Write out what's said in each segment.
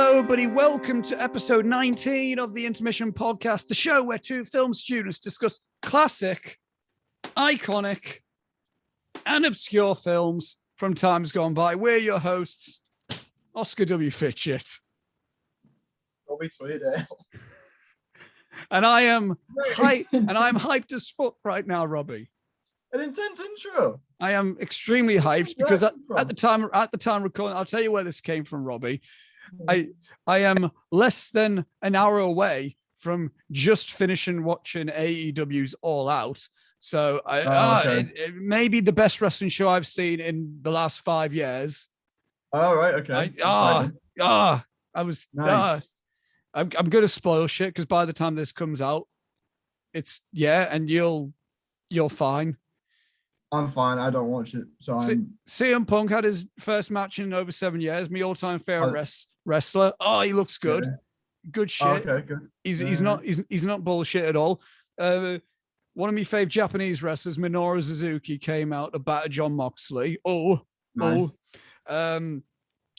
Hello, everybody. Welcome to episode 19 of the Intermission podcast, the show where two film students discuss classic, iconic, and obscure films from times gone by. We're your hosts, Oscar W. Fitchett. Robbie Tweedale. And I am hyped as fuck right now, Robbie. An intense intro. I am extremely hyped because at the time recording, I'll tell you where this came from, Robbie. I am less than an hour away from just finishing watching AEW's All Out. So it may be the best wrestling show I've seen in the last 5 years. All right, okay. I'm going to spoil shit because by the time this comes out, and you're fine. I'm fine. I don't watch it, so CM Punk had his first match in over 7 years. My all-time favorite wrestler. Oh, he looks good. Yeah. Good shit. Okay, good. He's not bullshit at all. One of my favorite Japanese wrestlers, Minoru Suzuki, came out to batter John Moxley. Nice.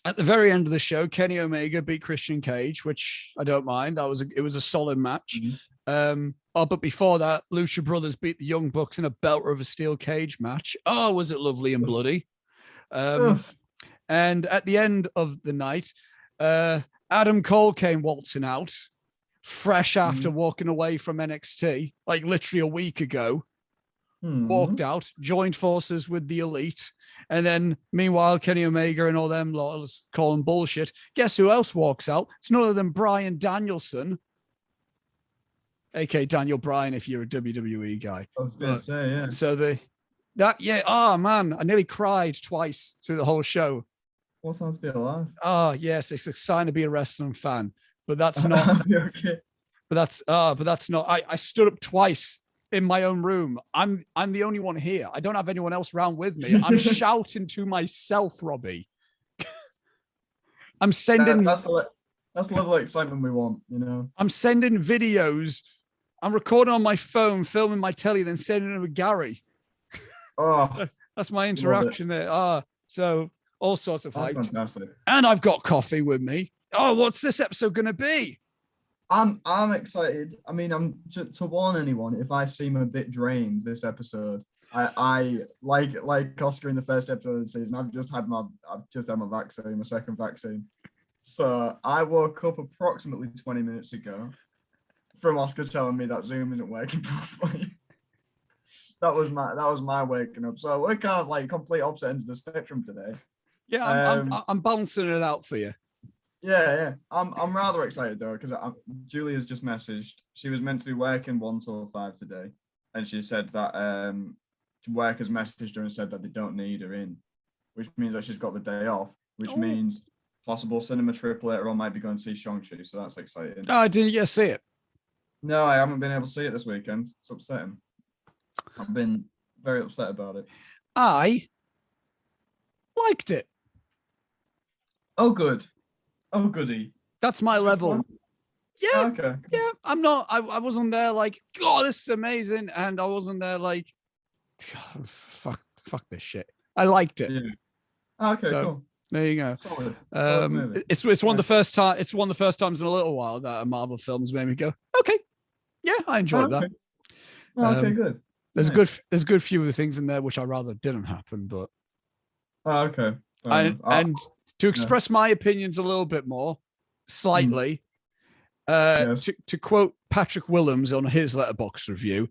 At the very end of the show, Kenny Omega beat Christian Cage, which I don't mind. It was a solid match. Mm-hmm. But before that, Lucha Brothers beat the Young Bucks in a belter of a steel cage match. Oh, was it lovely and bloody? And at the end of the night, Adam Cole came waltzing out, fresh after walking away from NXT, like literally a week ago. Walked out, joined forces with the Elite. And then, meanwhile, Kenny Omega and all them laws call him bullshit. Guess who else walks out? It's none other than Bryan Danielson, aka Daniel Bryan, if you're a WWE guy. I was going to say, yeah. So oh man, I nearly cried twice through the whole show. What sounds to be alive? Oh yes, it's a sign to be a wrestling fan, but that's not. Okay. But that's not. I stood up twice in my own room. I'm the only one here. I don't have anyone else around with me. I'm shouting to myself, Robbie. I'm sending. That's the level of excitement we want, you know. I'm sending videos. I'm recording on my phone, filming my telly, then sending them to Gary. Oh, that's my interaction there. So all sorts of hype. Fantastic. And I've got coffee with me. Oh, what's this episode gonna be? I'm excited. I mean, I'm to warn anyone, if I seem a bit drained this episode, I like Oscar in the first episode of the season. I've just had my vaccine, my second vaccine. So I woke up approximately 20 minutes ago from Oscar telling me that Zoom isn't working properly. That was my waking up. So we're kind of like complete opposite ends of the spectrum today. Yeah, I'm balancing it out for you. Yeah. I'm rather excited though, because Julia's just messaged. She was meant to be working 1 till 5 today, and she said that work has messaged her and said that they don't need her in, which means that she's got the day off, which means possible cinema trip later on, might be going to see Shang-Chi, so that's exciting. Oh, didn't you see it? No, I haven't been able to see it this weekend. It's upsetting. I've been very upset about it. I liked it. Oh, good. Oh, goody. That's my level. Yeah. Okay. Yeah, I'm not. I wasn't there like, oh, this is amazing, and I wasn't there like, God, fuck this shit. I liked it. Yeah. Okay, cool. There you go. Solid. It's one of the first time. It's one of the first times in a little while that a Marvel film has made me go, okay, yeah, I enjoyed that. Okay, good. There's good few of the things in there which I rather didn't happen, but. Okay. And to express my opinions a little bit more, slightly, to quote Patrick Willems on his Letterboxd review,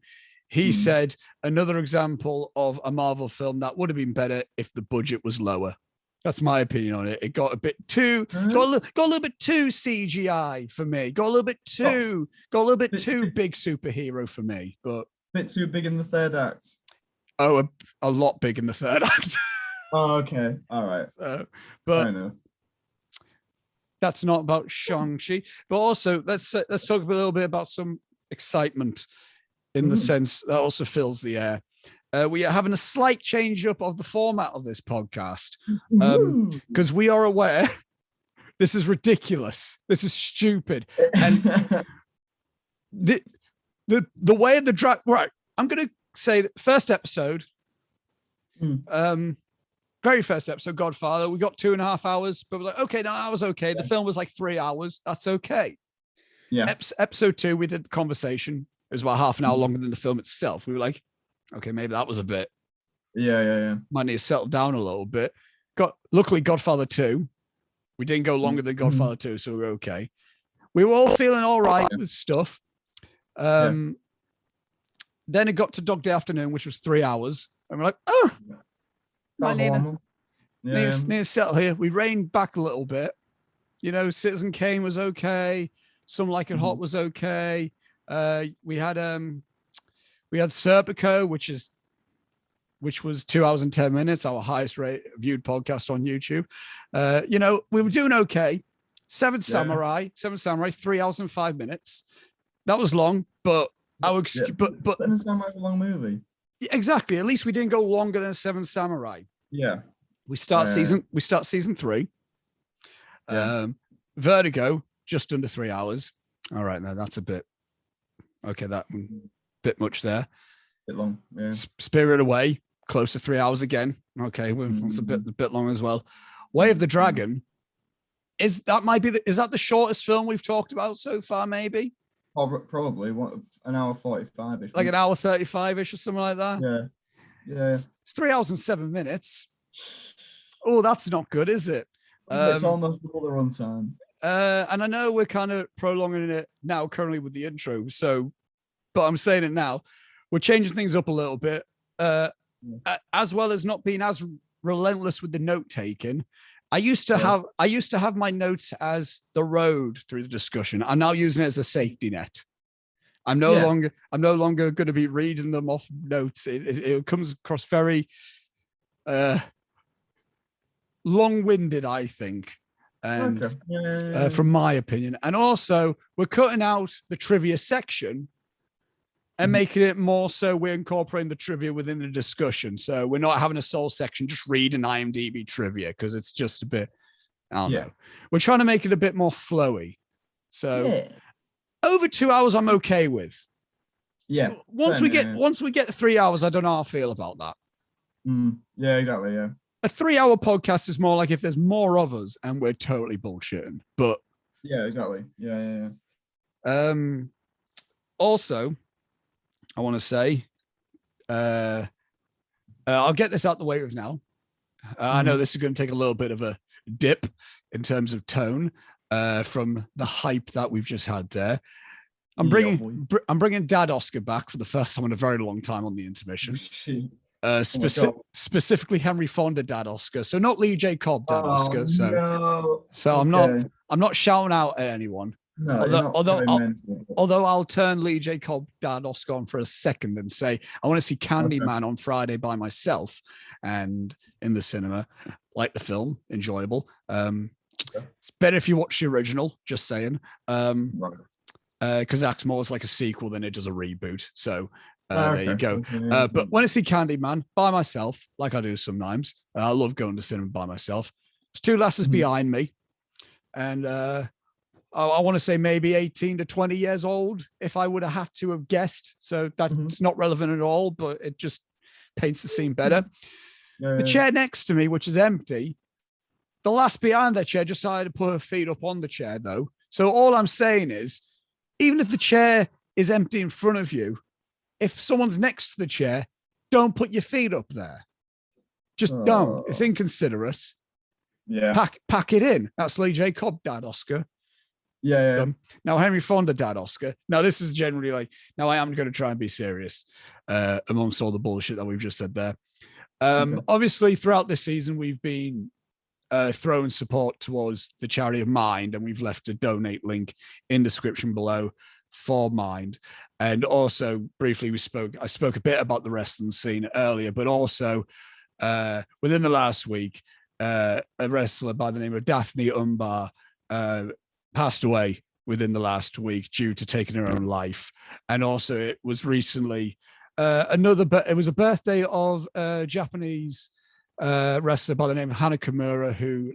he said another example of a Marvel film that would have been better if the budget was lower. That's my opinion on it. It got a bit too, got a little bit too CGI for me. Got a little bit too big superhero for me. But bit too big in the third act. Oh, a lot big in the third act. Oh, okay. All right. But I know. That's not about Shang-Chi. But also, let's talk a little bit about some excitement in the sense that also fills the air. We are having a slight change up of the format of this podcast because we are aware this is ridiculous. This is stupid. And the way the drag, right, I'm going to say that first episode, very first episode, Godfather, we got 2.5 hours, but we're like, okay, no, that was okay. The film was like 3 hours. That's okay. Yeah. Episode 2, we did the conversation. It was about half an hour longer than the film itself. We were like, okay, maybe that was a bit. Yeah. Might need to settle down a little bit. Luckily, Godfather 2, we didn't go longer than Godfather 2, so we were okay. We were all feeling all right with stuff. Then it got to Dog Day Afternoon, which was 3 hours. And we're like, oh, I need to settle here. We reined back a little bit. You know, Citizen Kane was okay. Some Like It Hot was okay. We had Serpico, which was 2 hours and 10 minutes, our highest viewed podcast on YouTube. You know, we were doing okay. Seven Samurai, 3 hours and 5 minutes. That was long, but Seven Samurai is a long movie. Exactly. At least we didn't go longer than Seven Samurai. Yeah. We start season 3. Vertigo, just under 3 hours. All right, now that's a bit okay. That bit much there. Bit long. Yeah. Spirit Away, close to 3 hours again. Okay, that's a bit long as well. Way of the Dragon. Is that the shortest film we've talked about so far? Maybe. Probably an hour 45-ish. Like an hour 35-ish or something like that. Yeah. It's 3 hours and 7 minutes. Oh, that's not good, is it? It's almost double the runtime. And I know we're kind of prolonging it now currently with the intro. So, but I'm saying it now. We're changing things up a little bit, as well as not being as relentless with the note taking. I used to have my notes as the road through the discussion. I'm now using it as a safety net. I'm no longer going to be reading them off notes. It comes across very long-winded, I think, and from my opinion. And also, we're cutting out the trivia section and making it more so we're incorporating the trivia within the discussion. So we're not having a sole section, just reading IMDb trivia, because it's just a bit, I don't know. We're trying to make it a bit more flowy. So over 2 hours, I'm okay with. Yeah. Once we get to 3 hours, I don't know how I feel about that. Yeah, exactly. Yeah. A 3 hour podcast is more like if there's more of us and we're totally bullshitting. But yeah, exactly. Yeah. Also, I want to say, I'll get this out the way with now. I know this is going to take a little bit of a dip in terms of tone from the hype that we've just had there. I'm bringing Dad Oscar back for the first time in a very long time on the intermission. Specifically Henry Fonda Dad Oscar, so not Lee J. Cobb Dad Oscar. So I'm not shouting out at anyone. No, although I'll turn Lee J. Cobb Dad Oscar on for a second and say I want to see Candyman on Friday by myself and in the cinema. Like the film, enjoyable. It's better if you watch the original. Just saying, because acts more as like a sequel than it does a reboot. So. There you go. But when I see Candyman by myself, like I do sometimes, I love going to cinema by myself. There's two lasses behind me, and I want to say maybe 18 to 20 years old if I would have had to have guessed. So that's not relevant at all, but it just paints the scene better. The chair next to me, which is empty, the lass behind that chair just decided to put her feet up on the chair, though. So all I'm saying is, even if the chair is empty in front of you, if someone's next to the chair, don't put your feet up there. Just don't. It's inconsiderate. Yeah. Pack it in. That's Lee J. Cobb Dad Oscar. Yeah. Now Henry Fonda Dad Oscar. Now this is generally like, now I am going to try and be serious amongst all the bullshit that we've just said there. Obviously, throughout this season, we've been throwing support towards the charity of Mind, and we've left a donate link in the description below for Mind. And also briefly, I spoke a bit about the wrestling scene earlier, but also within the last week, a wrestler by the name of Daphne Umbar passed away within the last week due to taking her own life. And also it was recently it was a birthday of a Japanese wrestler by the name of Hana Kimura, who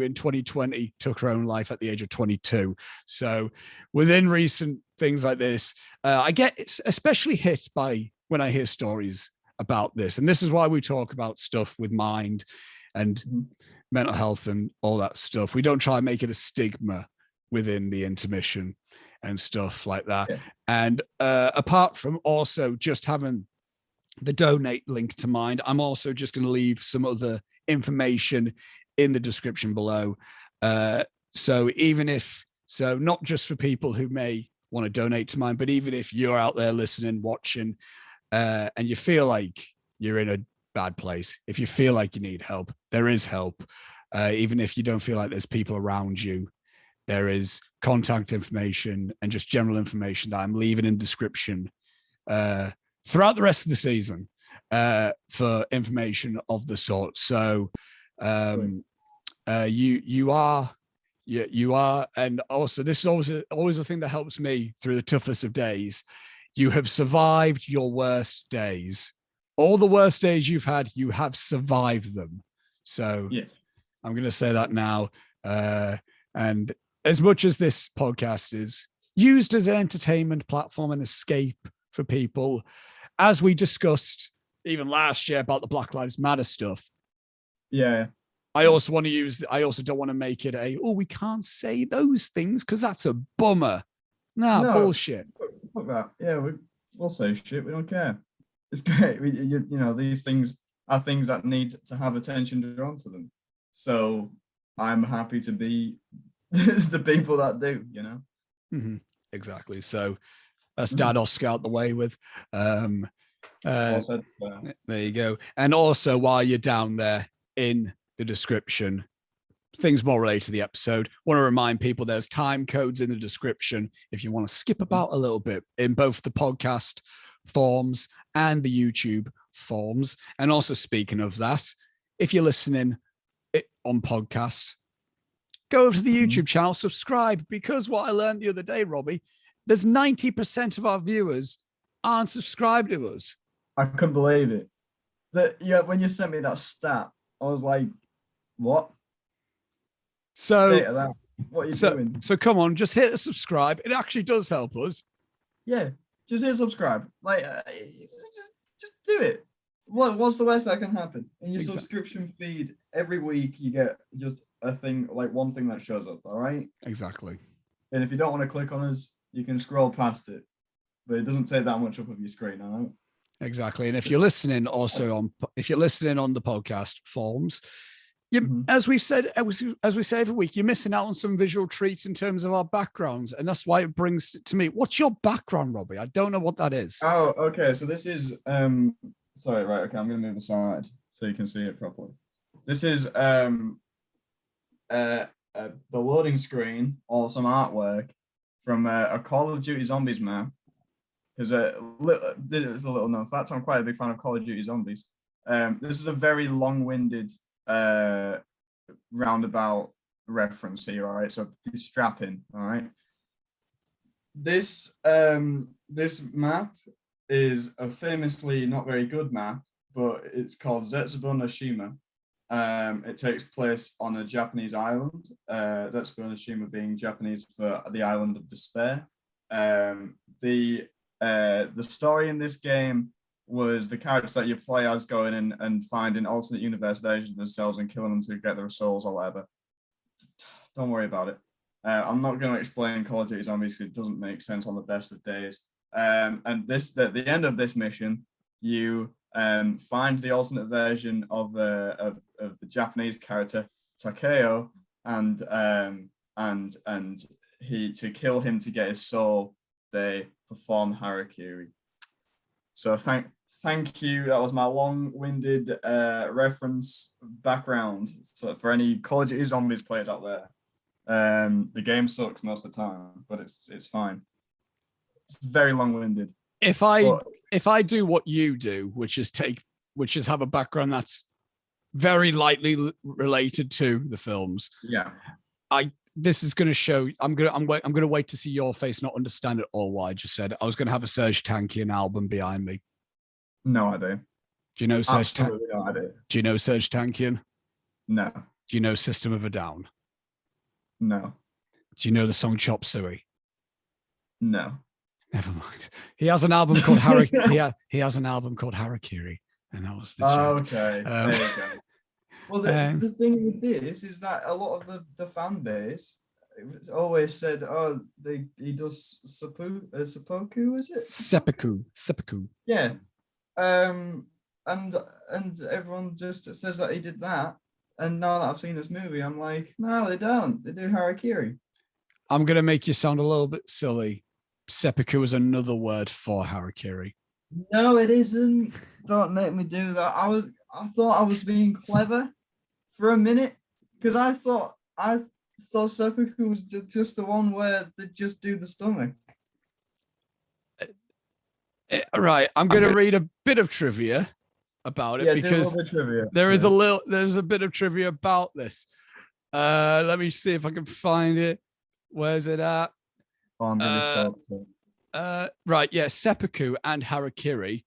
in 2020 took her own life at the age of 22. So within recent things like this, I get especially hit by when I hear stories about this. And this is why we talk about stuff with mind and mental health and all that stuff. We don't try and make it a stigma within the intermission and stuff like that. Yeah. And apart from also just having the donate link to Mind, I'm also just going to leave some other information in the description below. So not just for people who may want to donate to Mind, but even if you're out there listening, watching, and you feel like you're in a bad place, if you feel like you need help, there is help. Even if you don't feel like there's people around you, there is contact information and just general information that I'm leaving in the description throughout the rest of the season for information of the sort. So you are, and also this is always a thing that helps me through the toughest of days. You have survived your worst days. All the worst days you've had, you have survived them. So yeah. I'm going to say that now. And as much as this podcast is used as an entertainment platform and escape for people, as we discussed even last year about the Black Lives Matter stuff. Yeah. I also don't want to make it we can't say those things because that's a bummer. No, bullshit. Fuck that. Yeah, we'll say shit. We don't care. It's great. You know, these things are things that need to have attention drawn to them. So I'm happy to be the people that do, you know. Mm-hmm. Exactly. So that's Dad Oscar out the way with. There you go. And also, while you're down there in the description, things more related to the episode, want to remind people there's time codes in the description if you want to skip about a little bit in both the podcast forms and the YouTube forms. And also, speaking of that, if you're listening on podcast, go over to the YouTube channel, subscribe, because what I learned the other day, Robbie, there's 90% of our viewers aren't subscribed to us. I couldn't believe it. When you sent me that stat, I was like, what? So what are you doing? So come on, just hit a subscribe. It actually does help us. Yeah, just hit subscribe. Like, just do it. What's the worst that can happen? In your subscription feed, every week you get just a thing, like one thing that shows up, all right? Exactly. And if you don't want to click on us, you can scroll past it. But it doesn't take that much up of your screen, all right? Exactly. And if you're listening on the podcast forms, as we said every week, you're missing out on some visual treats in terms of our backgrounds. And that's why it brings to me, what's your background, Robbie? I don't know what that is. Oh, okay. So this is sorry, right, okay, I'm gonna move aside so you can see it properly. This is the loading screen or some artwork from a Call of Duty Zombies map. Because this is a little known fact, I'm quite a big fan of Call of Duty Zombies. This is a very long-winded roundabout reference here, all right? So be strapping, all right? This map is a famously not very good map, but it's called Zetsubo no Shima. It takes place on a Japanese island, Zetsubo no Shima being Japanese for the island of despair. The story in this game was the characters that you play as going in and finding alternate universe versions of themselves and killing them to get their souls or whatever. Don't worry about it. I'm not going to explain Call of Duty Zombies because it doesn't make sense on the best of days. And the end of this mission, you find the alternate version of the Japanese character Takeo, and to kill him to get his soul, they perform Harakiri. So thank you. That was my long-winded reference background. So for any Call of Duty Zombies players out there, the game sucks most of the time, but it's fine. It's very long-winded. If I do what you do, which is have a background that's very lightly related to the films, this is going to show. I'm going to wait to see your face, not understand at all what I just said. I was going to have a Serge Tankian album behind me. No idea. Do you know Serge? Absolutely no idea. Do you know Serge Tankian? No. Do you know System of a Down? No. Do you know the song Chop Suey? No. Never mind. He has an album called Harakiri. He has an album called Harakiri. And that was the joke. Okay, there you go. Well, the thing with this is that a lot of the fan base always said, "Oh, he does seppuku, is it? Seppuku. Yeah. And everyone just says that he did that. And now that I've seen this movie, I'm like, no, they don't. They do Harakiri. I'm gonna make you sound a little bit silly. Seppuku is another word for Harakiri. No, it isn't. Don't make me do that. I thought I was being clever for a minute because I thought seppuku was just the one where they just do the stomach. Right, I'm going to read a bit of trivia about it because there's a bit of trivia about this. Let me see if I can find it. Where's it at? Right, yeah, seppuku and harakiri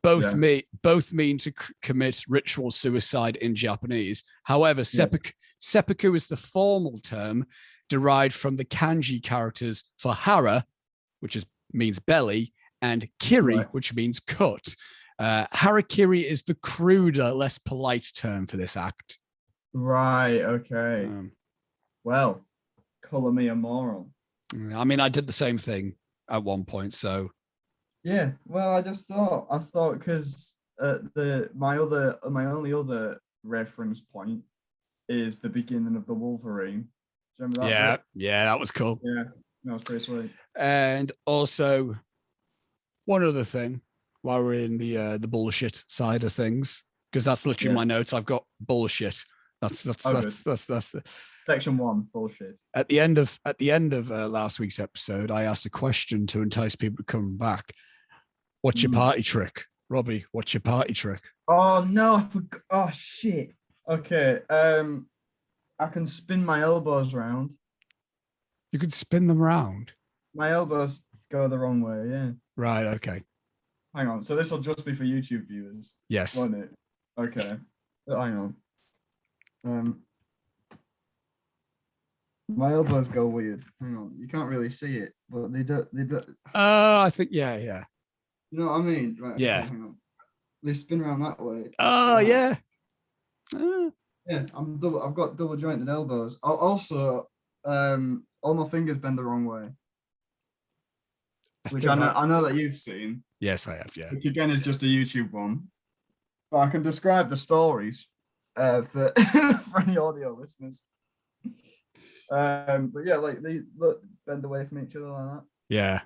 both mean to commit ritual suicide in Japanese. However, seppuku is the formal term derived from the kanji characters for hara, which means belly, and kiri, which means cut. Harakiri is the cruder, less polite term for this act. Right, okay. Well, color me a moron. I mean, I did the same thing at one point, so. Yeah, well, I thought because my only other reference point is the beginning of the Wolverine. Do you remember that? Yeah, that was cool. Yeah, that was pretty sweet. And also, one other thing, while we're in the bullshit side of things, because that's literally my notes. I've got bullshit. That's Section 1, bullshit. At the end of last week's episode, I asked a question to entice people to come back. What's your party trick, Robbie? What's your party trick? Oh no, I forgot. Oh shit. Okay. I can spin my elbows around. You could spin them around. My elbows go the wrong way. Yeah. Right. Okay. Hang on. So this will just be for YouTube viewers. Yes. Won't it? Okay. So hang on. My elbows go weird. Hang on. You can't really see it, but they do. I think yeah. You know what I mean? Right. Yeah. Okay, hang on. They spin around that way. Oh yeah. Yeah. I've got double jointed elbows. Also, all my fingers bend the wrong way. Which I know that you've seen. Yes, I have. Yeah. Which again is just a YouTube one, but I can describe the stories for for any audio listeners. But yeah, like they bend away from each other like that. Yeah.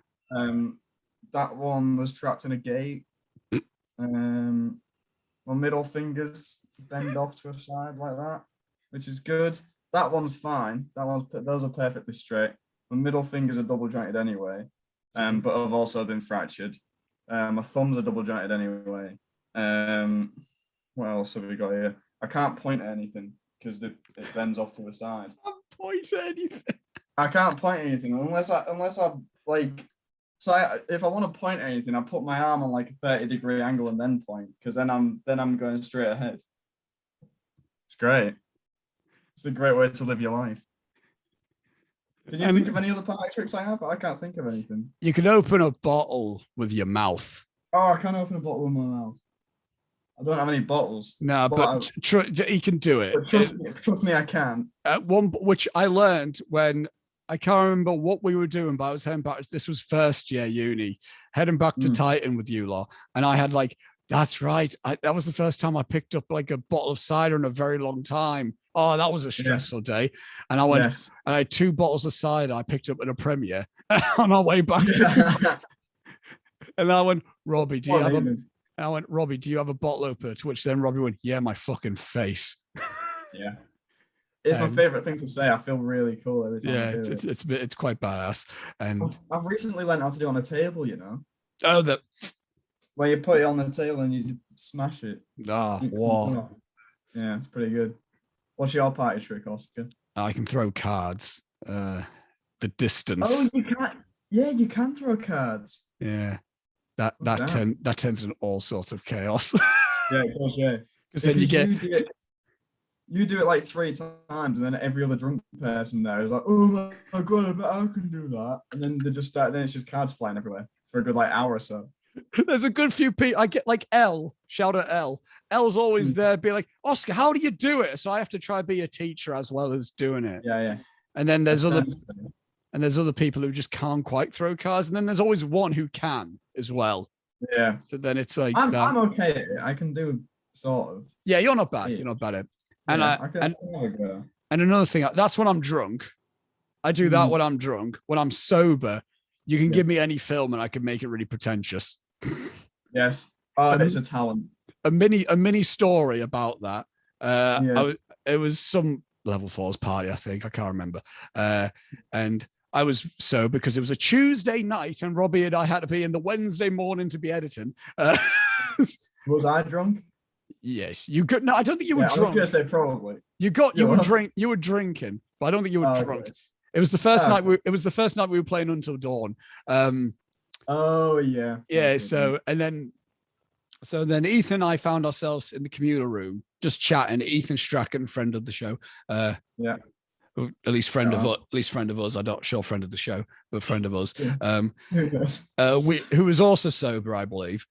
That one was trapped in a gate. My middle fingers bend off to a side like that, which is good. That one's fine. Those are perfectly straight. My middle fingers are double jointed anyway, but have also been fractured. My thumbs are double jointed anyway. What else have we got here? I can't point at anything because it bends off to the side. Point at anything. I can't point at anything unless I like. So if I want to point at anything, I put my arm on like a 30-degree angle and then point, because then I'm going straight ahead. It's great. It's a great way to live your life. Can you think of any other party tricks I have? I can't think of anything. You can open a bottle with your mouth. Oh, I can't open a bottle with my mouth. I don't have any bottles. No, but you can do it. Trust me, I can. Which I learned when I can't remember what we were doing, but I was heading back. This was first year uni, heading back to Titan with you lot, and I had like, that's right. That was the first time I picked up like a bottle of cider in a very long time. Oh, that was a stressful day. And I went, and I had 2 bottles of cider I picked up at a premiere on our way back. And I went, Robbie, do you have a? I went, Robbie, do you have a bottle opener? To which then Robbie went, yeah, my fucking face. Yeah. It's my favorite thing to say. I feel really cool every time. Yeah, it's quite badass. And I've recently learned how to do it on a table, you know. Oh, where you put it on the table and you smash it. Wow. Yeah, it's pretty good. What's your party trick, Oscar? I can throw cards. The distance. Oh, you can. Yeah, you can throw cards. Yeah. That tends in all sorts of chaos. Yeah, of course, yeah. Because then you do it like 3 times, and then every other drunk person there is like, "Oh my god, I bet I can do that." And then they just start. Then it's just cards flying everywhere for a good like hour or so. There's a good few people. I get like L, shout out L. L's always there, be like, Oscar, how do you do it? So I have to try be a teacher as well as doing it. Yeah. And then there's other people who just can't quite throw cards, and then there's always one who can as well. Yeah. So then it's like I'm okay at it. I can do sort of. Yeah, you're not bad. You're not bad at it. And and another thing, that's when I'm drunk. I do that when I'm drunk. When I'm sober, you can give me any film and I can make it really pretentious. Yes. Oh, it's a talent. A mini story about that. It was some level 4's party, I think. I can't remember. And I was sober because it was a Tuesday night and Robbie and I had to be in the Wednesday morning to be editing. Was I drunk? Yes. You could. No, I don't think you were drunk. I was going to say probably. You were drinking, but I don't think you were drunk. Okay. It was the first night. It was the first night we were playing until dawn. Oh yeah. Yeah. So then Ethan and I found ourselves in the communal room just chatting. Ethan Strachan, friend of the show. Yeah. At least friend of us. I'm not sure friend of the show, but friend of us. Who was also sober, I believe.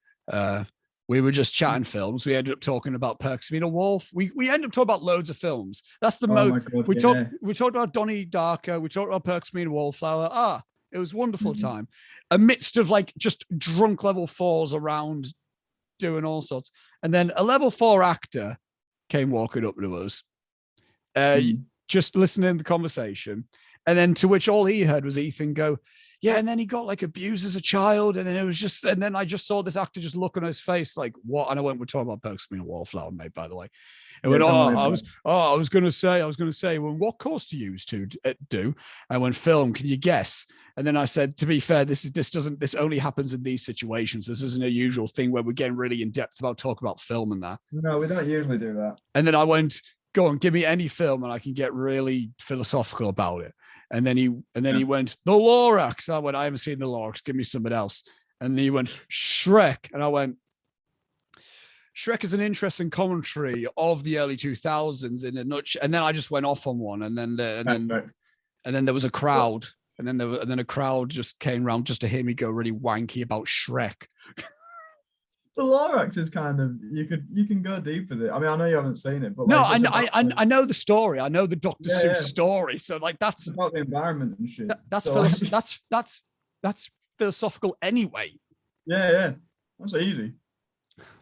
We were just chatting films. We ended up talking about Perks of Being a Wolf. We ended up talking about loads of films. That's the most. We talked about Donnie Darko. We talked about Perks of Being a Wallflower. It was a wonderful time, amidst of like just drunk level 4s around, doing all sorts. And then a level 4 actor came walking up to us, just listening to the conversation, and then to which all he heard was Ethan go, yeah, and then he got like abused as a child, and then I just saw this actor just look on his face like, what? And I went, we're talking about Perks of Being a Wallflower, mate, by the way. And I was gonna say, well, what course do you use to do? I went, film, can you guess? And then I said, to be fair, this only happens in these situations. This isn't a usual thing where we're getting really in depth about talking about film and that. No, we don't usually do that. And then I went, go on, give me any film and I can get really philosophical about it. And then he went, The Lorax. I went, I haven't seen The Lorax. Give me something else. And he went, Shrek. And I went, Shrek is an interesting commentary of the early 2000s in a nutshell. And then I just went off on one. And then there was a crowd. And then a crowd just came around just to hear me go really wanky about Shrek. The Lorax is kind of, you can go deep with it. I mean, I know you haven't seen it, but no, I know the story. I know the Dr. Seuss story. So like that's about the environment and shit. That's philosophical anyway. Yeah. That's easy.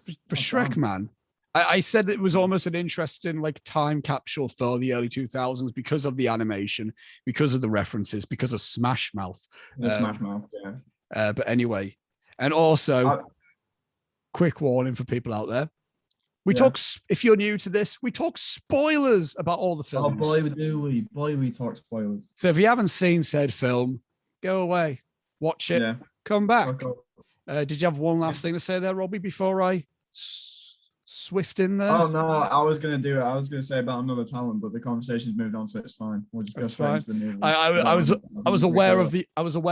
But Shrek, man, I said it was almost an interesting like time capsule for the early 2000s because of the animation, because of the references, because of Smash Mouth. Smash Mouth, yeah. But anyway, and also. Quick warning for people out there. We talk, if you're new to this, we talk spoilers about all the films. Oh boy, we talk spoilers. So if you haven't seen said film, go away, watch it, come back. Did you have one last thing to say there, Robbie, before I swift in there? Oh no, I was going to do it. I was going to say about another talent, but the conversation's moved on, so it's fine. We'll just go straight into the movie. I was aware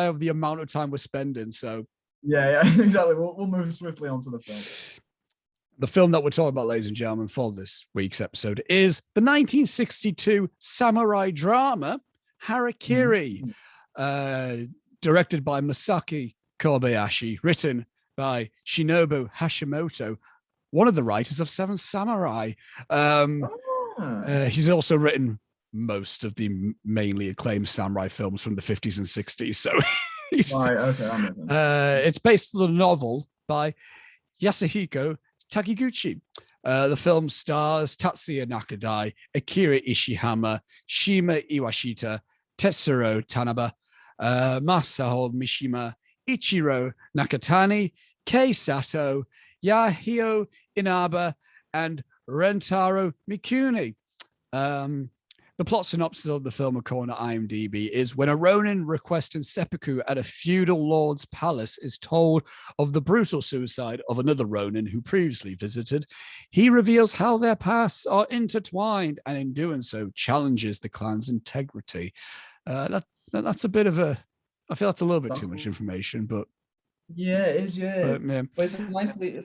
of the amount of time we're spending, so. Yeah, exactly. We'll move swiftly on to the film. The film that we're talking about, ladies and gentlemen, for this week's episode is the 1962 samurai drama Harakiri, directed by Masaki Kobayashi, written by Shinobu Hashimoto, one of the writers of Seven Samurai. He's also written most of the mainly acclaimed samurai films from the 50s and 60s, so... Right, okay, it's based on a novel by Yasuhiko Takiguchi. The film stars Tatsuya Nakadai, Akira Ishihama, Shima Iwashita, Tetsuro Tanaba, Masao Mishima, Ichiro Nakatani, Kei Sato, Yahio Inaba, and Rentaro Mikuni. The plot synopsis of the film, according to IMDb, is when a Ronin requesting seppuku at a feudal lord's palace is told of the brutal suicide of another Ronin who previously visited, he reveals how their pasts are intertwined and in doing so challenges the clan's integrity. That's a bit of a... I feel that's a little bit too much information, but... Yeah, it is, yeah. But it's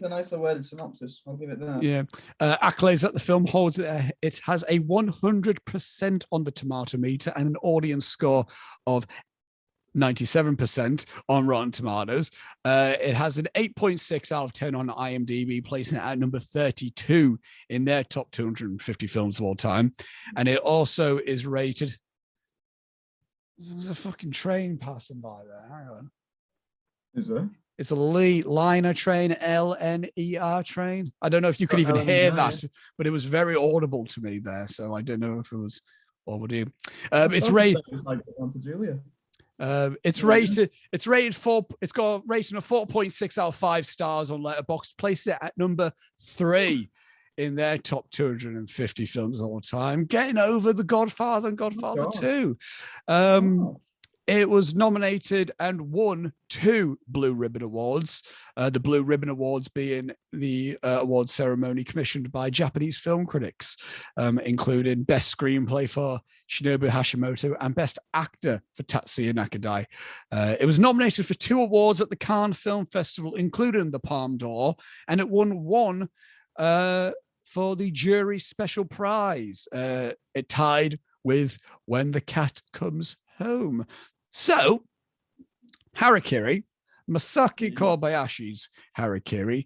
a nicely worded synopsis. I'll give it that. Yeah. Accolades that the film holds, it has a 100% on the tomato meter and an audience score of 97% on Rotten Tomatoes. It has an 8.6 out of 10 on IMDb, placing it at number 32 in their top 250 films of all time. And it also is rated. There's a fucking train passing by there. Hang on. Is there? It's a liner train, LNER train. I don't know if you could even hear that, but it was very audible to me there. So I don't know if it was audible. It's rated. It's like Atlanta Julia. It's rated. It's rated 4. It's got a rating of 4.6 out of 5 stars on Letterboxd. Placed it at number 3 in their top 250 films of all time, getting over The Godfather and Godfather 2. It was nominated and won 2 Blue Ribbon Awards. The Blue Ribbon Awards being the award ceremony commissioned by Japanese film critics, including Best Screenplay for Shinobu Hashimoto and Best Actor for Tatsuya Nakadai. It was nominated for 2 awards at the Cannes Film Festival, including the Palme d'Or, and it won 1 for the jury special prize. It tied with When the Cat Comes Home. So, Harakiri, Masaki Kobayashi's Harakiri.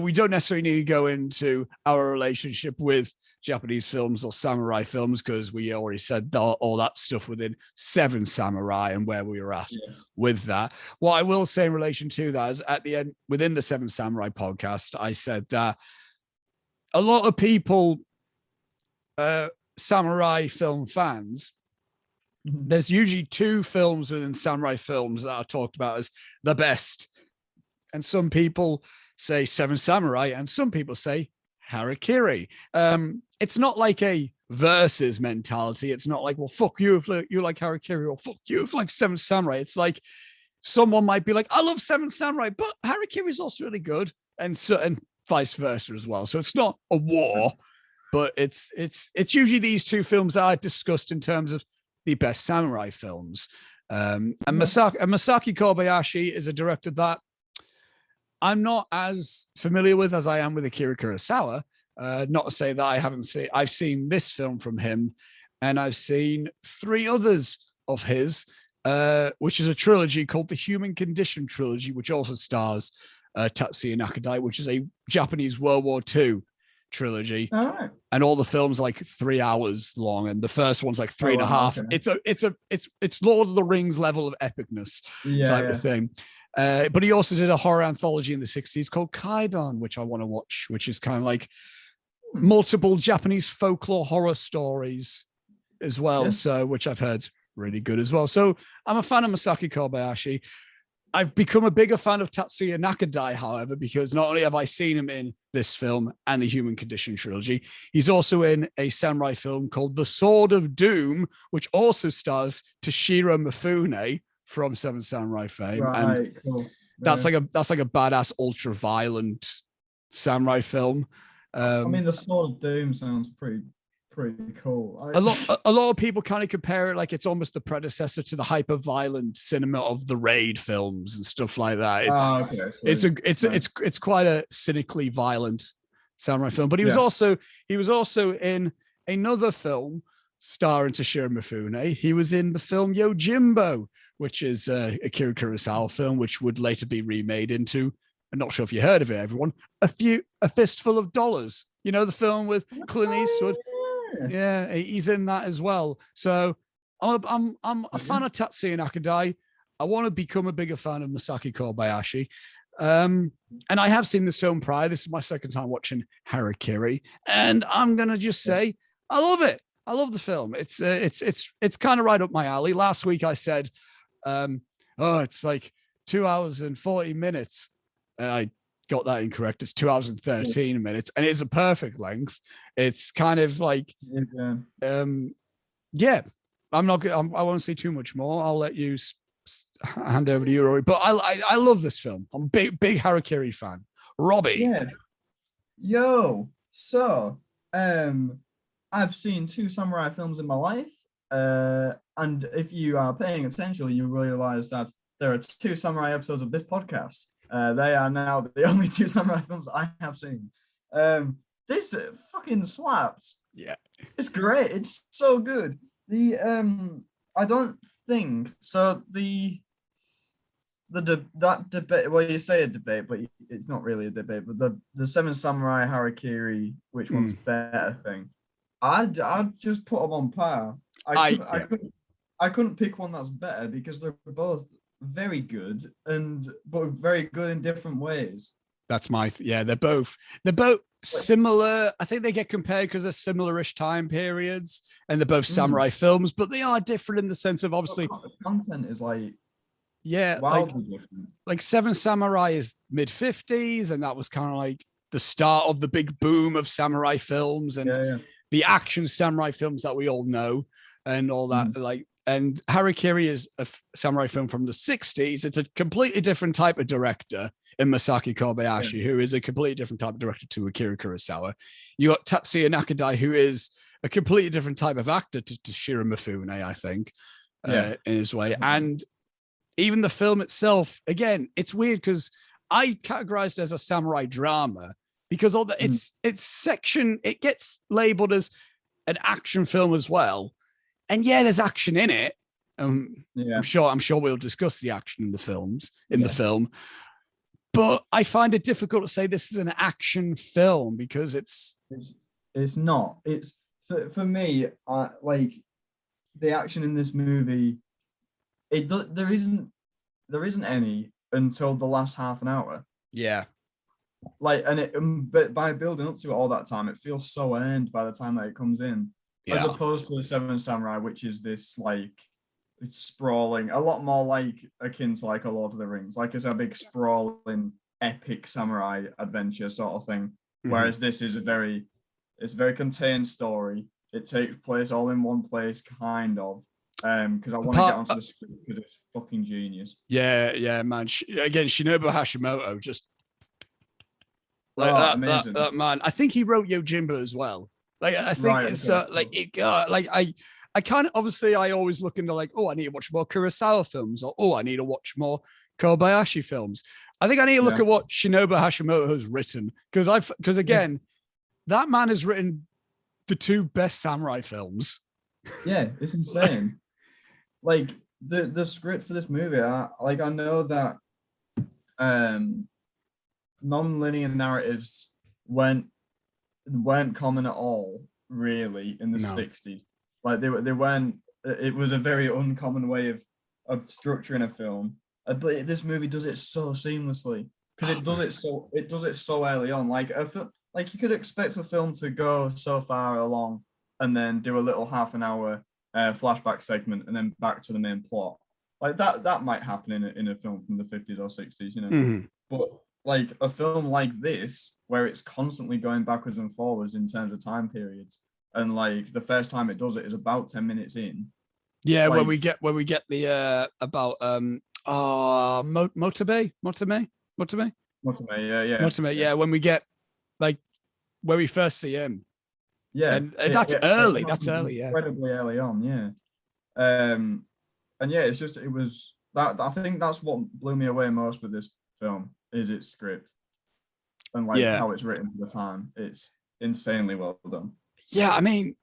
We don't necessarily need to go into our relationship with Japanese films or samurai films, because we already said all that stuff within 7 Samurai and where we were at with that. What I will say in relation to that is at the end, within the 7 Samurai podcast, I said that a lot of people, samurai film fans, there's usually 2 films within samurai films that are talked about as the best. And some people say 7 Samurai and some people say Harakiri. It's not like a versus mentality. It's not like, well, fuck you if you like Harakiri, or fuck you if you like 7 Samurai. It's like someone might be like, I love 7 Samurai, but Harakiri is also really good. And vice versa as well. So it's not a war, but it's usually these 2 films that are discussed in terms of the best samurai films. And Masaki Kobayashi is a director that I'm not as familiar with as I am with Akira Kurosawa. Not to say that I've seen this film from him, and I've seen 3 others of his, which is a trilogy called the Human Condition trilogy, which also stars Tatsuya Nakadai, which is a Japanese World War II trilogy. And all the films like 3 hours long, and the first one's like 3.5. Okay. It's Lord of the Rings level of epicness type of thing. But he also did a horror anthology in the 60s called Kaidan, which I want to watch, which is kind of like multiple Japanese folklore horror stories as well. So, which I've heard really good as well. So I'm a fan of Masaki Kobayashi. I've become a bigger fan of Tatsuya Nakadai, however, because not only have I seen him in this film and the Human Condition trilogy, he's also in a samurai film called The Sword of Doom, which also stars Toshiro Mifune from 7 Samurai fame. Right, and cool. That's like a badass ultra violent samurai film. I mean, The Sword of Doom sounds pretty cool. A lot of people kind of compare it like it's almost the predecessor to the hyper violent cinema of the Raid films and stuff like that. It's quite a cynically violent samurai film. But he was also in another film starring Toshiro Mifune. He was in the film Yojimbo, which is a Akira Kurosawa film, which would later be remade into, I'm not sure if you heard of it, everyone, A Fistful of Dollars. You know, the film with Clint Eastwood. Yeah, he's in that as well. So I'm a fan of Tatsuya Nakadai. I want to become a bigger fan of Masaki Kobayashi. And I have seen this film prior. This is my second time watching Harakiri, and I'm gonna just say I love it. I love the film. It's kind of right up my alley. Last week I said, it's like 2 hours and 40 minutes. I got that incorrect. It's 2 hours and 13 minutes, and it's a perfect length. It's kind of like, I'm not. I won't say too much more. I'll let you hand over to you, Rory. But I love this film. I'm a big Harakiri fan. Robbie. Yeah. Yo. So, I've seen 2 samurai films in my life. And if you are paying attention, you realize that there are 2 samurai episodes of this podcast. They are now the only 2 samurai films I have seen. This fucking slaps. Yeah. It's great. It's so good. I don't think so. That debate. Well, you say a debate, but it's not really a debate. But the Seven Samurai Harakiri, which one's better thing? I'd just put them on par. I couldn't pick one that's better because they're both very good but very good in different ways. That's they're both similar. I think they get compared because they're similar-ish time periods, and they're both samurai films, but they are different in the sense of obviously the content is like wildly different. Like Seven Samurai is mid-50s, and that was kind of like the start of the big boom of samurai films and the action samurai films that we all know and all that. And Harakiri is a samurai film from the 60s. It's a completely different type of director in Masaki Kobayashi, who is a completely different type of director to Akira Kurosawa. You got Tatsuya Nakadai, who is a completely different type of actor to Shiro Mifune, I think, in his way. And even the film itself, again, it's weird because I categorized it as a samurai drama because all the it gets labeled as an action film as well. And there's action in it. I'm sure we'll discuss the action in the films the film. But I find it difficult to say this is an action film because it's not. It's for me, like the action in this movie, there isn't any until the last half an hour. Yeah. Like, but by building up to it all that time, it feels so earned by the time that it comes in. As opposed to the Seven Samurai, which is this like it's sprawling, a lot more like akin to like a Lord of the Rings, like it's a big sprawling epic samurai adventure sort of thing. Whereas this is a very contained story. It takes place all in one place, kind of. Because I want to get onto the script because it's fucking genius. Yeah, man. Again, Shinobu Hashimoto, just like amazing. That man. I think he wrote Yojimbo as well. Like I think it's I kind of obviously I always look into like, I need to watch more Kurosawa films, or I need to watch more Kobayashi films. I think I need to look at what Shinobu Hashimoto has written because again, that man has written the two best samurai films. Yeah, it's insane. Like the script for this movie, I know that non-linear narratives weren't common at all, really, in the 60s. Like they weren't. It was a very uncommon way of structuring a film. But this movie does it so seamlessly because it does it so early on. Like you could expect a film to go so far along and then do a little half an hour flashback segment and then back to the main plot. Like that might happen in a film from the 50s or 60s, you know. But like a film like this, where it's constantly going backwards and forwards in terms of time periods, and like the first time it does it is about 10 minutes in. Yeah, like, where we get the about Motobe, yeah. When we get like where we first see him. Yeah, and that's early. That's early, incredibly early on, yeah. And it's just it was that I think that's what blew me away most with this film is its script and like how it's written for the time. It's insanely well done. Yeah, I mean,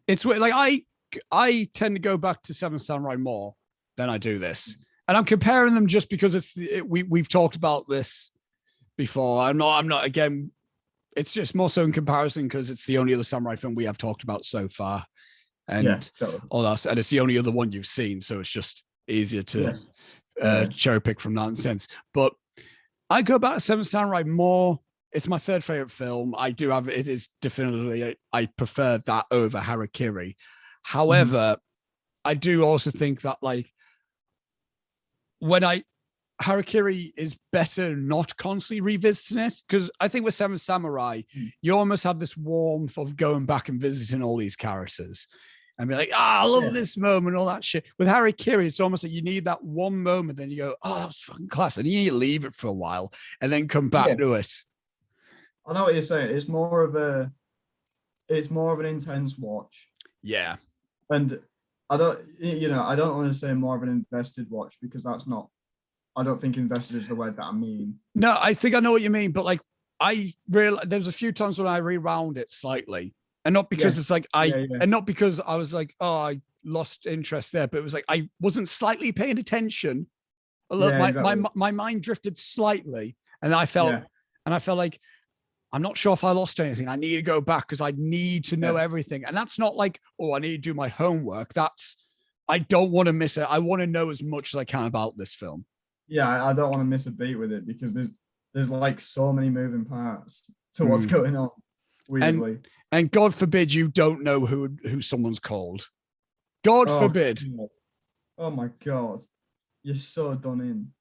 it's like I tend to go back to Seven Samurai more than I do this, and I'm comparing them just because we've talked about this before. I'm not again. It's just more so in comparison because it's the only other samurai film we have talked about so far, and all that, and it's the only other one you've seen, so it's just easier to cherry pick from that sense. But I go back to Seven Samurai more. It's my third favorite film. It is definitively, I prefer that over Harakiri. However, I do also think that like Harakiri is better not constantly revisiting it because I think with Seven Samurai, you almost have this warmth of going back and visiting all these characters and be like, I love this moment, all that shit. With Harakiri, it's almost like you need that one moment, then you go, that was fucking class. And you need to leave it for a while and then come back to it. I know what you're saying. It's more of an intense watch. Yeah. And I don't want to say more of an invested watch because that's not, I don't think invested is the word that I mean. No, I think I know what you mean, but like I realized there's a few times when I rewound it slightly And not because it's like and not because I was like, oh, I lost interest there, but it was like I wasn't slightly paying attention. A little, my mind drifted slightly, and I felt like I'm not sure if I lost anything. I need to go back because I need to know everything. And that's not like, oh, I need to do my homework. I don't want to miss it. I want to know as much as I can about this film. Yeah, I don't want to miss a beat with it because there's like so many moving parts to what's going on. Weirdly. And God forbid you don't know who someone's called. God forbid. God. Oh my God. You're so done in.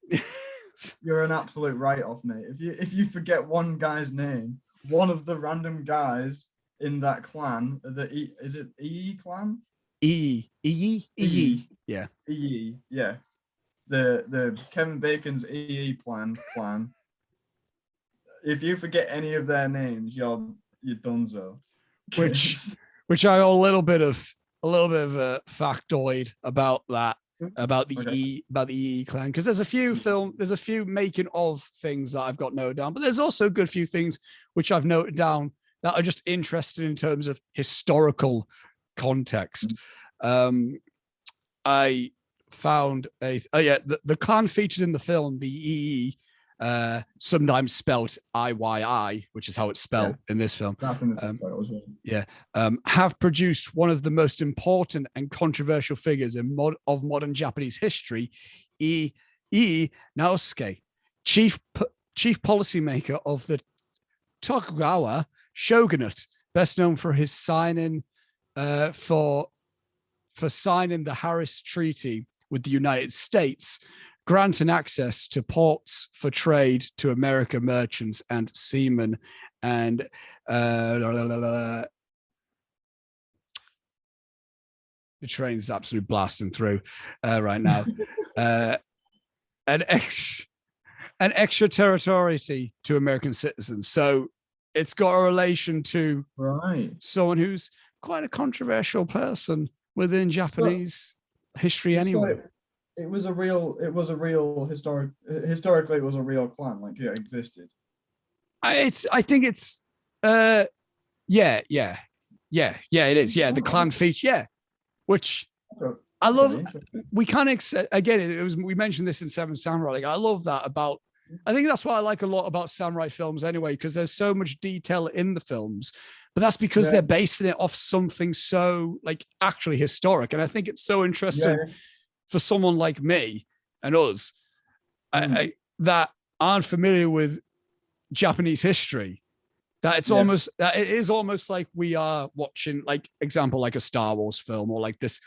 You're an absolute write-off, mate. If you forget one guy's name, one of the random guys in that clan, is it EE clan? EE. Yeah. EE, yeah. The Kevin Bacon's EE clan. If you forget any of their names, you're donezo. Which I got a little bit of a factoid about that. About the EE clan, because there's a few making of things that I've got noted down, but there's also a good few things which I've noted down that are just interesting in terms of historical context. I found the clan featured in the film, the EE, sometimes spelled IYI, which is how it's spelled in this film. Have produced one of the most important and controversial figures of modern Japanese history, Naosuke, chief policymaker of the Tokugawa shogunate, best known for his signing for signing the Harris Treaty with the United States, granting access to ports for trade to American merchants and seamen, and the train's absolutely blasting through right now. An extraterritoriality to American citizens. So it's got a relation to someone who's quite a controversial person within Japanese history anyway. It was a real historically it was a real clan, like it existed. I think it's it is. Yeah, the clan feature, which I love. We kind of again, it was, we mentioned this in Seven Samurai. Like, I love that about, I think that's what I like a lot about samurai films anyway, because there's so much detail in the films, but that's because they're basing it off something so like actually historic. And I think it's so interesting for someone like me and us that aren't familiar with Japanese history, that it's almost, that it is almost like we are watching, like, example, like a Star Wars film or like this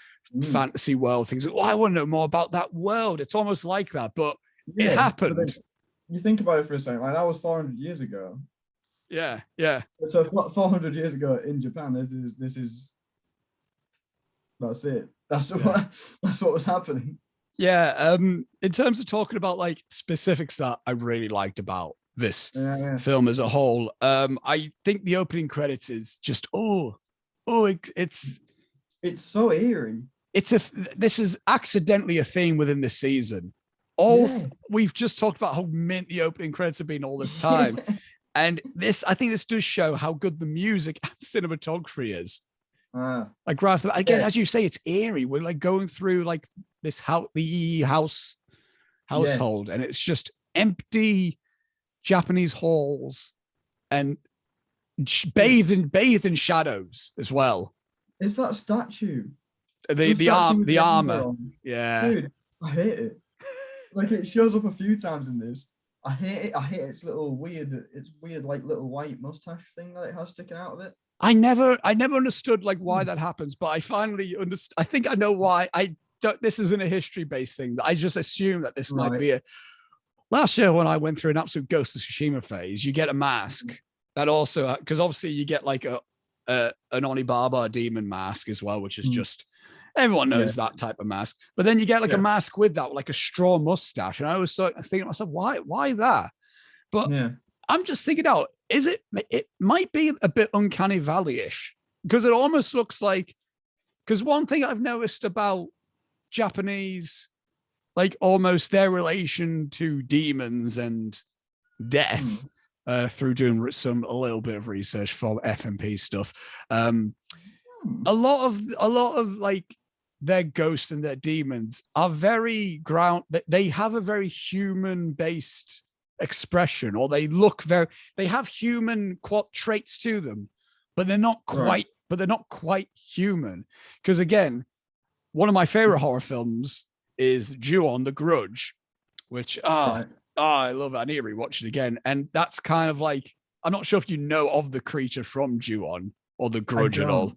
fantasy world things. Oh, I want to know more about that world. It's almost like that, but it happened. But you think about it for a second, like that was 400 years ago. Yeah. So 400 years ago in Japan, that's it. That's what was happening. Yeah. In terms of talking about like specifics that I really liked about this film as a whole, I think the opening credits is just it's so eerie. This is accidentally a theme within this season. We've just talked about how mint the opening credits have been all this time. And I think this does show how good the music and cinematography is. Like right again, as you say, it's eerie. We're like going through like this household, and it's just empty Japanese halls and bathed in shadows as well. Is that statue? The armor. Yeah. Dude, I hate it. Like, it shows up a few times in this. I hate it. I hate its weird like little white mustache thing that it has sticking out of it. I never understood like why that happens, but I finally understand. I think I know why. This isn't a history-based thing. I just assume that this might be last year when I went through an absolute Ghost of Tsushima phase, you get a mask that also, because obviously you get like an Onibaba demon mask as well, which is just, everyone knows that type of mask. But then you get like a mask with that, like a straw mustache. And I was thinking to myself, why that? But I'm just thinking out, it might be a bit Uncanny Valley-ish, because it almost looks like, because one thing I've noticed about Japanese, like almost their relation to demons and death, through doing a little bit of research for FMP stuff. A lot of like their ghosts and their demons are very they have a very human based expression, or they have human traits to them, but they're not quite human. Because again, one of my favorite horror films is Ju-on: The Grudge, which I love it. I need to rewatch it again. And that's kind of like, I'm not sure if you know of the creature from Ju-on or The Grudge at all.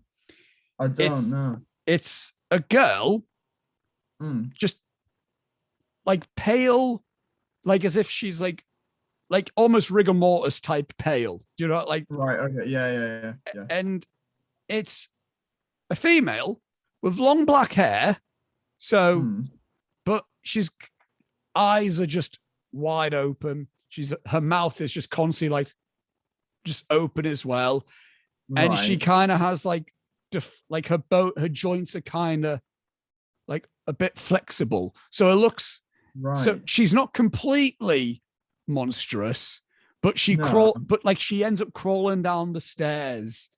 I don't know. It's a girl, just like pale, like as if she's like almost rigor mortis type pale. You know, like right? Okay, yeah. And it's a female with long black hair. So, but she's eyes are just wide open. Her mouth is just constantly like just open as well, and she kind of has like her joints are kind of like a bit flexible, so it looks so she's not completely monstrous, but she ends up crawling down the stairs,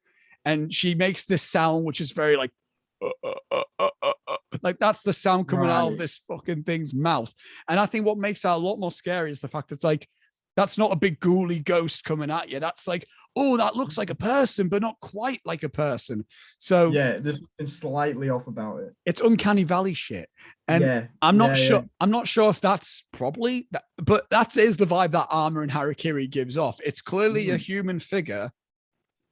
and she makes this sound which is very like like that's the sound coming out of this fucking thing's mouth. And I think what makes that a lot more scary is the fact it's like, that's not a big ghouly ghost coming at you. That's like, oh, that looks like a person, but not quite like a person. So yeah, there's something slightly off about it. It's uncanny valley shit. And I'm not sure if that's probably that, but that is the vibe that Armor and Harakiri gives off. It's clearly a human figure.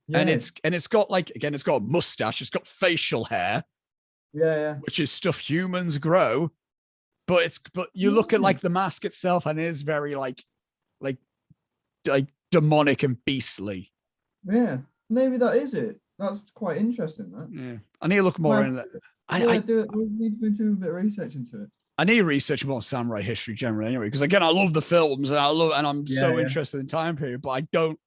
Yeah. And it's got like, again, it's got a mustache, it's got facial hair, which is stuff humans grow. But you look at like the mask itself, and it is very like demonic and beastly. Yeah, maybe that is it. That's quite interesting. That. Yeah, I need to look more into that. I do it. We need to do a bit of research into it. I need to research more samurai history generally, anyway, because again, I love the films and I'm so interested in time period, but I don't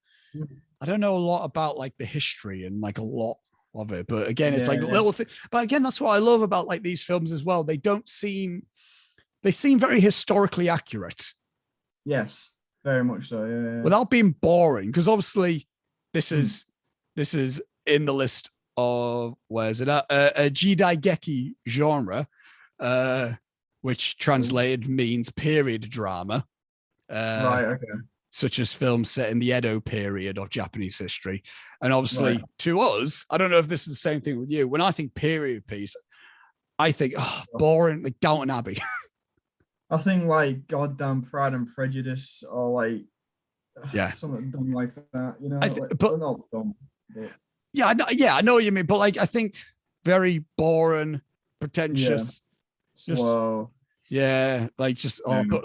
know a lot about like the history and like a lot of it. But again, it's like little things. But again, that's what I love about like these films as well. They seem very historically accurate. Yes, very much so. Yeah. Without being boring, because obviously this is in the list of where's it at? A Jidaigeki genre, which translated means period drama. Right. Okay. Such as films set in the Edo period of Japanese history. And obviously to us, I don't know if this is the same thing with you. When I think period piece, I think boring, like Downton Abbey. I think like goddamn Pride and Prejudice, or like something dumb like that, you know. But not dumb. But... I know what you mean. But like, I think very boring, pretentious, slow. But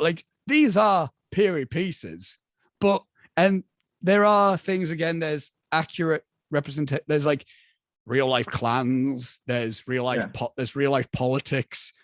like these are period pieces. And there are things, again, there's accurate representation. There's like real life clans. There's real life. There's real life politics.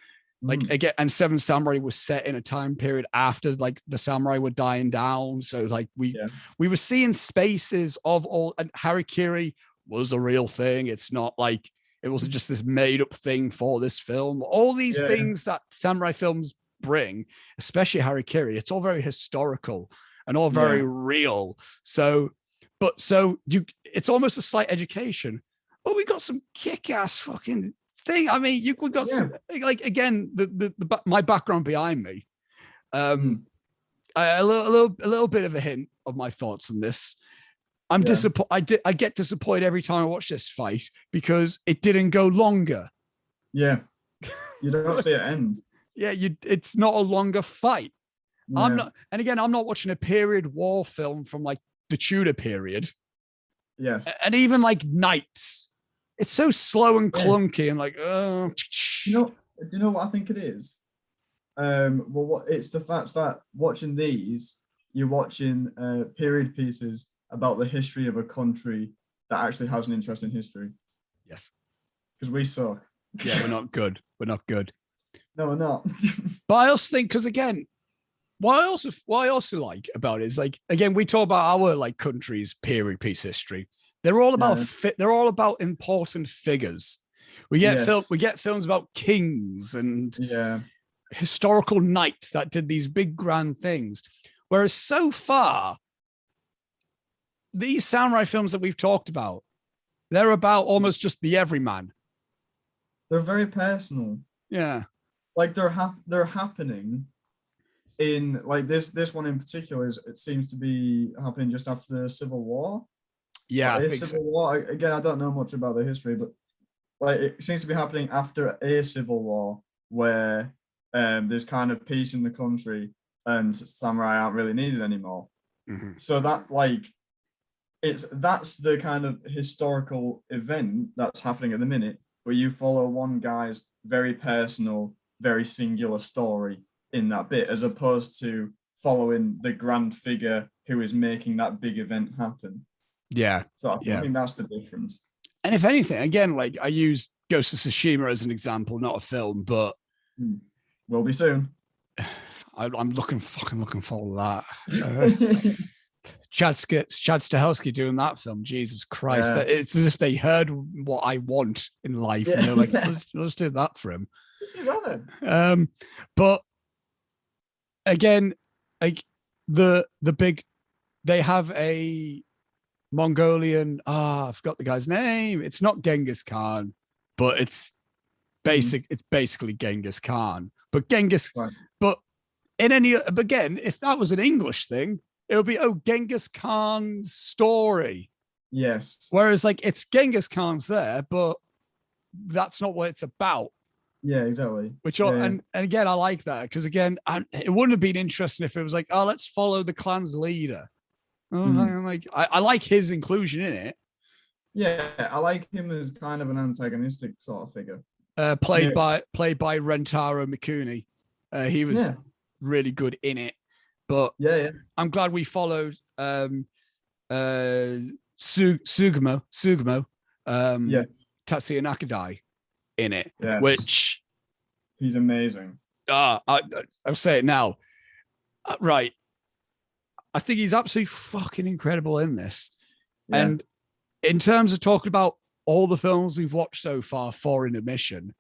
Like again, and Seven Samurai was set in a time period after like the samurai were dying down. So like we were seeing spaces of all. And Harakiri was a real thing. It's not like it wasn't just this made up thing for this film. All these things that samurai films bring, especially Harakiri, it's all very historical and all very real. So it's almost a slight education. But we got some kick-ass fucking thing. I mean, we got some, like, again, my background behind me. A little bit of a hint of my thoughts on this. I'm disappointed. I get disappointed every time I watch this fight because it didn't go longer. Yeah, you don't see it end. It's not a longer fight. I'm not watching a period war film from like the Tudor period. Yes. And even like Knights. It's so slow and clunky and like, do you know what I think it is? It's the fact that watching these, you're watching period pieces about the history of a country that actually has an interesting history. Yes. Because we suck. Yeah, we're not good. No, we're not. But I also think, because again, what I also like about it is, like, again, we talk about our like country's period piece history. They're all about they're all about important figures. We get films about kings and historical knights that did these big grand things. Whereas so far, these samurai films that we've talked about, they're about almost just the everyman. They're very personal. Yeah. Like they're happening in like this one in particular it seems to be happening just after the Civil War. Yeah, I think Civil War. Again, I don't know much about the history, but like it seems to be happening after a civil war where there's kind of peace in the country and samurai aren't really needed anymore. Mm-hmm. So that like that's the kind of historical event that's happening at the minute, where you follow one guy's very personal, very singular story in that bit, as opposed to following the grand figure who is making that big event happen. Yeah. So I think that's the difference. And if anything, again, like I use Ghost of Tsushima as an example, not a film, but will be soon. I'm looking forward to that. Chad Stahelski doing that film, Jesus Christ. Yeah. It's as if they heard what I want in life. Yeah. And they're like, let's do that for him. Let's do that then. But again, like the big, they have a Mongolian, I forgot the guy's name. It's not Genghis Khan, but it's basically Genghis Khan. But again, if that was an English thing, it would be Genghis Khan's story. Yes. Whereas like it's Genghis Khan's there, but that's not what it's about. Yeah, exactly. And again, I like that because again, it wouldn't have been interesting if it was like, let's follow the clan's leader. Like I like his inclusion in it. Yeah, I like him as kind of an antagonistic sort of figure. Played by Rentaro Mikuni. He was really good in it. But I'm glad we followed Sugamo, Tatsuya Nakadai in it, which he's amazing. I'll say it now. Right. I think he's absolutely fucking incredible in this. Yeah. And in terms of talking about all the films we've watched so far for Intermission,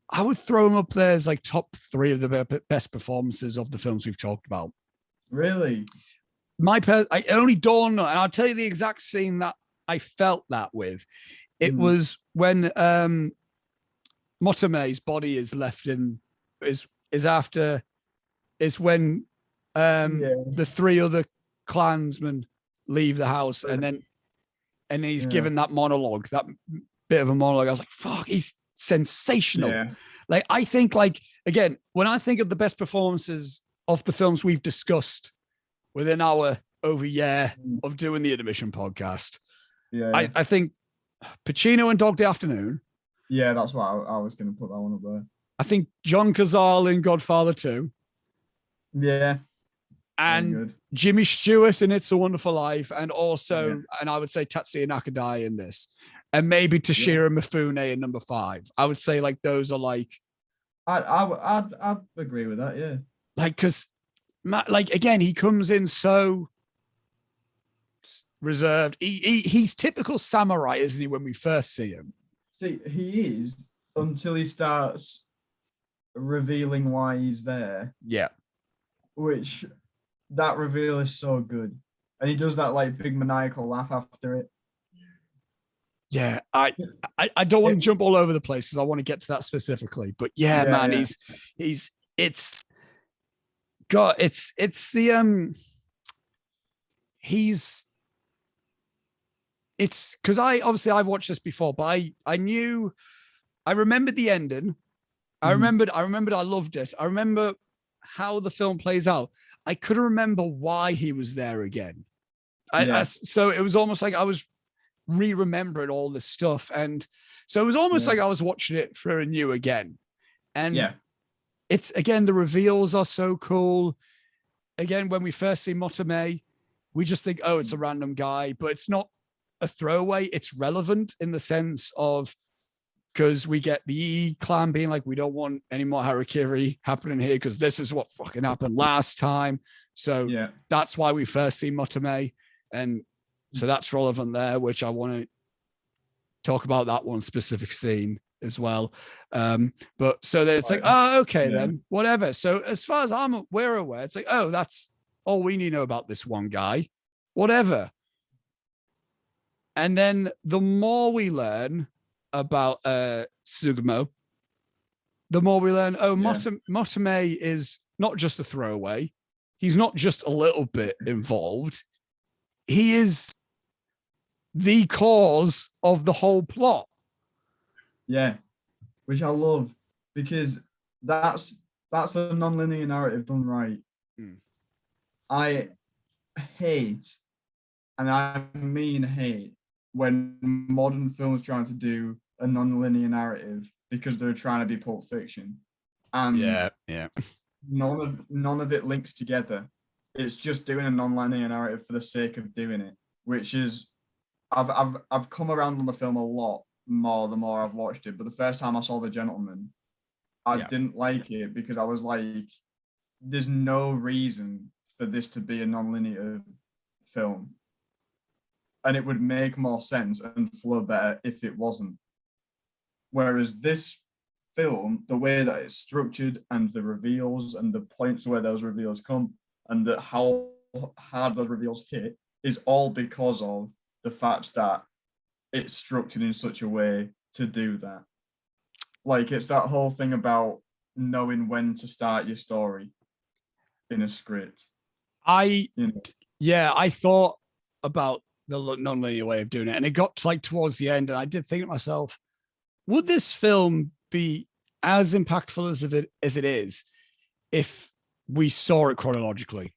I would throw him up there as like top 3 of the best performances of the films we've talked about. Really? I only dawned on, and I'll tell you the exact scene that I felt that with. It was when Motome's body is left in, is when the 3 other clansmen leave the house, and he's given that monologue, that bit of a monologue. I was like, fuck, he's sensational. Yeah. Like, I think, like, again, when I think of the best performances of the films we've discussed within our over year of doing the Intermission podcast, I think Pacino and Dog Day Afternoon. Yeah, that's why I was going to put that one up there. I think John Cazale in Godfather 2. Yeah. And Jimmy Stewart in It's a Wonderful Life, and also, and I would say Tatsuya Nakadai in this, and maybe Toshiro Mifune in number 5. I would say like those are like. I'd agree with that. Yeah. Like, because, like again, he comes in so reserved. He's typical samurai, isn't he? When we first see him. See, he is until he starts revealing why he's there. Yeah. Which. That reveal is so good. And he does that like big maniacal laugh after it. Yeah, I don't want to jump all over the place because I want to get to that specifically. But it's because I've watched this before, but I remembered the ending. I remembered I loved it. I remember how the film plays out. I couldn't remember why he was there again. So it was almost like I was re-remembering all this stuff. And so it was almost like I was watching it for anew again. And it's, again, the reveals are so cool. Again, when we first see Motome, we just think, it's a random guy, but it's not a throwaway. It's relevant in the sense of, because we get the E clan being like, we don't want any more Harakiri happening here because this is what fucking happened last time. So that's why we first see Motome. And so that's relevant there, which I want to talk about that one specific scene as well. But so then it's like, then whatever. So as far as we're aware, it's like, that's all we need to know about this one guy, whatever. And then the more we learn about Sugamo, the more we learn, Motome is not just a throwaway. He's not just a little bit involved. He is the cause of the whole plot. Yeah, which I love, because that's a non-linear narrative done right. I hate, and I mean hate, when modern films trying to do a non-linear narrative because they're trying to be Pulp Fiction, and none of it links together. It's just doing a non-linear narrative for the sake of doing it, which is, I've come around on the film a lot more the more I've watched it. But the first time I saw The Gentleman, I didn't like it because I was like, there's no reason for this to be a non-linear film. And it would make more sense and flow better if it wasn't. Whereas this film, the way that it's structured and the reveals and the points where those reveals come and how hard those reveals hit is all because of the fact that it's structured in such a way to do that. Like, it's that whole thing about knowing when to start your story in a script. I thought about the non-linear way of doing it, and it got to, like, towards the end, and I did think to myself, would this film be as impactful as it is if we saw it chronologically?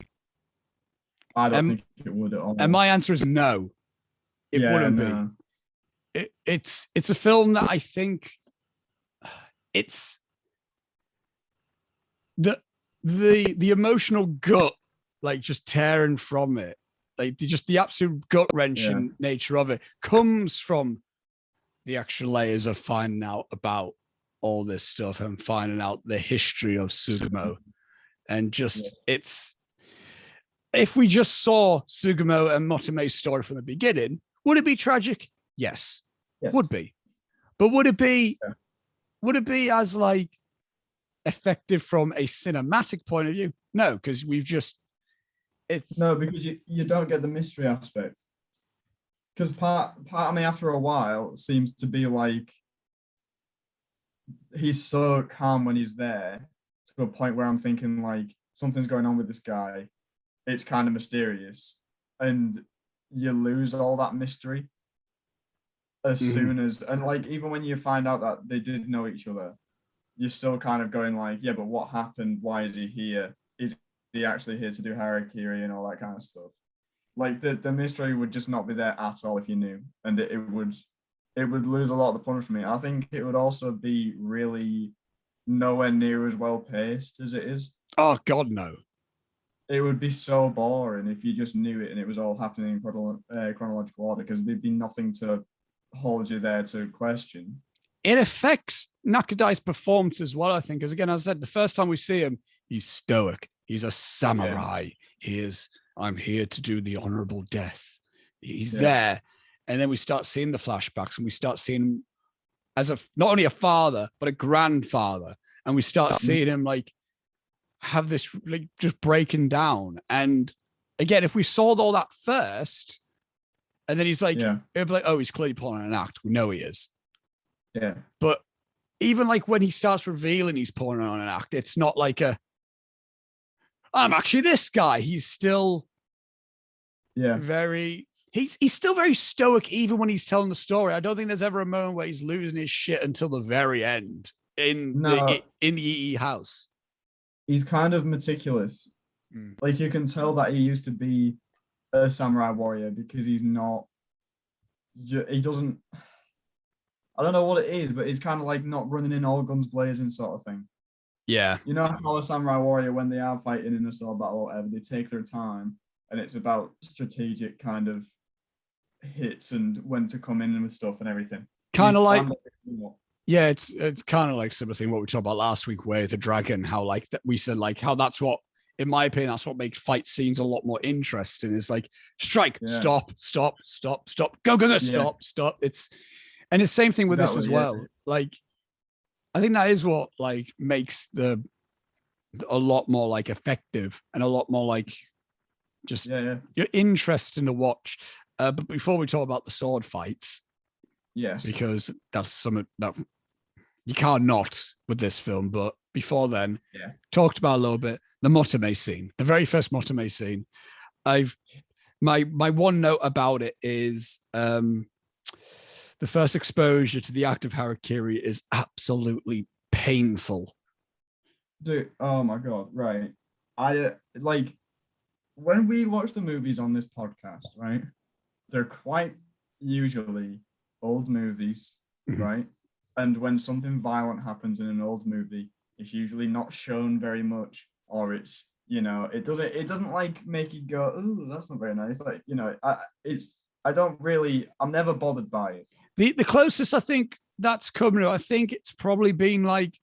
I don't think it would at all. And my answer is no. It wouldn't be. It's a film that I think it's the emotional gut, like, just tearing from it, like just the absolute gut wrenching nature of it comes from the actual layers of finding out about all this stuff and finding out the history of Sugamo. And just it's, if we just saw Sugamo and Motome's story from the beginning, would it be tragic? Yes, would be. But would it be as, like, effective from a cinematic point of view? No, because because you don't get the mystery aspect. Because part of me after a while seems to be like, he's so calm when he's there to a point where I'm thinking, like, something's going on with this guy. It's kind of mysterious, and you lose all that mystery as soon as, and like, even when you find out that they did know each other, you're still kind of going like, yeah, but what happened? Why is he here? Is he actually here to do Harakiri and all that kind of stuff? Like, the mystery would just not be there at all if you knew, and it would lose a lot of the punch for me. I think it would also be really nowhere near as well paced as it is. Oh God, no. It would be so boring if you just knew it and it was all happening in chronological order, because there'd be nothing to hold you there to question. It affects Nakadai's performance as well, I think, because, again, as I said, the first time we see him, he's stoic. He's a samurai. He is, I'm here to do the honorable death. He's there. And then we start seeing the flashbacks, and we start seeing him as not only a father, but a grandfather. And we start seeing him, like, have this, like, just breaking down. And again, if we saw all that first, and then he's like, it'd be like, oh, he's clearly pulling an act. We know he is. Yeah. But even, like, when he starts revealing he's pulling on an act, it's not like I'm actually this guy. He's still he's still very stoic, even when he's telling the story. I don't think there's ever a moment where he's losing his shit until the very end in the EE house. He's kind of meticulous. Like, you can tell that he used to be a samurai warrior, because he doesn't, I don't know what it is, but he's kind of like not running in all guns blazing sort of thing. Yeah. You know how a samurai warrior, when they are fighting in a sword battle or whatever, they take their time, and it's about strategic kind of hits and when to come in with stuff and everything. Kind of like, yeah, it's kind of like similar thing what we talked about last week with the dragon, how, like, that we said, like, how that's what, in my opinion, that's what makes fight scenes a lot more interesting. Is like, strike, stop, go, stop. It's the same thing with this as well. Like, I think that is what, like, makes a lot more, like, effective, and a lot more, like, just you're interesting to watch. But before we talk about the sword fights, yes, because that's something that you can't not with this film. But before then, talked about a little bit the Motome scene, the very first Motome scene. My one note about it is the first exposure to the act of Harakiri is absolutely painful. Dude, oh my god, right. I like when we watch the movies on this podcast, right? They're quite usually old movies, right? And when something violent happens in an old movie, it's usually not shown very much, or it's, you know, it doesn't like make you go, "Ooh, that's not very nice." Like, you know, I'm never bothered by it. The closest I think that's coming, I think it's probably been like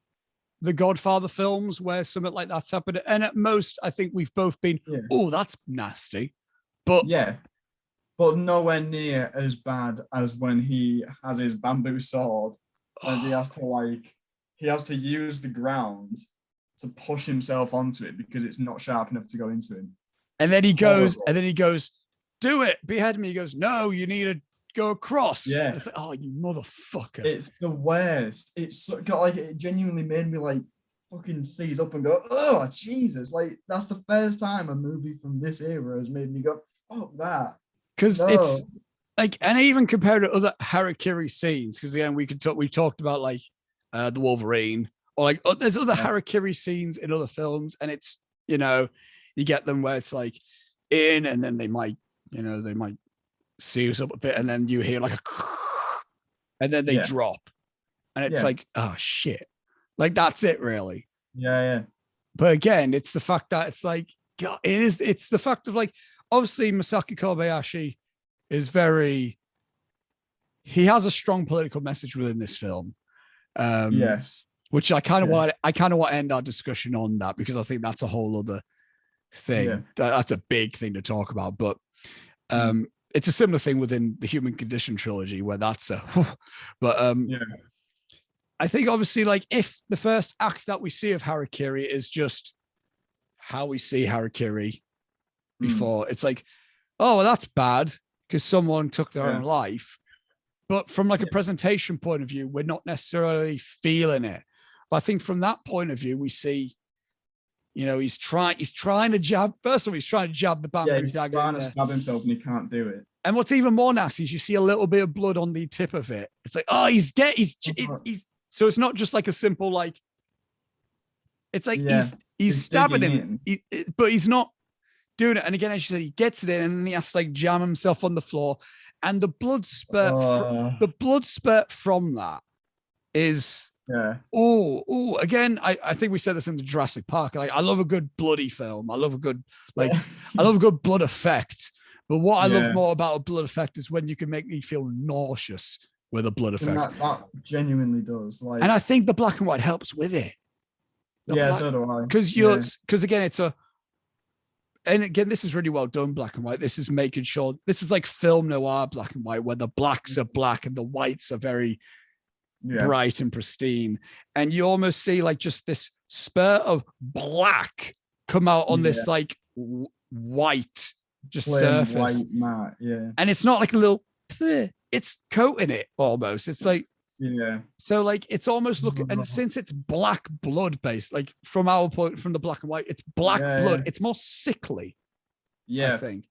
the Godfather films where something like that's happened. And at most, I think we've both been, oh, that's nasty. But but nowhere near as bad as when he has his bamboo sword and he has to use the ground to push himself onto it because it's not sharp enough to go into him. And then he goes, do it, behead me. He goes, no, you need to go across. Yeah. It's like, oh, you motherfucker. It's the worst. It's got like, it genuinely made me like fucking seize up and go, oh, Jesus. Like, that's the first time a movie from this era has made me go, fuck that. Because it's like, and I even compared to other Harakiri scenes, because again, we talked about like the Wolverine, or like there's other Harakiri scenes in other films, and it's, you know, you get them where it's like in, and then they might seize up a bit, and then you hear like a, and then they drop, and it's like, oh shit, like that's it really. Yeah. But again, it's the fact that it's like, God, it's the fact of like, obviously Masaki Kobayashi is he has a strong political message within this film. Yes. Which I kind of want to end our discussion on that, because I think that's a whole other thing. Yeah. That's a big thing to talk about. But it's a similar thing within the Human Condition trilogy where that's I think obviously, like, if the first act that we see of Harakiri is just how we see Harakiri before, it's like, oh, well, that's bad because someone took their own life. But from like a presentation point of view, we're not necessarily feeling it. But I think from that point of view, we see, you know, he's trying to jab. First of all, he's trying to jab the bamboo he's dagger. Trying to stab himself and he can't do it. And what's even more nasty is you see a little bit of blood on the tip of it. It's like, oh, he's so it's not just like a simple, like, it's like he's stabbing him, but he's not doing it. And again, as you said, he gets it in and then he has to like jam himself on the floor. And the blood spurt from that is again, I think we said this in the Jurassic Park. Like, I love a good bloody film. I love a good I love a good blood effect. But what I love more about a blood effect is when you can make me feel nauseous with a blood effect. That genuinely does. Like, and I think the black and white helps with it. So do I. Because again, and again, this is really well done, black and white. This is making sure this is like film noir black and white, where the blacks are black and the whites are very bright and pristine. And you almost see like just this spurt of black come out on this like white just surface. White matte, and it's not like a little, it's coating it almost. It's like, so like it's almost looking, and since it's black blood based, like from our point, from the black and white, it's black blood. It's more sickly, I think.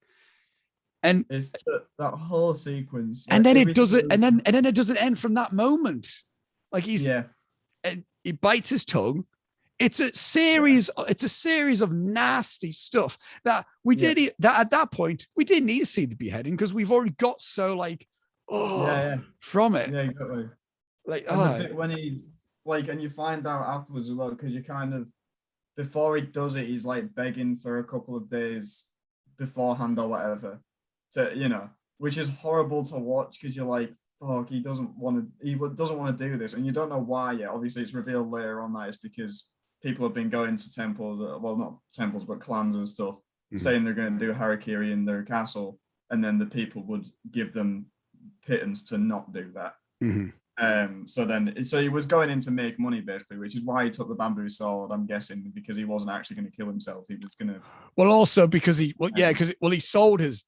And it's that whole sequence, and then it doesn't, and then it doesn't end from that moment. Like and he bites his tongue. It's a series. It's a series of nasty stuff that we did. That at that point we didn't need to see the beheading because we've already got so like from it. Yeah, exactly. Like, and the bit when he's like, and you find out afterwards as well, because you kind of, before he does it, he's like begging for a couple of days beforehand or whatever, to, you know, which is horrible to watch because you're like, fuck, he doesn't want to do this, and you don't know why yet. Obviously, it's revealed later on that it's because people have been going to temples, well, not temples, but clans and stuff, saying they're going to do Harakiri in their castle, and then the people would give them pittance to not do that. So he was going in to make money basically, which is why he took the bamboo sword, I'm guessing, because he wasn't actually going to kill himself. He was going to. Well, also because he sold his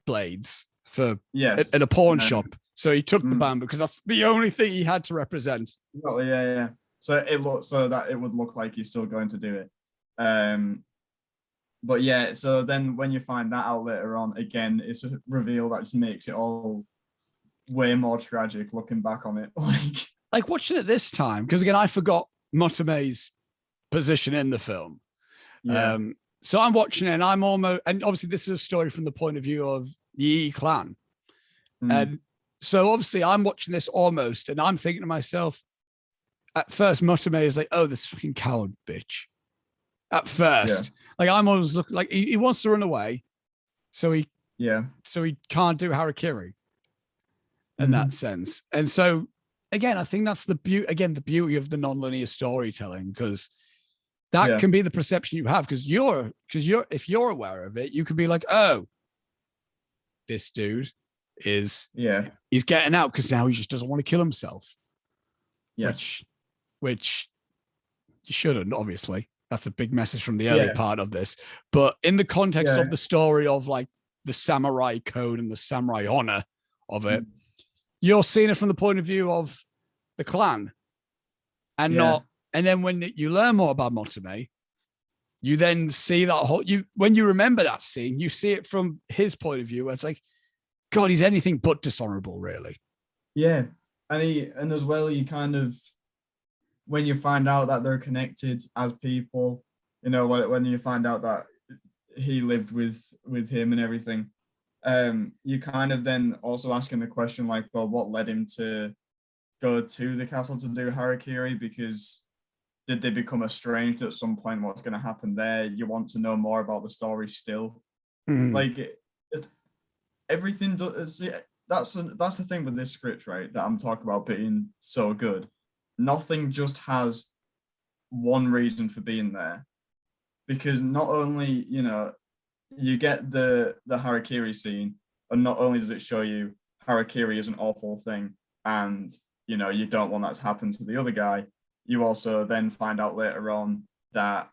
blades at a pawn shop. So he took the band because that's the only thing he had to represent. Oh, yeah. So that it would look like he's still going to do it. But yeah, so then when you find that out later on, again, it's a reveal that just makes it all way more tragic looking back on it. Like watching it this time, because again, I forgot Motome's position in the film. Yeah. So I'm watching it and I'm almost, and obviously this is a story from the point of view of the E clan. And so obviously I'm watching this almost, and I'm thinking to myself, at first, Motome is like, oh, this fucking coward bitch. At first, like I'm always looking like he wants to run away. So he can't do Harakiri in that sense. And so again, I think that's the beauty of the non-linear storytelling, because that can be the perception you have, because if you're aware of it, you could be like, oh, this dude is he's getting out because now he just doesn't want to kill himself. Yes. Which you shouldn't, obviously. That's a big message from the early part of this. But in the context of the story of like the samurai code and the samurai honor of it, you're seeing it from the point of view of the clan, and not. And then when you learn more about Motome, you then see that when you remember that scene, you see it from his point of view. Where it's like, God, he's anything but dishonorable, really. Yeah, and as well, you kind of, when you find out that they're connected as people, you know, when you find out that he lived with him and everything, you kind of then also asking the question like, well, what led him to go to the castle to do Harakiri? Because did they become estranged at some point? What's going to happen there? You want to know more about the story still. Like everything does. That's the thing with this script, right? That I'm talking about being so good. Nothing just has one reason for being there, because not only, you know, you get the Harakiri scene, and not only does it show you Harakiri is an awful thing, and you know you don't want that to happen to the other guy. You also then find out later on that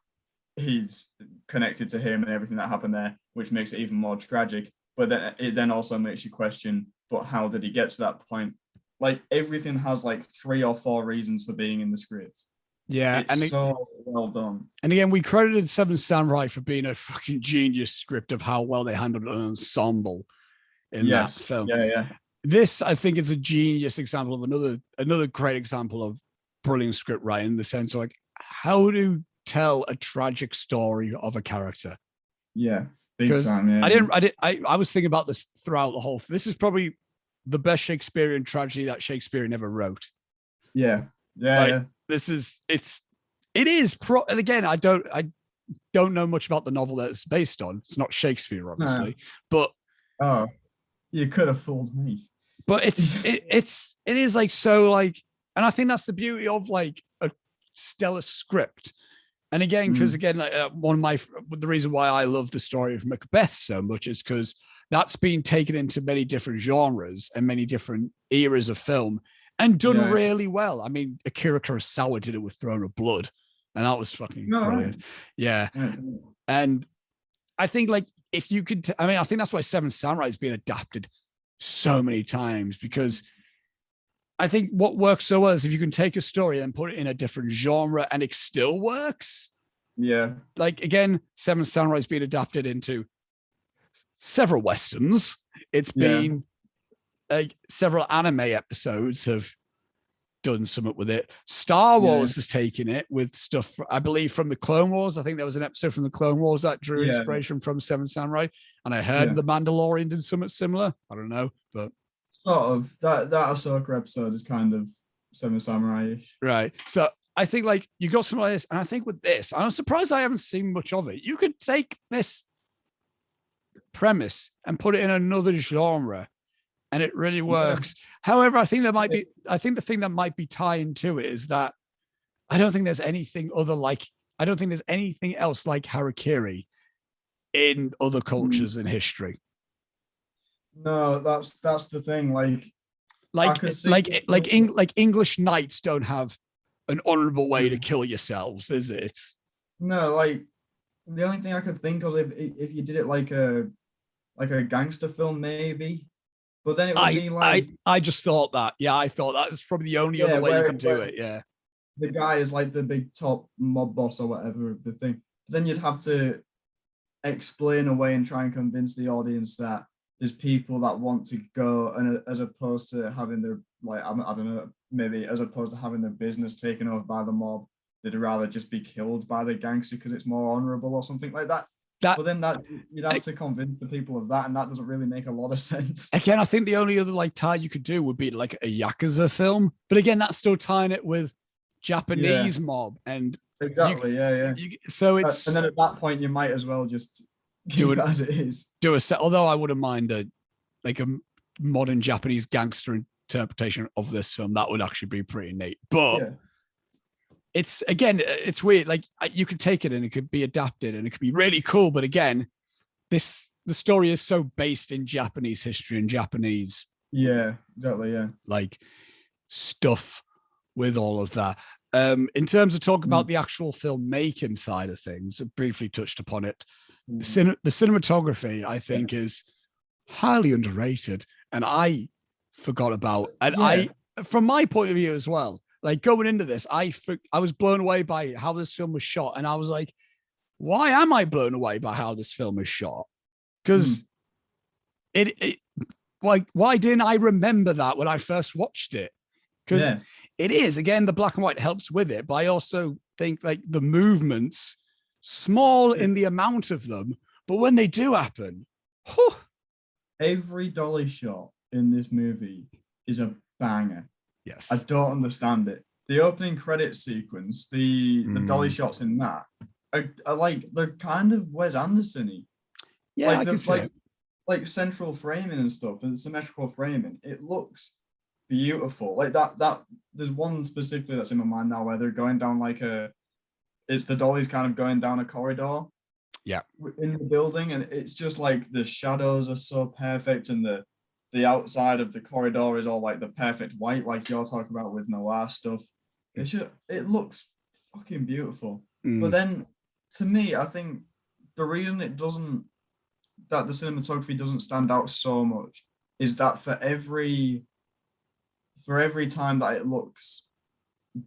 he's connected to him and everything that happened there, which makes it even more tragic. But then it then also makes you question, but how did he get to that point? Like everything has like 3 or 4 reasons for being in the script. Yeah, it's so well done. And again, we credited Seven Samurai for being a fucking genius script of how well they handled an ensemble in that film. Yeah. This, I think, is a genius example of another great example of brilliant script writing, in the sense of like how to tell a tragic story of a character. Yeah, big time. Yeah. I was thinking about this throughout the whole. This is probably the best Shakespearean tragedy that Shakespeare never wrote. Yeah. This is and again, I don't know much about the novel that it's based on. It's not Shakespeare, obviously, but you could have fooled me. But it is like so like, and I think that's the beauty of like a stellar script. And again, because again, like, the reason why I love the story of Macbeth so much is because that's been taken into many different genres and many different eras of film and done really well. I mean, Akira Kurosawa did it with Throne of Blood, and that was fucking brilliant. Yeah. And I think like if you could, I think that's why Seven Samurai has been adapted so many times, because I think what works so well is if you can take a story and put it in a different genre and it still works. Yeah. Like again, Seven Samurai has been adapted into several Westerns. It's been like several anime episodes have done something with it. Star Wars has taken it with stuff, I believe, from the Clone Wars. I think there was an episode from the Clone Wars that drew inspiration from Seven Samurai. And I heard the Mandalorian did something similar. I don't know, but sort of that Ahsoka episode is kind of Seven Samurai-ish. Right. So I think like you got some of this, and I think with this, I'm surprised I haven't seen much of it. You could take this premise and put it in another genre and it really works. However, I think the thing that might be tying to it is that I don't think there's anything else like Harakiri in other cultures in history. No, that's the thing. Like English knights don't have an honorable way to kill yourselves, is it? No, like the only thing I could think of if you did it like a gangster film, maybe But then it would be like I just thought that. Yeah, I thought that was probably the only other way you can do it. Yeah. The guy is like the big top mob boss or whatever of the thing. Then you'd have to explain away and try and convince the audience that there's people that want to go, and as opposed to having their, like, I don't know, maybe as opposed to having their business taken over by the mob, they'd rather just be killed by the gangster because it's more honorable or something like that. But then that you'd have to convince the people of that, and that doesn't really make a lot of sense. Again, I think the only other like tie you could do would be like a Yakuza film, but again, that's still tying it with Japanese mob and exactly, so it's, and then at that point you might as well just do it as it is. Do a set. Although I wouldn't mind a modern Japanese gangster interpretation of this film. That would actually be pretty neat. But it's, again, it's weird. Like, you could take it and it could be adapted and it could be really cool. But again, the story is so based in Japanese history and Japanese. Yeah, exactly. Yeah. Like stuff with all of that. In terms of talk about the actual filmmaking side of things, I briefly touched upon it. The cinematography, I think, is highly underrated, and I forgot about. And I, from my point of view as well, like going into this, I was blown away by how this film was shot, and I was like, why am I blown away by how this film is shot? Because it like, why didn't I remember that when I first watched it? Because it is, again, the black and white helps with it, but I also think like the movements, small in the amount of them, but when they do happen, every dolly shot in this movie is a banger. Yes. I don't understand it. The opening credits sequence, the dolly shots in that are like, they're kind of Wes Anderson-y. Yeah, like, I can see like central framing and stuff and symmetrical framing. It looks beautiful. Like that there's one specifically that's in my mind now where they're going down it's the dolly's kind of going down a corridor in the building, and it's just like the shadows are so perfect, and the outside of the corridor is all like the perfect white, like you're talking about with noir stuff. It looks fucking beautiful. But then, to me, I think the reason that the cinematography doesn't stand out so much is that for every time that it looks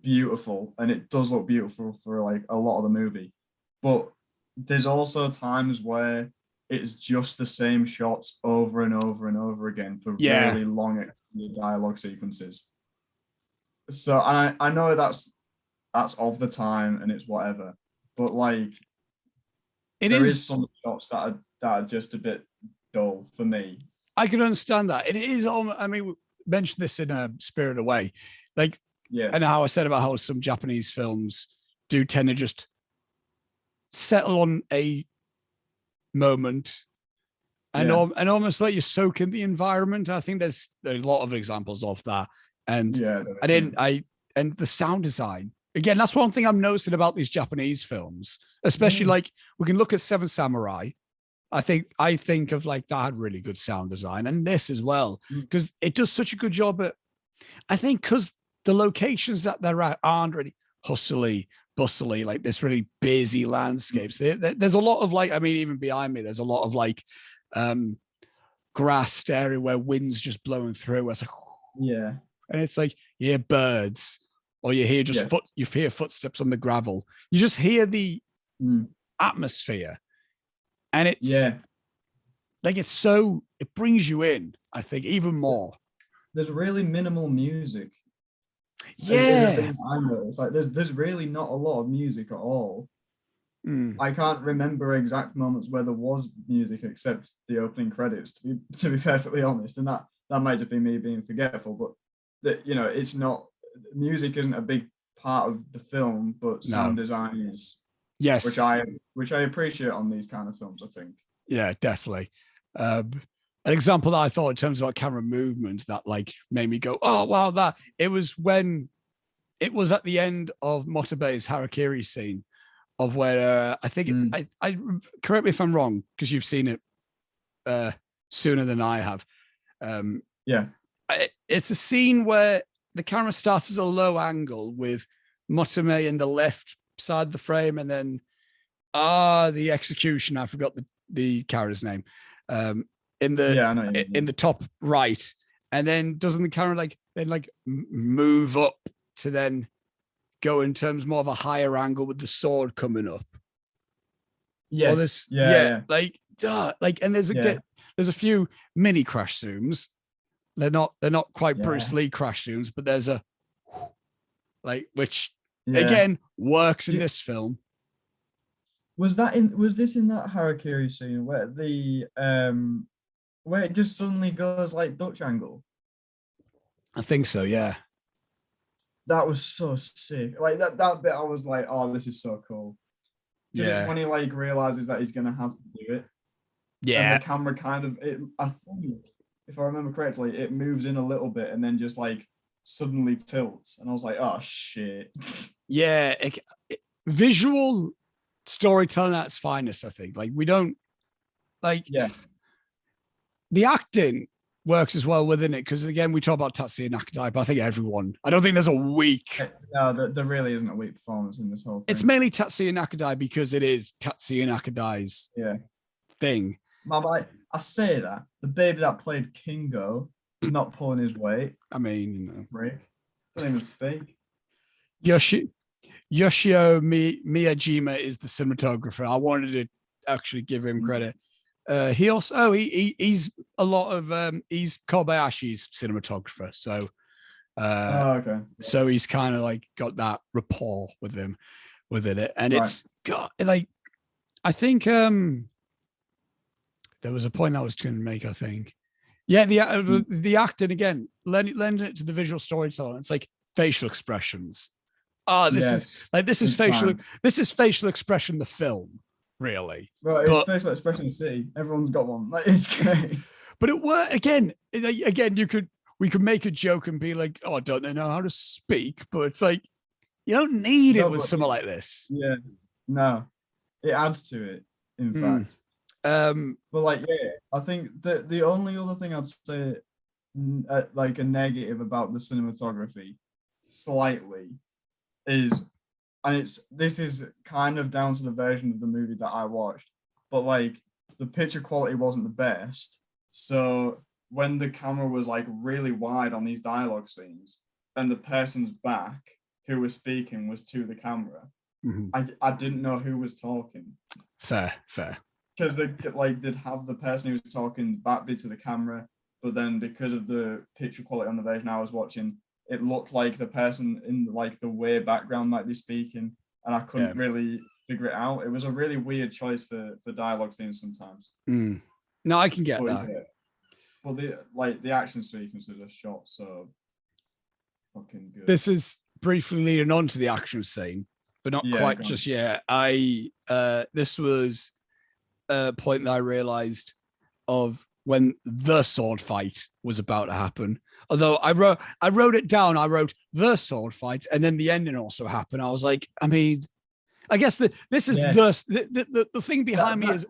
beautiful, and it does look beautiful for like a lot of the movie, but there's also times where it's just the same shots over and over and over again for really long dialogue sequences. So I know that's of the time and it's whatever, but like there is some shots that are just a bit dull for me. I can understand that. It is I mean, we mentioned this in Spirited Away, like, and how I said about how some Japanese films do tend to just settle on a moment and almost let you soak in the environment. I think there's a lot of examples of that. And and the sound design, again, that's one thing I'm noticing about these Japanese films, especially like we can look at Seven Samurai. I think of like that had really good sound design, and this as well, because it does such a good job at, I think, because the locations that they're at aren't really hustly, bustly, like this really busy landscapes. There's a lot of like, I mean, even behind me, there's a lot of like grassed area where wind's just blowing through. It's like, and it's like you hear birds, or you hear just you hear footsteps on the gravel. You just hear the atmosphere. And it's like, it brings you in, I think, even more. There's really minimal music. Yeah. I noticed. Like there's really not a lot of music at all. I can't remember exact moments where there was music except the opening credits, to be perfectly honest. And that might just be me being forgetful, but it's not, music isn't a big part of the film, but sound design is. Yes, which I appreciate on these kind of films, I think. Yeah, definitely. An example that I thought in terms of camera movement that like made me go, oh wow, that it was when it was at the end of Motobe's Harakiri scene, of where I think I correct me if I'm wrong, because you've seen it sooner than I have. It's a scene where the camera starts at a low angle with Motome in the left side of the frame, and then the execution, I forgot the character's name, in the top right, and then doesn't the camera move up to then go in terms more of a higher angle with the sword coming up? Yes. And there's a few mini crash zooms. They're not quite Bruce Lee crash zooms, but there's a which again works in this film. Was this in that Harakiri scene where where it just suddenly goes like Dutch angle? I think so, yeah. That was so sick. Like that bit, I was like, oh, this is so cool. Yeah. It's when he realizes that he's gonna have to do it. Yeah. And the camera I think, if I remember correctly, it moves in a little bit and then just suddenly tilts. And I was like, oh shit. Yeah. Visual storytelling at its finest, I think. We don't the acting works as well within it, because again, we talk about Tatsuya Nakadai, but I think I don't think there's a weak. No, there really isn't a weak performance in this whole thing. It's mainly Tatsuya Nakadai because it is Tatsuya Nakadai's thing. I say that the baby that played Kingo not pulling his weight. I mean, break. Don't even speak. Yoshio Miyajima is the cinematographer. I wanted to actually give him credit. He also he's a lot of he's Kobayashi's cinematographer, so okay. So he's kind of got that rapport with him within it, and it's got I think there was a point I was going to make. I think the acting again, lending it to the visual storytelling. It's facial expressions. This is facial expression. The film. Really, right? It's facial expression to see. Everyone's got one. It's great. But it worked again. We could make a joke and be like, "Oh, I don't know how to speak," but it's you don't need it with something like this. Yeah, no, it adds to it. In fact, but I think the only other thing I'd say, a negative about the cinematography, slightly, is. And this is kind of down to the version of the movie that I watched, but the picture quality wasn't the best. So when the camera was really wide on these dialogue scenes and the person's back who was speaking was to the camera, I didn't know who was talking. Fair. Because they'd have the person who was talking back be to the camera, but then because of the picture quality on the version I was watching, it looked like the person in the way background might be speaking, and I couldn't really figure it out. It was a really weird choice for dialogue scenes sometimes. No, I can get that. Yeah. But the action sequences are shot so fucking good. This is briefly leading on to the action scene, but not quite just yet. This was a point that I realized of when the sword fight was about to happen. Although I wrote it down. I wrote the sword fight, and then the ending also happened. I was like, I mean, I guess this is the thing behind me is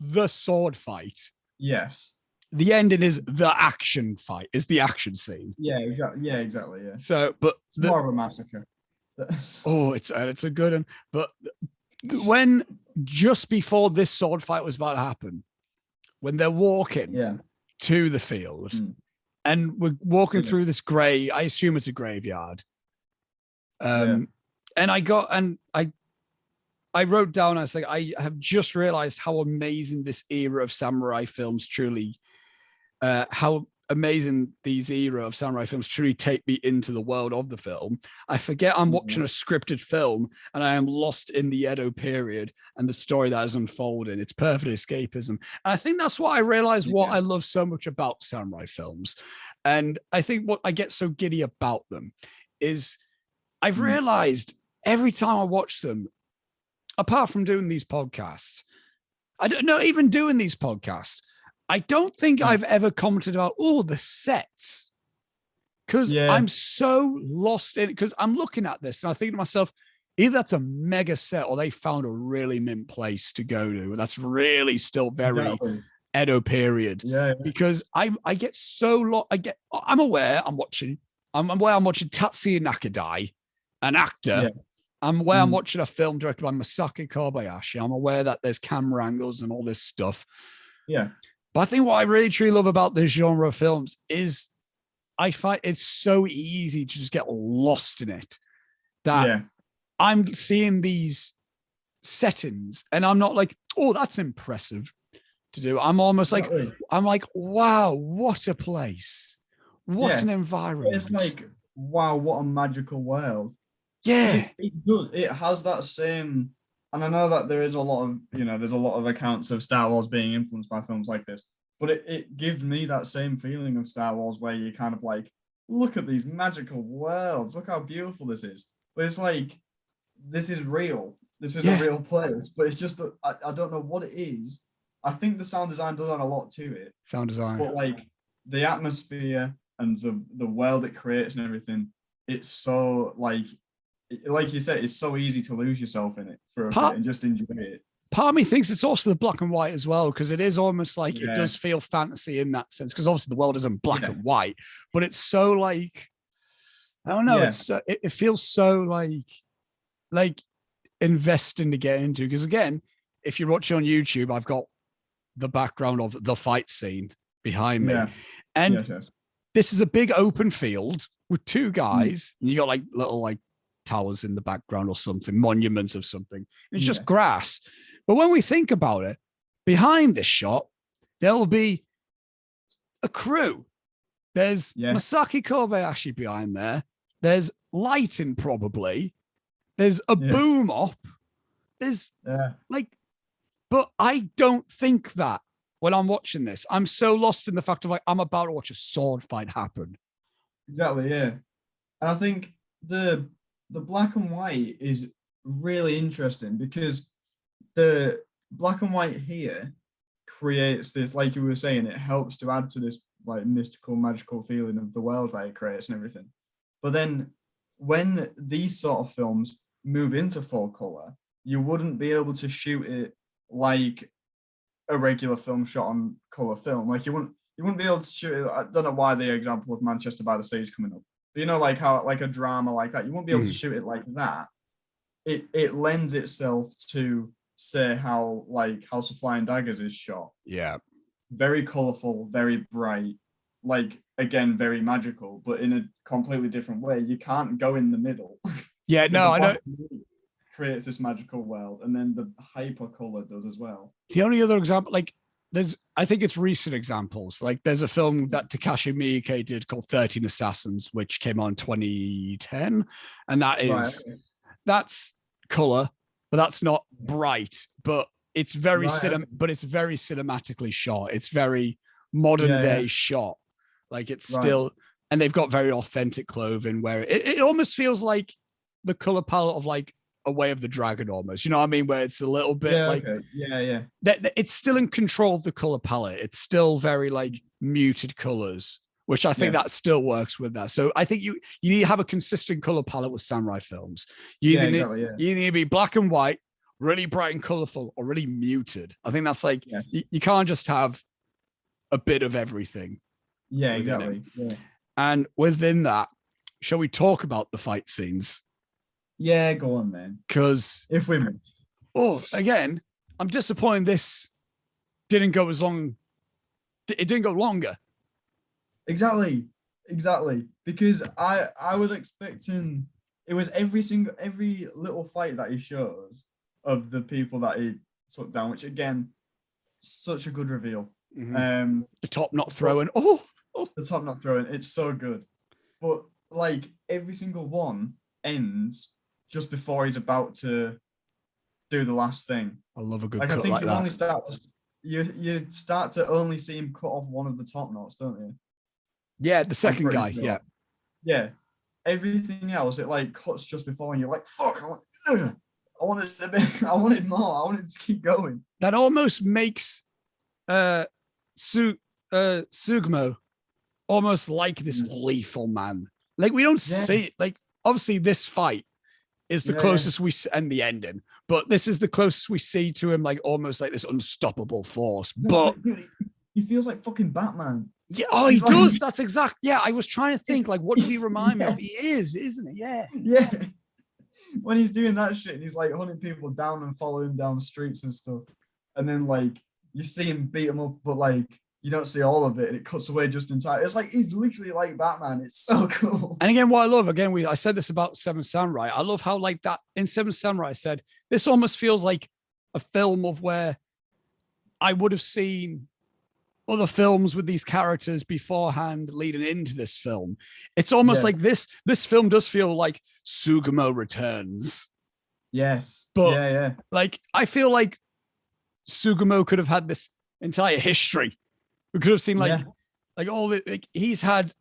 the sword fight. Yes. The ending is the action fight. Is the action scene. Yeah, exactly. Yeah, exactly. Yeah. So, but it's more of a massacre. It's a good one. But when just before this sword fight was about to happen, when they're walking to the field. And we're walking through this I assume it's a graveyard. And I wrote down, I was like, I have just realized how amazing this era of samurai films truly, how amazing these era of samurai films truly take me into the world of the film. I forget I'm watching a scripted film and I am lost in the Edo period and the story that is unfolding. It's perfect escapism. And I think that's what I realized what I love so much about samurai films. And I think what I get so giddy about them is I've realized every time I watch them, apart from doing these podcasts, I don't know, even doing these podcasts, I don't think I've ever commented about the sets, because I'm so lost in it. Because I'm looking at this and I think to myself, either that's a mega set or they found a really mint place to go to. That's really still very Edo period. Because I get so lost. I'm aware I'm watching Tatsuya Nakadai, an actor. Yeah. I'm aware I'm watching a film directed by Masaki Kobayashi. I'm aware that there's camera angles and all this stuff. Yeah. But I think what I really truly love about this genre of films is I find it's so easy to just get lost in it that I'm seeing these settings and I'm not like, oh, that's impressive to do. I'm almost like, I'm like, wow, what a place. What an environment. It's like, wow, what a magical world. Yeah. It does. It has that same, and I know that there is a lot of, there's a lot of accounts of Star Wars being influenced by films like this, but it gives me that same feeling of Star Wars where you kind of like, look at these magical worlds. Look how beautiful this is. But it's like, this is real. This is a real place. But it's just that I don't know what it is. I think the sound design does add a lot to it. Sound design. But like the atmosphere and the world it creates and everything, it's so like you said, it's so easy to lose yourself in it for a bit and just enjoy it. Part of me thinks it's also the black and white as well, because it is almost like it does feel fantasy in that sense, because obviously the world isn't black and white, but it's so like, I don't know, it's it feels so like investing to get into, because again, if you're watching on YouTube, I've got the background of the fight scene behind me, and this is a big open field with two guys, and you got like little like towers in the background or something, monuments of something. It's just grass. But when we think about it, behind this shot, there'll be a crew. There's Masaki Kobayashi behind there. There's lighting probably. There's a boom op. There's like, but I don't think that when I'm watching this. I'm so lost in the fact of like, I'm about to watch a sword fight happen. Exactly, yeah. And I think the black and white is really interesting because the black and white here creates this, like you were saying, it helps to add to this like mystical, magical feeling of the world that it creates and everything. But then when these sort of films move into full color, you wouldn't be able to shoot it like a regular film shot on color film. Like you wouldn't be able to shoot it. I don't know why the example of Manchester by the Sea is coming up. But like how like a drama like that, you won't be able to shoot it like that. It lends itself to say how like House of Flying Daggers is shot. Yeah. Very colorful, very bright, like again, very magical, but in a completely different way. You can't go in the middle. Yeah, no, I know. Creates this magical world, and then the hyper color does as well. The only other example, like I think it's recent examples. Like there's a film that Takashi Miike did called 13 Assassins, which came on 2010. And that is, that's color, but that's not bright, but it's very but it's very cinematically shot. It's very modern day shot. Like it's still, and they've got very authentic clothing where it almost feels like the color palette of like A Way of the Dragon almost, you know what I mean? Where it's a little bit it's still in control of the color palette. It's still very like muted colors, which I think that still works with that. So I think you need to have a consistent color palette with samurai films. You either need to be black and white, really bright and colorful, or really muted. I think that's like, you can't just have a bit of everything. Yeah, exactly. Yeah. And within that, shall we talk about the fight scenes? Yeah, go on then. Because if we move. Again, I'm disappointed this didn't go as long. It didn't go longer. Exactly. Because I was expecting it was every little fight that he shows of the people that he took down, which again, such a good reveal. The top not throwing. The top not throwing. It's so good. But like every single one ends just before he's about to do the last thing. I love a good like cut I think like you that. only start to you start to only see him cut off one of the top knots, don't you? Yeah, the second guy. Sure. Yeah. Everything else, it like cuts just before, and you're like, fuck, I wanted a bit, I wanted more. I wanted to keep going. That almost makes Sugmo almost like this lethal man. Like we don't see, like obviously this fight is the closest we and the ending, but this is the closest we see to him, like almost like this unstoppable force. But he feels like fucking Batman. Yeah, he does. That's exact. Yeah, I was trying to think, like, what does he remind me of? He is, isn't he? Yeah. Yeah. When he's doing that shit, and he's like hunting people down and following down streets and stuff, and then like you see him beat him up, but like you don't see all of it, and it cuts away just in time. It's like he's literally like Batman. It's so cool. And again, what I love, I said this about Seven Samurai. I love how like that in Seven Samurai, I said this almost feels like a film of where I would have seen other films with these characters beforehand leading into this film. It's almost like this film does feel like Sugamo returns. Yes. But like I feel like Sugamo could have had this entire history. We could have seen like all the like he's had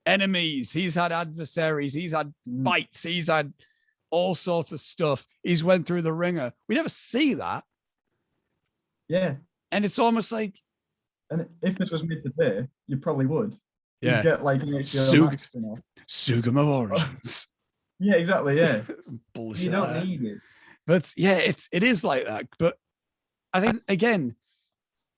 enemies, he's had adversaries, he's had fights, he's had all sorts of stuff. He's went through the ringer. We never see that. Yeah. And it's almost like, and if this was made today, you probably would. Yeah. You'd get like an HBO Max spin-off. Sugamo Origins. Yeah, exactly. Yeah. Bullshit. You don't need it. But yeah, it is like that. But I think again,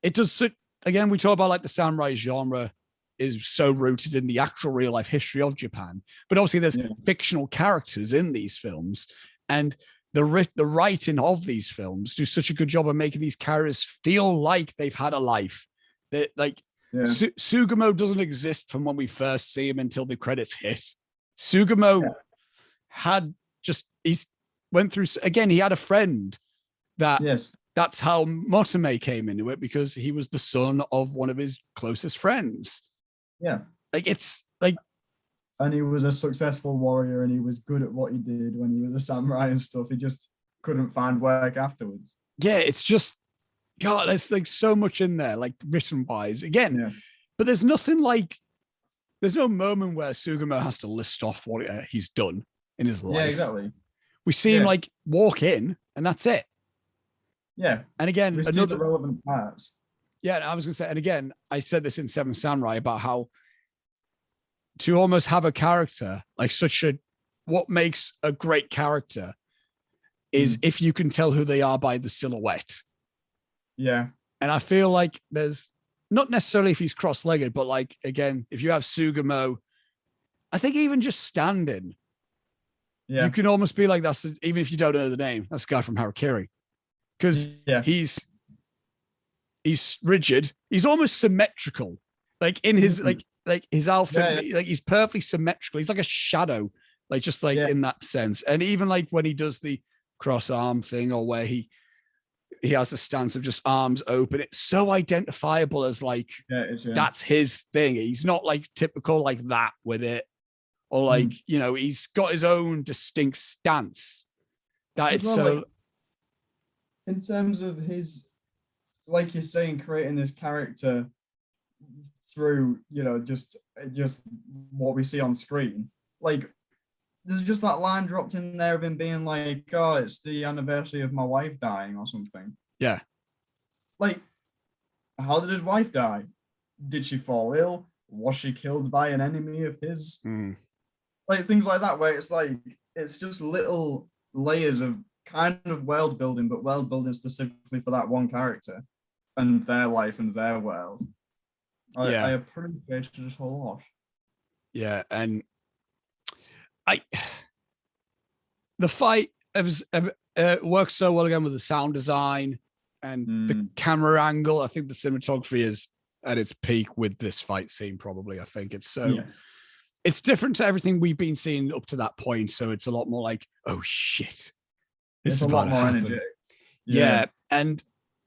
it does. Again, we talk about like the samurai genre is so rooted in the actual real life history of Japan. But obviously, there's fictional characters in these films, and the writing of these films do such a good job of making these characters feel like they've had a life. That like Sugamo doesn't exist from when we first see him until the credits hit. Sugamo had he's went through again. He had a friend that that's how Motome came into it, because he was the son of one of his closest friends. Yeah, like it's like, and he was a successful warrior, and he was good at what he did when he was a samurai and stuff. He just couldn't find work afterwards. Yeah, it's just God. There's like so much in there, like written wise again, but there's nothing like. There's no moment where Sugamo has to list off what he's done in his life. Yeah, exactly. We see him like walk in, and that's it. Yeah. And again, another relevant parts. Yeah, I was going to say, and again, I said this in Seven Samurai about how to almost have a character like what makes a great character is if you can tell who they are by the silhouette. Yeah. And I feel like there's not necessarily if he's cross-legged, but like, again, if you have Sugamo, I think even just standing, you can almost be like, that's even if you don't know the name, that's the guy from Harakiri. Because he's rigid. He's almost symmetrical, like in his like his outfit. Like he's perfectly symmetrical. He's like a shadow, like just like in that sense. And even like when he does the cross arm thing, or where he has the stance of just arms open, it's so identifiable as like that's his thing. He's not like typical like that with it, or like you know, he's got his own distinct stance. That it's so. Like, in terms of his, like you're saying, creating this character through, you know, just what we see on screen. Like, there's just that line dropped in there of him being like, "Oh, it's the anniversary of my wife dying" or something. Yeah. Like, how did his wife die? Did she fall ill? Was she killed by an enemy of his? Like things like that, where it's like it's just little layers of kind of world building, but world building specifically for that one character and their life and their world. I appreciate this whole lot. Yeah, and the fight works so well again with the sound design and the camera angle. I think the cinematography is at its peak with this fight scene. Probably, I think it's so. Yeah. It's different to everything we've been seeing up to that point, so it's a lot more like, oh shit. It's a lot more energy. Yeah. And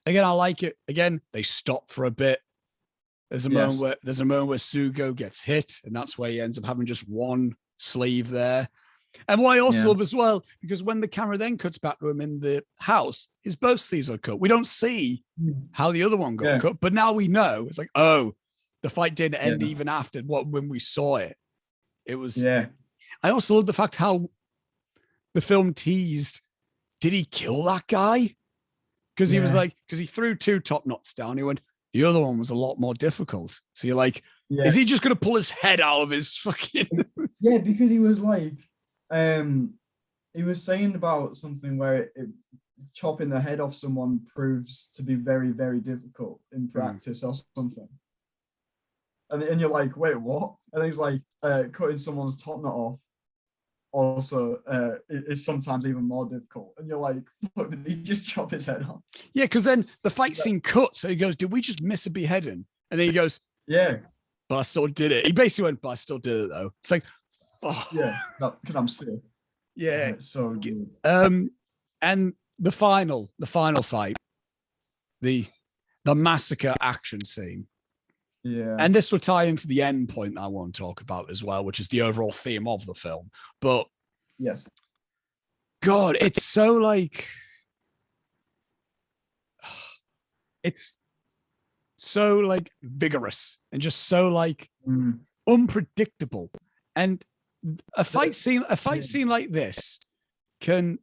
again, I like it. Again, they stop for a bit. There's a moment where Sugo gets hit, and that's where he ends up having just one sleeve there. And what I also love as well, because when the camera then cuts back to him in the house, his both sleeves are cut. We don't see how the other one got cut, but now we know. It's like, oh, the fight didn't end even after when we saw it. It was. Yeah. I also love the fact how the film teased. Did he kill that guy? Because he was like, because he threw two top knots down. He went, the other one was a lot more difficult. So you're like, is he just going to pull his head out of his fucking... Yeah, because he was like, he was saying about something where chopping the head off someone proves to be very, very difficult in practice or something. And you're like, wait, what? And he's like, cutting someone's top knot off also is sometimes even more difficult. And you're like, fuck, did he just chop his head off? Yeah, because then the fight scene cuts. So he goes, did we just miss a beheading? And then he goes, yeah, but I still did it. He basically went, but I still did it though. It's like, oh. Yeah, because I'm sick. Yeah. It's so good. And the final fight, the massacre action scene. Yeah. And this will tie into the end point that I want to talk about as well, which is the overall theme of the film. But yes, God, it's so like, it's so like vigorous and just so like unpredictable. And a fight scene like this can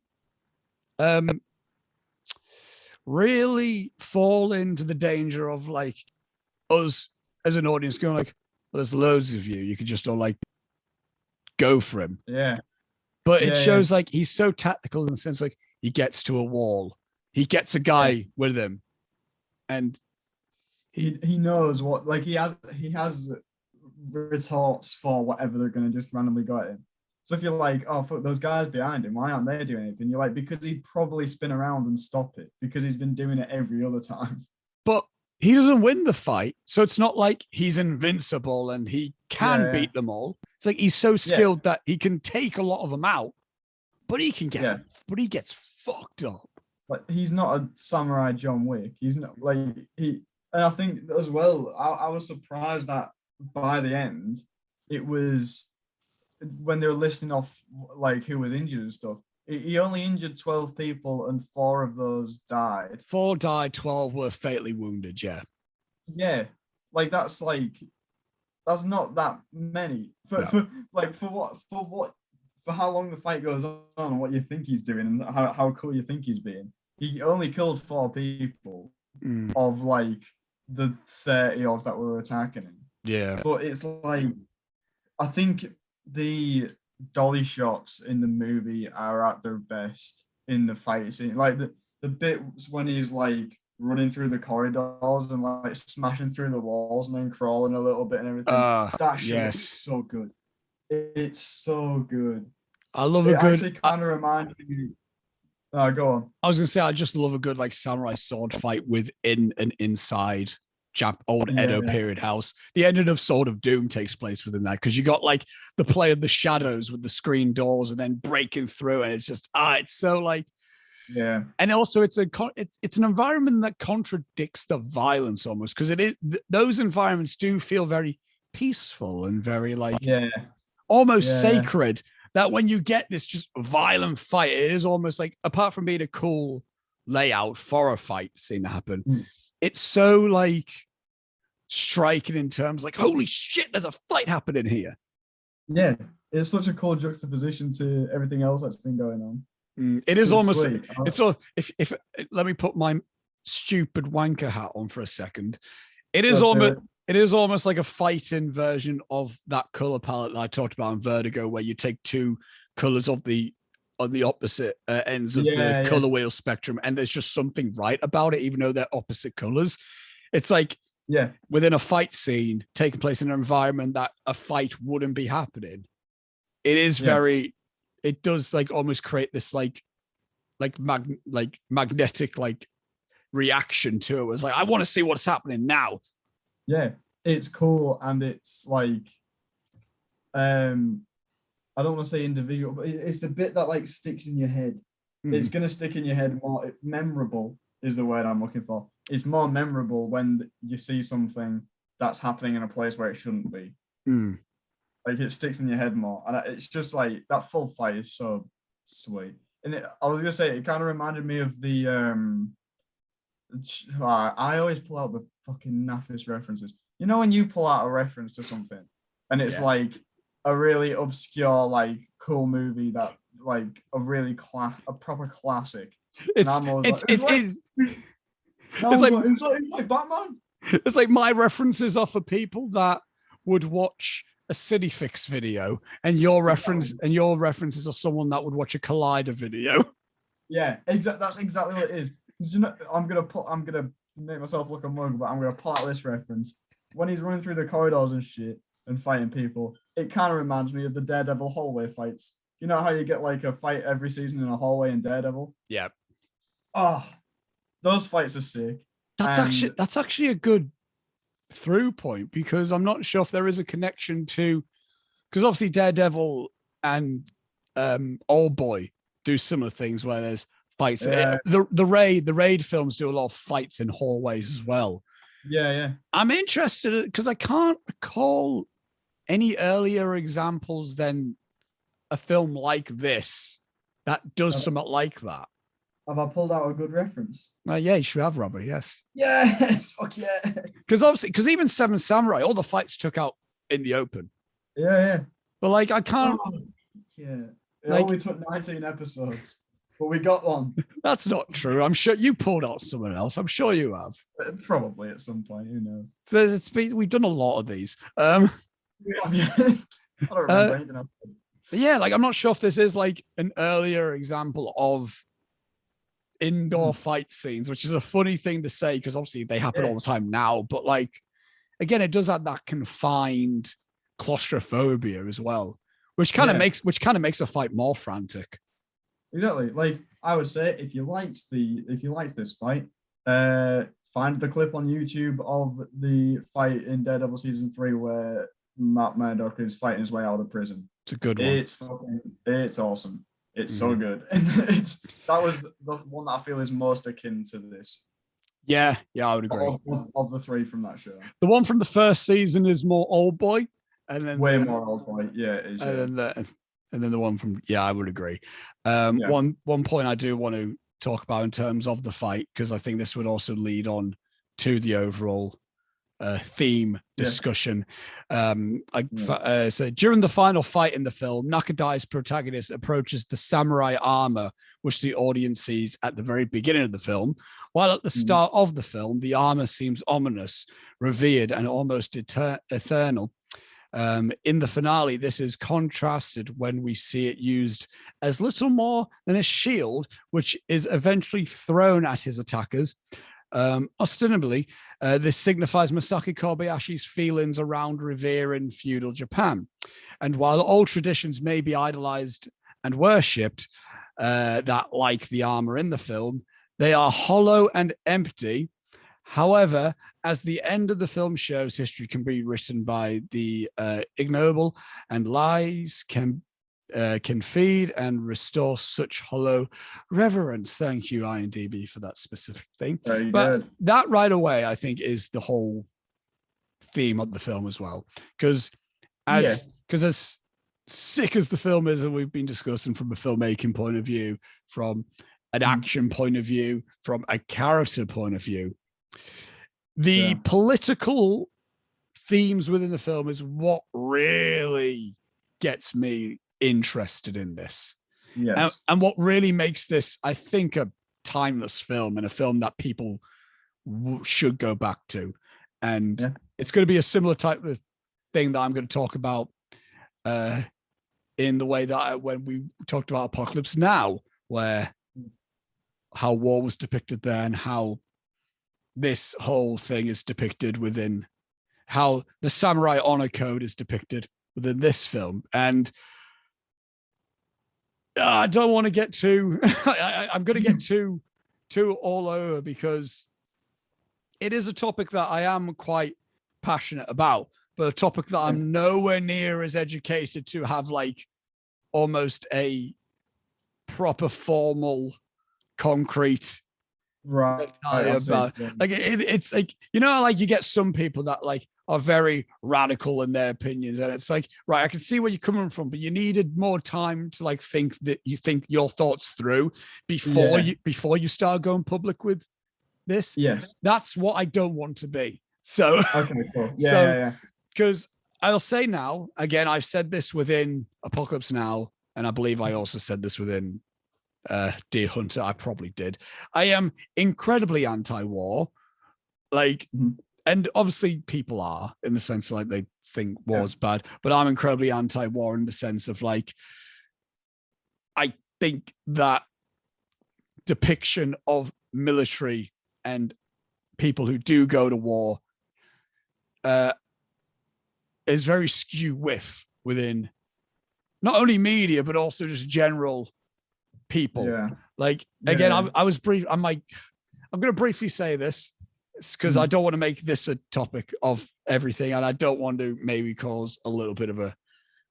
really fall into the danger of like us as an audience going like, well, there's loads of you could just all like go for him. Yeah. But it shows like he's so tactical in the sense like he gets to a wall, he gets a guy with him, and he knows what, like he has retorts for whatever they're gonna just randomly go at him. So if you're like, oh fuck, those guys behind him, why aren't they doing anything? You're like, because he'd probably spin around and stop it because he's been doing it every other time. But he doesn't win the fight, so it's not like he's invincible and he can beat them all. It's like he's so skilled that he can take a lot of them out, but he can get, but he gets fucked up. Like he's not a samurai John Wick. He's not like and I think as well, I was surprised that by the end, it was when they were listing off like who was injured and stuff. He only injured 12 people and 4 of those died. 4 died, 12 were fatally wounded. Yeah. Like that's not that many for how long the fight goes on and what you think he's doing and how cool you think he's being. He only killed 4 people of like the 30 odd that were attacking him. Yeah. But it's like, I think the dolly shots in the movie are at their best in the fight scene. Like the bits when he's like running through the corridors and like smashing through the walls and then crawling a little bit and everything. That shit is so good. It's so good. I love a good. Actually kind of reminded me. Go on. I was gonna say I just love a good like samurai sword fight within an inside old Edo period house. The ending of Sword of Doom takes place within that because you got like the play of the shadows with the screen doors and then breaking through, and it's just it's so like and also it's an environment that contradicts the violence almost because it is those environments do feel very peaceful and very like almost sacred. That when you get this just violent fight, it is almost like, apart from being a cool layout for a fight scene to happen, it's so like striking in terms like, holy shit, there's a fight happening here. Yeah, it's such a cool juxtaposition to everything else that's been going on. It is almost sweet. It's all if let me put my stupid wanker hat on for a second. It is almost like a fighting version of that color palette that I talked about in Vertigo, where you take 2 colors on the opposite ends of the color wheel spectrum, and there's just something right about it, even though they're opposite colors. It's like within a fight scene taking place in an environment that a fight wouldn't be happening. It is very. It does like almost create this like magnetic like reaction to it. It was like, I want to see what's happening now. Yeah, it's cool, and it's like, I don't want to say individual, but it's the bit that like sticks in your head. It's gonna stick in your head more. Memorable is the word I'm looking for. It's more memorable when you see something that's happening in a place where it shouldn't be. Like it sticks in your head more, and it's just like that full fight is so sweet. And I was gonna say it kind of reminded me of the I always pull out the fucking naffest references. You know when you pull out a reference to something and it's like a really obscure, like cool movie that like a proper classic. It's like Batman. It's like my references are for people that would watch a Cinefix video, and your references are someone that would watch a Collider video. Yeah, exactly. That's exactly what it is. You know, I'm gonna make myself look a mug, but I'm gonna pull out this reference. When he's running through the corridors and shit and fighting people, it kind of reminds me of the Daredevil hallway fights. You know how you get like a fight every season in a hallway in Daredevil? Yeah. Oh, those fights are sick. That's actually a good through point, because I'm not sure if there is a connection to, because obviously Daredevil and Old Boy do similar things where there's fights. Yeah. The Raid films do a lot of fights in hallways as well. Yeah. I'm interested because I can't recall any earlier examples than a film like this that does something like that. Have I pulled out a good reference? Yeah, you should have, Robert. Yes. Yes. Fuck yeah. Because even Seven Samurai, all the fights took out in the open. Yeah. But like, I can't. Yeah. It only took 19 episodes, but we got one. That's not true. I'm sure you pulled out someone else. I'm sure you have. Probably at some point. Who knows? We've done a lot of these. I don't remember anything else. Yeah, like I'm not sure if this is like an earlier example of indoor fight scenes, which is a funny thing to say because obviously they happen all the time now. But like, again, it does have that confined claustrophobia as well, which kind of makes a fight more frantic. Exactly. Like I would say, if you liked this fight, find the clip on YouTube of the fight in Daredevil season 3 where Matt Murdock is fighting his way out of prison. It's a good one. It's awesome. It's so good. And that was the one that I feel is most akin to this. Yeah, I would agree. Of the 3 from that show. The one from the first season is more Old Boy. And then way more Old Boy. Yeah, it is. And then the one from, I would agree. One point I do want to talk about in terms of the fight, because I think this would also lead on to the overall theme discussion. So during the final fight in the film, Nakadai's protagonist approaches the samurai armor, which the audience sees at the very beginning of the film. While at the start of the film, the armor seems ominous, revered, and almost eternal. In the finale, this is contrasted when we see it used as little more than a shield, which is eventually thrown at his attackers. Ostensibly, this signifies Masaki Kobayashi's feelings around revering feudal Japan. And while old traditions may be idolized and worshipped, that like the armor in the film, they are hollow and empty. However, as the end of the film shows, history can be written by the ignoble, and lies can feed and restore such hollow reverence. Thank you, IMDb, for that specific thing. But that right away, I think, is the whole theme of the film as well. Because as sick as the film is, and we've been discussing from a filmmaking point of view, from an action point of view, from a character point of view, the political themes within the film is what really gets me interested in this. Yes. And what really makes this, I think, a timeless film and a film that people should go back to. And it's going to be a similar type of thing that I'm going to talk about in the way that when we talked about Apocalypse Now, where how war was depicted there and how this whole thing is depicted within, how the samurai honor code is depicted within this film. And I don't want to get too, I'm going to get too all over, because it is a topic that I am quite passionate about, but a topic that I'm nowhere near as educated to have like almost a proper formal concrete about. Like it's like, you know, like you get some people that like are very radical in their opinions, and it's like, right, I can see where you're coming from, but you needed more time to like think your thoughts through before you start going public with this. Yes, that's what I don't want to be. So okay, cool. Because I'll say now, again, I've said this within Apocalypse Now, and I believe I also said this within Deer Hunter. I probably did. I am incredibly anti-war, like, and obviously people are, in the sense like they think war's bad, but I'm incredibly anti-war in the sense of like, I think that depiction of military and people who do go to war is very skew within not only media but also just general people. Like, again, I'm going to briefly say this. because I don't want to make this a topic of everything, and I don't want to maybe cause a little bit of a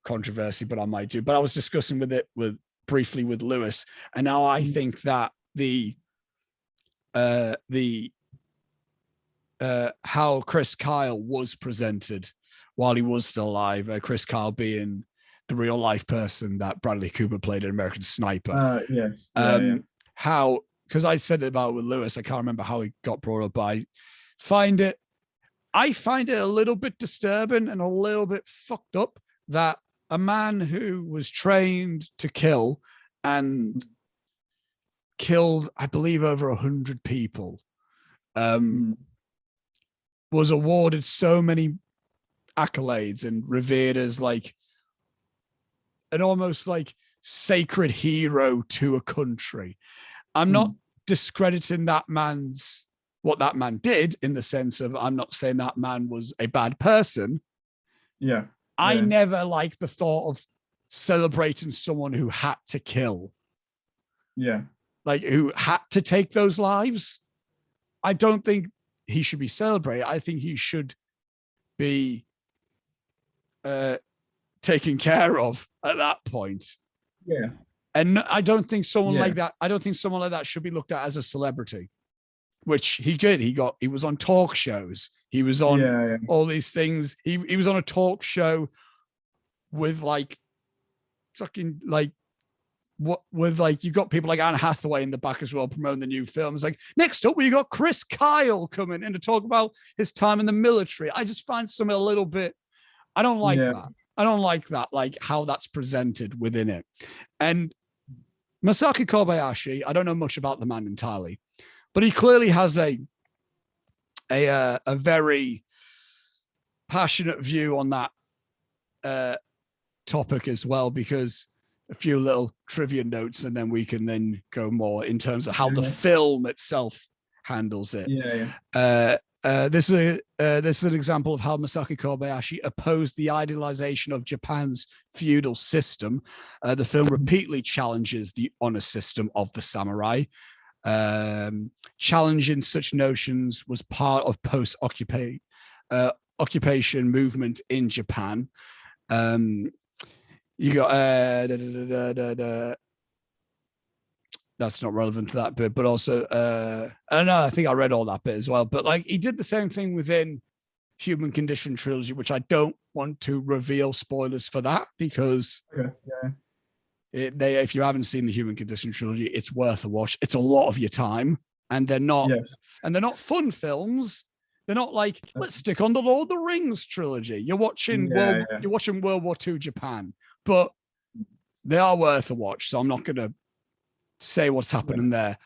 controversy, but I might do. But I was discussing briefly with Lewis, and now I think that how Chris Kyle was presented while he was still alive, Chris Kyle being the real life person that Bradley Cooper played in American Sniper. How, because I said it about with Lewis, I can't remember how he got brought up, but I find it a little bit disturbing and a little bit fucked up that a man who was trained to kill and killed, I believe, over 100 people, was awarded so many accolades and revered as like an almost like sacred hero to a country. I'm not discrediting what that man did, in the sense of, I'm not saying that man was a bad person. I never liked the thought of celebrating someone who had to kill. Like, who had to take those lives. I don't think he should be celebrated. I think he should be taken care of at that point. And I don't think someone like that should be looked at as a celebrity, which he did. He was on talk shows. He was on all these things. He was on a talk show with like fucking like you've got people like Anne Hathaway in the back as well promoting the new films. Like, next up, we got Chris Kyle coming in to talk about his time in the military. I just find something a little bit, I don't like that. I don't like that, like how that's presented within it. And Masaki Kobayashi, I don't know much about the man entirely, but he clearly has a very passionate view on that topic as well, because a few little trivia notes, and then we can then go more in terms of how the film itself handles it. This is an example of how Masaki Kobayashi opposed the idealization of Japan's feudal system. The film repeatedly challenges the honor system of the samurai. Challenging such notions was part of post-occupation movement in Japan. You got that's not relevant to that bit, but also I don't know, I think I read all that bit as well. But like, he did the same thing within Human Condition trilogy, which I don't want to reveal spoilers for that, because if you haven't seen the Human Condition trilogy, it's worth a watch. It's a lot of your time, and they're not fun films. They're not like, let's stick on the Lord of the Rings trilogy. You're watching World War II Japan, but they are worth a watch. So I'm not going to say what's happening there.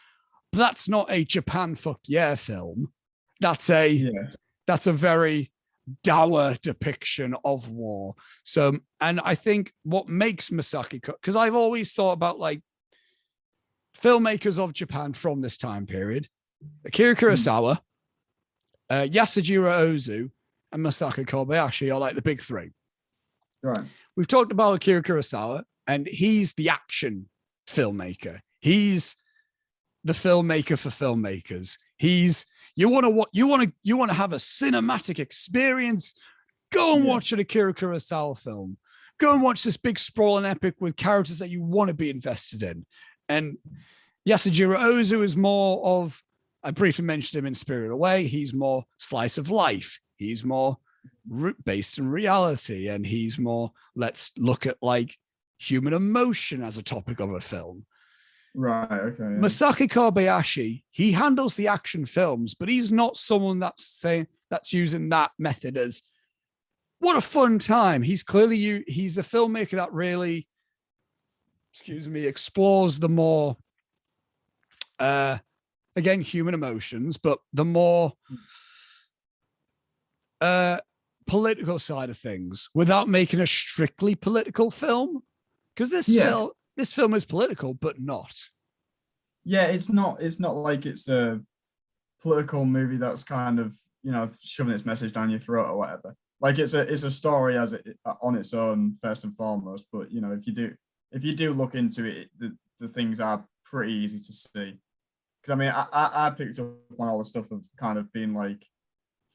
But that's not a Japan fuck yeah film. That's a very dour depiction of war. So, and I think what makes Masaki, because I've always thought about like filmmakers of Japan from this time period, Akira Kurosawa, Yasujiro Ozu, and Masaki Kobayashi are like the big three. Right. We've talked about Akira Kurosawa, and he's the action filmmaker. He's the filmmaker for filmmakers. You want to have a cinematic experience. Go and watch an Akira Kurosawa film. Go and watch this big sprawling epic with characters that you want to be invested in. And Yasujiro Ozu is more of, I briefly mentioned him in Spirited Away. He's more slice of life. He's more based in reality, and he's more, let's look at like human emotion as a topic of a film. Right. Okay. Yeah. Masaki Kobayashi, he handles the action films, but he's not someone that's using that method as what a fun time. He's clearly he's a filmmaker that really, explores the more again, human emotions, but the more political side of things without making a strictly political film. Because this film is political, but not. Yeah, it's not like it's a political movie that's kind of, shoving its message down your throat or whatever. Like, it's a story as it on its own, first and foremost. But if you do look into it, the things are pretty easy to see. because I mean, I picked up on all the stuff of kind of being like,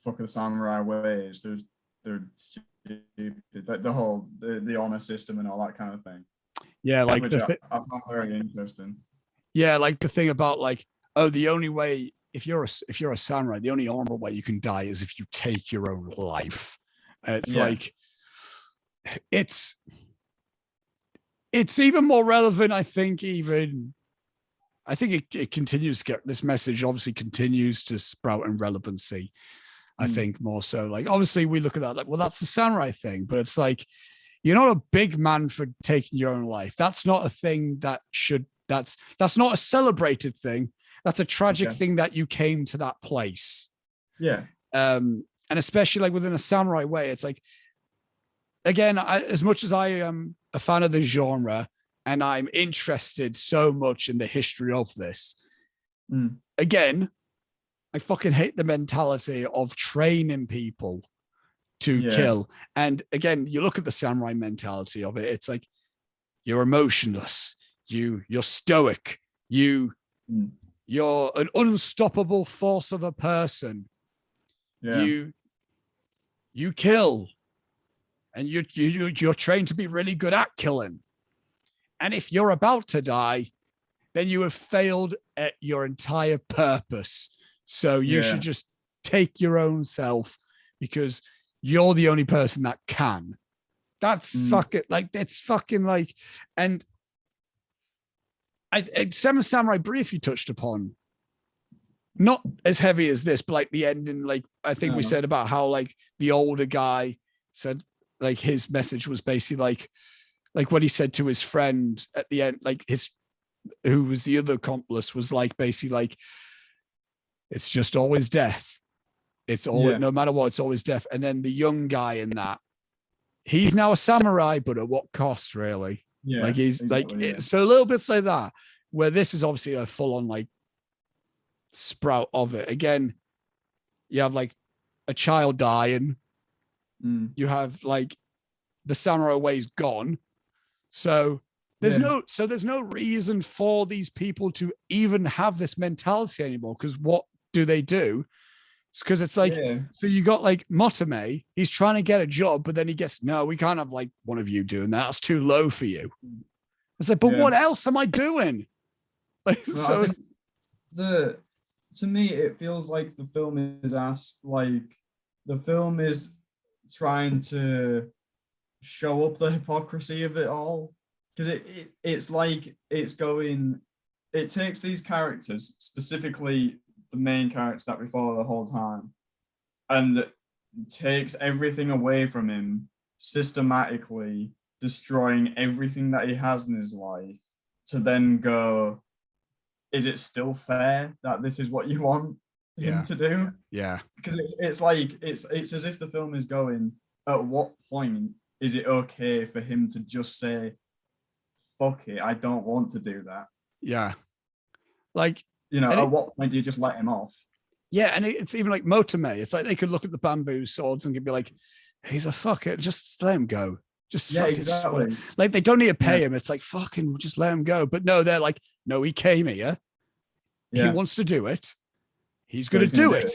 fuck the samurai ways. They're stupid. Like the honor system and all that kind of thing. Yeah, like which I found very interesting. Yeah, like the thing about like, oh, the only way if you're a samurai, the only honorable way you can die is if you take your own life. It's like it's even more relevant, I think. I think it continues to get, this message obviously continues to sprout in relevancy. I think more so, like, obviously we look at that like, well, that's the samurai thing, but it's like, you're not a big man for taking your own life. That's not a thing that should, that's not a celebrated thing. That's a tragic thing that you came to that place. Yeah. And especially like within a samurai way, it's like, again, as much as I am a fan of the genre and I'm interested so much in the history of this, again, I fucking hate the mentality of training people to kill. And again, you look at the samurai mentality of it, it's like, you're emotionless, you're stoic, you're an unstoppable force of a person. You kill, and you're trained to be really good at killing. And if you're about to die, then you have failed at your entire purpose. So you should just take your own self, because you're the only person that can. That's fucking like, it's fucking like, and Seven Samurai briefly touched upon, not as heavy as this, but like the ending, like I think we said about how like the older guy said, like his message was basically like what he said to his friend at the end, like who was the other accomplice, was like basically like, it's just always death. It's always, no matter what, it's always death. And then the young guy in that, he's now a samurai, but at what cost, really? Yeah, like he's exactly, so little bits like that, where this is obviously a full-on like sprout of it. Again, you have like a child dying. You have like the samurai way's gone. So there's no reason for these people to even have this mentality anymore. Because what do? It's because it's like, so you got like Motome, he's trying to get a job, but then he gets, no, we can't have like one of you doing that. That's too low for you. It's like, but what else am I doing? Like, well, so I think to me, it feels like the film is the film is trying to show up the hypocrisy of it all. Because it's like, it takes these characters, specifically the main character that we follow the whole time, and takes everything away from him, systematically destroying everything that he has in his life, to then go, is it still fair that this is what you want him to do? Yeah. Because it's like, it's as if the film is going, at what point is it okay for him to just say, fuck it, I don't want to do that? Yeah. Like, at what point do you just let him off? Yeah, and it's even like Motome. It's like they could look at the bamboo swords and could be like, he's a fucker, just let him go. Exactly. Like, they don't need to pay him. It's like, fucking just let him go. But no, they're like, no, he came here. He wants to do it. He's gonna do it.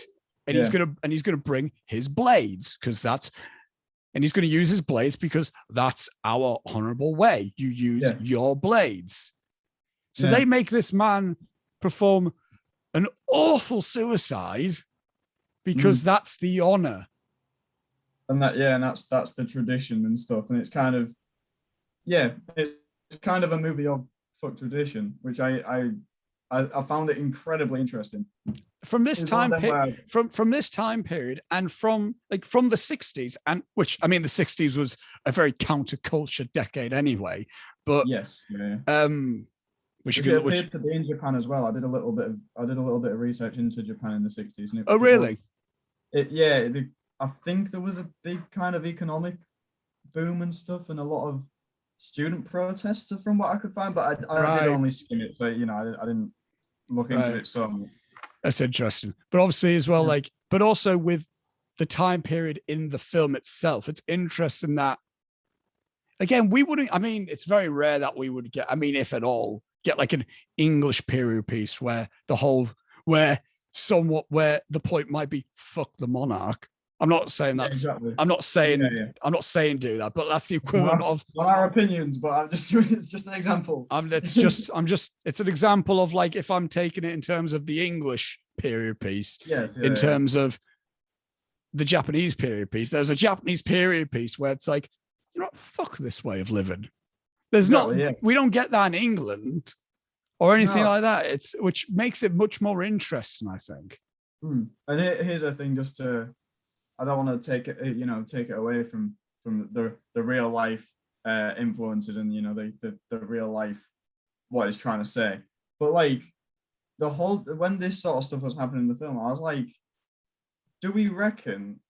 And he's gonna bring his blades, and he's gonna use his blades because that's our honorable way. You use your blades. So they make this man perform an awful suicide because that's the honor. And that's the tradition and stuff. And it's kind of, it's kind of a movie of fuck tradition, which I found it incredibly interesting. From this time from this time period, and from the 60s, and which, I mean, the 60s was a very counterculture decade anyway, but which appeared to be in Japan as well. I did a little bit of research into Japan in the 60s. And really? I think there was a big kind of economic boom and stuff, and a lot of student protests from what I could find, but I did only skim it, so I didn't look into it so much. That's interesting. But obviously as well, but also with the time period in the film itself, it's interesting that, again, it's very rare that we would get, if at all, get like an English period piece where where the point might be fuck the monarch. I'm not saying that's exactly. I'm not saying I'm not saying do that, but that's the equivalent of not our opinions, but it's just an example. It's an example of like if I'm taking it in terms of the English period piece, in terms of the Japanese period piece. There's a Japanese period piece where it's like, you know, fuck this way of living. There's we don't get that in England or anything like that. Which makes it much more interesting, I think. And here's the thing, just to, I don't want to take it away from the real life influences and the real life what it's trying to say, but like when this sort of stuff was happening in the film, I was like, do we reckon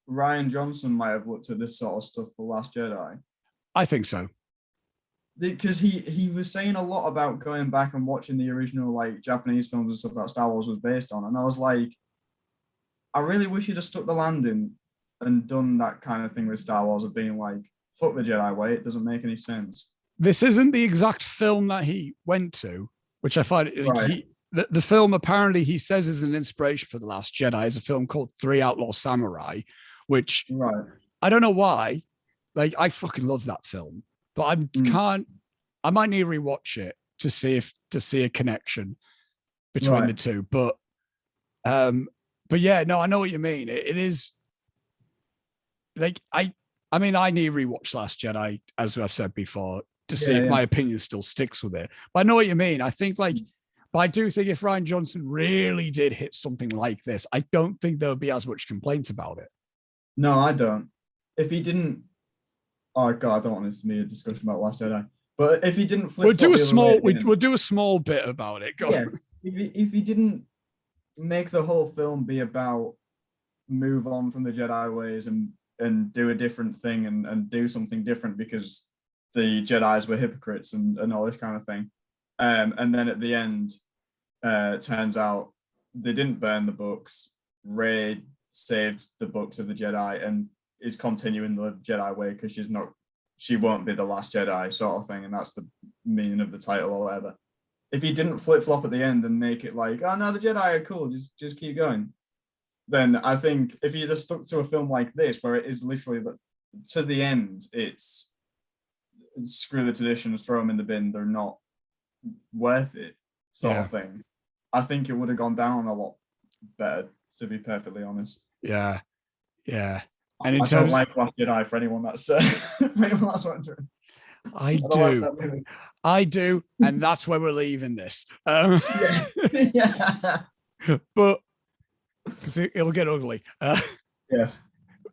Rian Johnson might have looked at this sort of stuff for Last Jedi? I think so. Because he was saying a lot about going back and watching the original like Japanese films and stuff that Star Wars was based on, and I was like, I really wish he'd have stuck the landing and done that kind of thing with Star Wars of being like, fuck the Jedi way, it doesn't make any sense. This isn't the exact film that he went to, which I find the film apparently he says is an inspiration for The Last Jedi, is a film called Three Outlaw Samurai, which I don't know why. Like, I fucking love that film, but I might need to rewatch it to see a connection between the two. But yeah, no, I know what you mean. It is like, I mean, I need to rewatch Last Jedi, as I've said before, to see if my opinion still sticks with it. But I know what you mean. I think but I do think if Rian Johnson really did hit something like this, I don't think there would be as much complaints about it. No, I don't. If he didn't, oh God, I don't want this to be a discussion about Last Jedi. But if he didn't flip, we'll do a small bit about it. Go on. If he didn't make the whole film be about move on from the Jedi ways and do a different thing and do something different because the Jedis were hypocrites and all this kind of thing. And then at the end, it turns out they didn't burn the books. Rey saved the books of the Jedi and is continuing the Jedi way because she won't be the last Jedi sort of thing. And that's the meaning of the title or whatever. If he didn't flip-flop at the end and make it like, oh no, the Jedi are cool, just keep going, then I think if you just stuck to a film like this, where it is literally to the end, it's screw the traditions, throw them in the bin, they're not worth it sort of thing, I think it would have gone down a lot better, to be perfectly honest. Yeah. And I don't like Last Jedi for anyone that's wondering. I do, and that's where we're leaving this. But because it'll get ugly. Yes.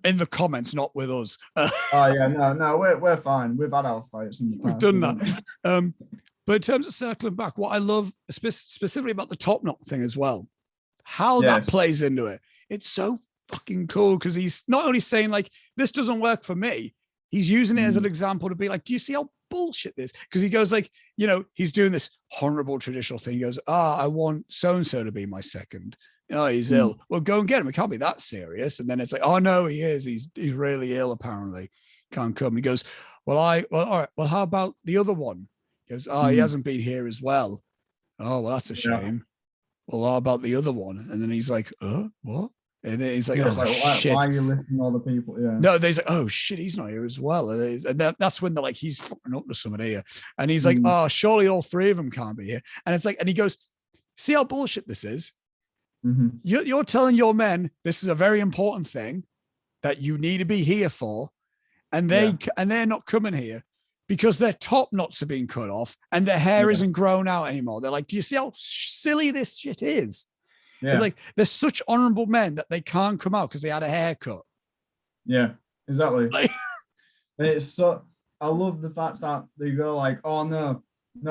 In the comments, not with us. We're fine. We've had our fights in the past. We've done that. But in terms of circling back, what I love specifically about the top knot thing as well, how that plays into it. It's so fucking cool because he's not only saying like, this doesn't work for me, he's using it as an example to be like, do you see how bullshit this? Because he goes like, he's doing this honorable traditional thing. He goes, I want so-and-so to be my second. He's ill. Well, go and get him. It can't be that serious. And then it's like, oh no, he is. He's really ill apparently. Can't come. He goes, all right. Well, how about the other one? He goes, he hasn't been here as well. Oh, well, that's a shame. Well, how about the other one? And then he's like, what? And then he's like, shit. Why are you listening to all the people? Yeah. No, he's like, oh shit, he's not here as well. And that's when they're like, he's fucking up to somebody here. And he's like, oh, surely all three of them can't be here. And it's like, and he goes, see how bullshit this is? Mm-hmm. You're telling your men this is a very important thing that you need to be here for, and they're not coming here because their top knots are being cut off and their hair isn't grown out anymore. They're like, do you see how silly this shit is? Yeah. It's like they're such honorable men that they can't come out because they had a haircut. Yeah, exactly. And it's so, I love the fact that they go like, oh no,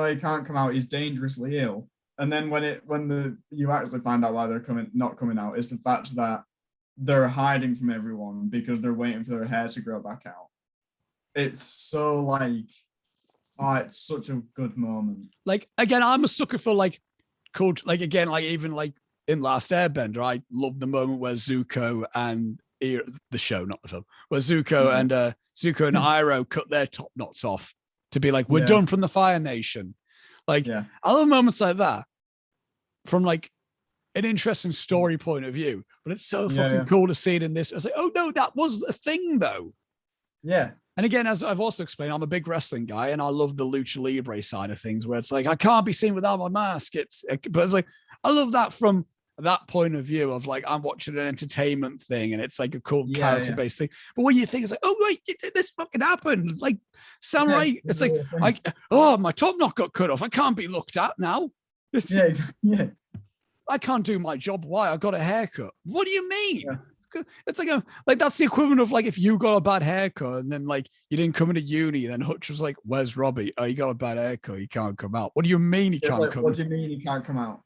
he can't come out, he's dangerously ill. And then when you actually find out why they're not coming out, is the fact that they're hiding from everyone because they're waiting for their hair to grow back out. It's so like, it's such a good moment. Like, again, I'm a sucker for like, cool, like again, like even like in Last Airbender, I love the moment where Zuko and the show, not the film, where Zuko and Iroh cut their top knots off to be like, we're done from the Fire Nation. Like, I love moments like that from like an interesting story point of view, but it's so fucking cool to see it in this. I was like, oh no, that was a thing though. Yeah. And again, as I've also explained, I'm a big wrestling guy, and I love the lucha libre side of things, where it's like I can't be seen without my mask. But it's like I love that from that point of view of like I'm watching an entertainment thing, and it's like a cool character-based thing. But when you think it's like, oh wait, this fucking happened, like Samurai, it's like, oh, my top knot got cut off. I can't be looked at now. I can't do my job. Why? I got a haircut. What do you mean? Yeah. It's like that's the equivalent of like if you got a bad haircut and then like you didn't come into uni, then Hutch was like, "Where's Robbie? Oh, you got a bad haircut. You can't come out." What do you mean he can't come? What do you mean he can't come out?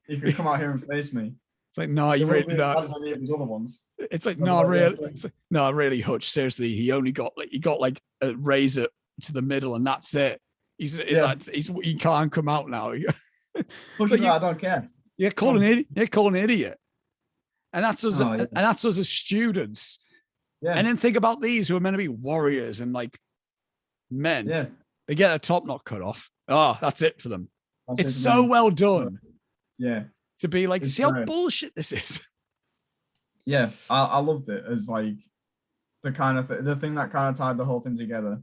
He can come out here and face me. It's like, no, you really not. As any of his other ones. It's like, no, really. It's like, no, really, Hutch. Seriously, he only got like a razor to the middle, and that's it. He can't come out now. I don't care. You're calling an idiot. And that's us, and that's us as students. Yeah. And then think about these who are meant to be warriors and like men. Yeah. They get a top knot cut off. Oh, that's it for them. It's so well done. Yeah. To be like, see how bullshit this is. Yeah, I loved it as like the kind of the thing that kind of tied the whole thing together.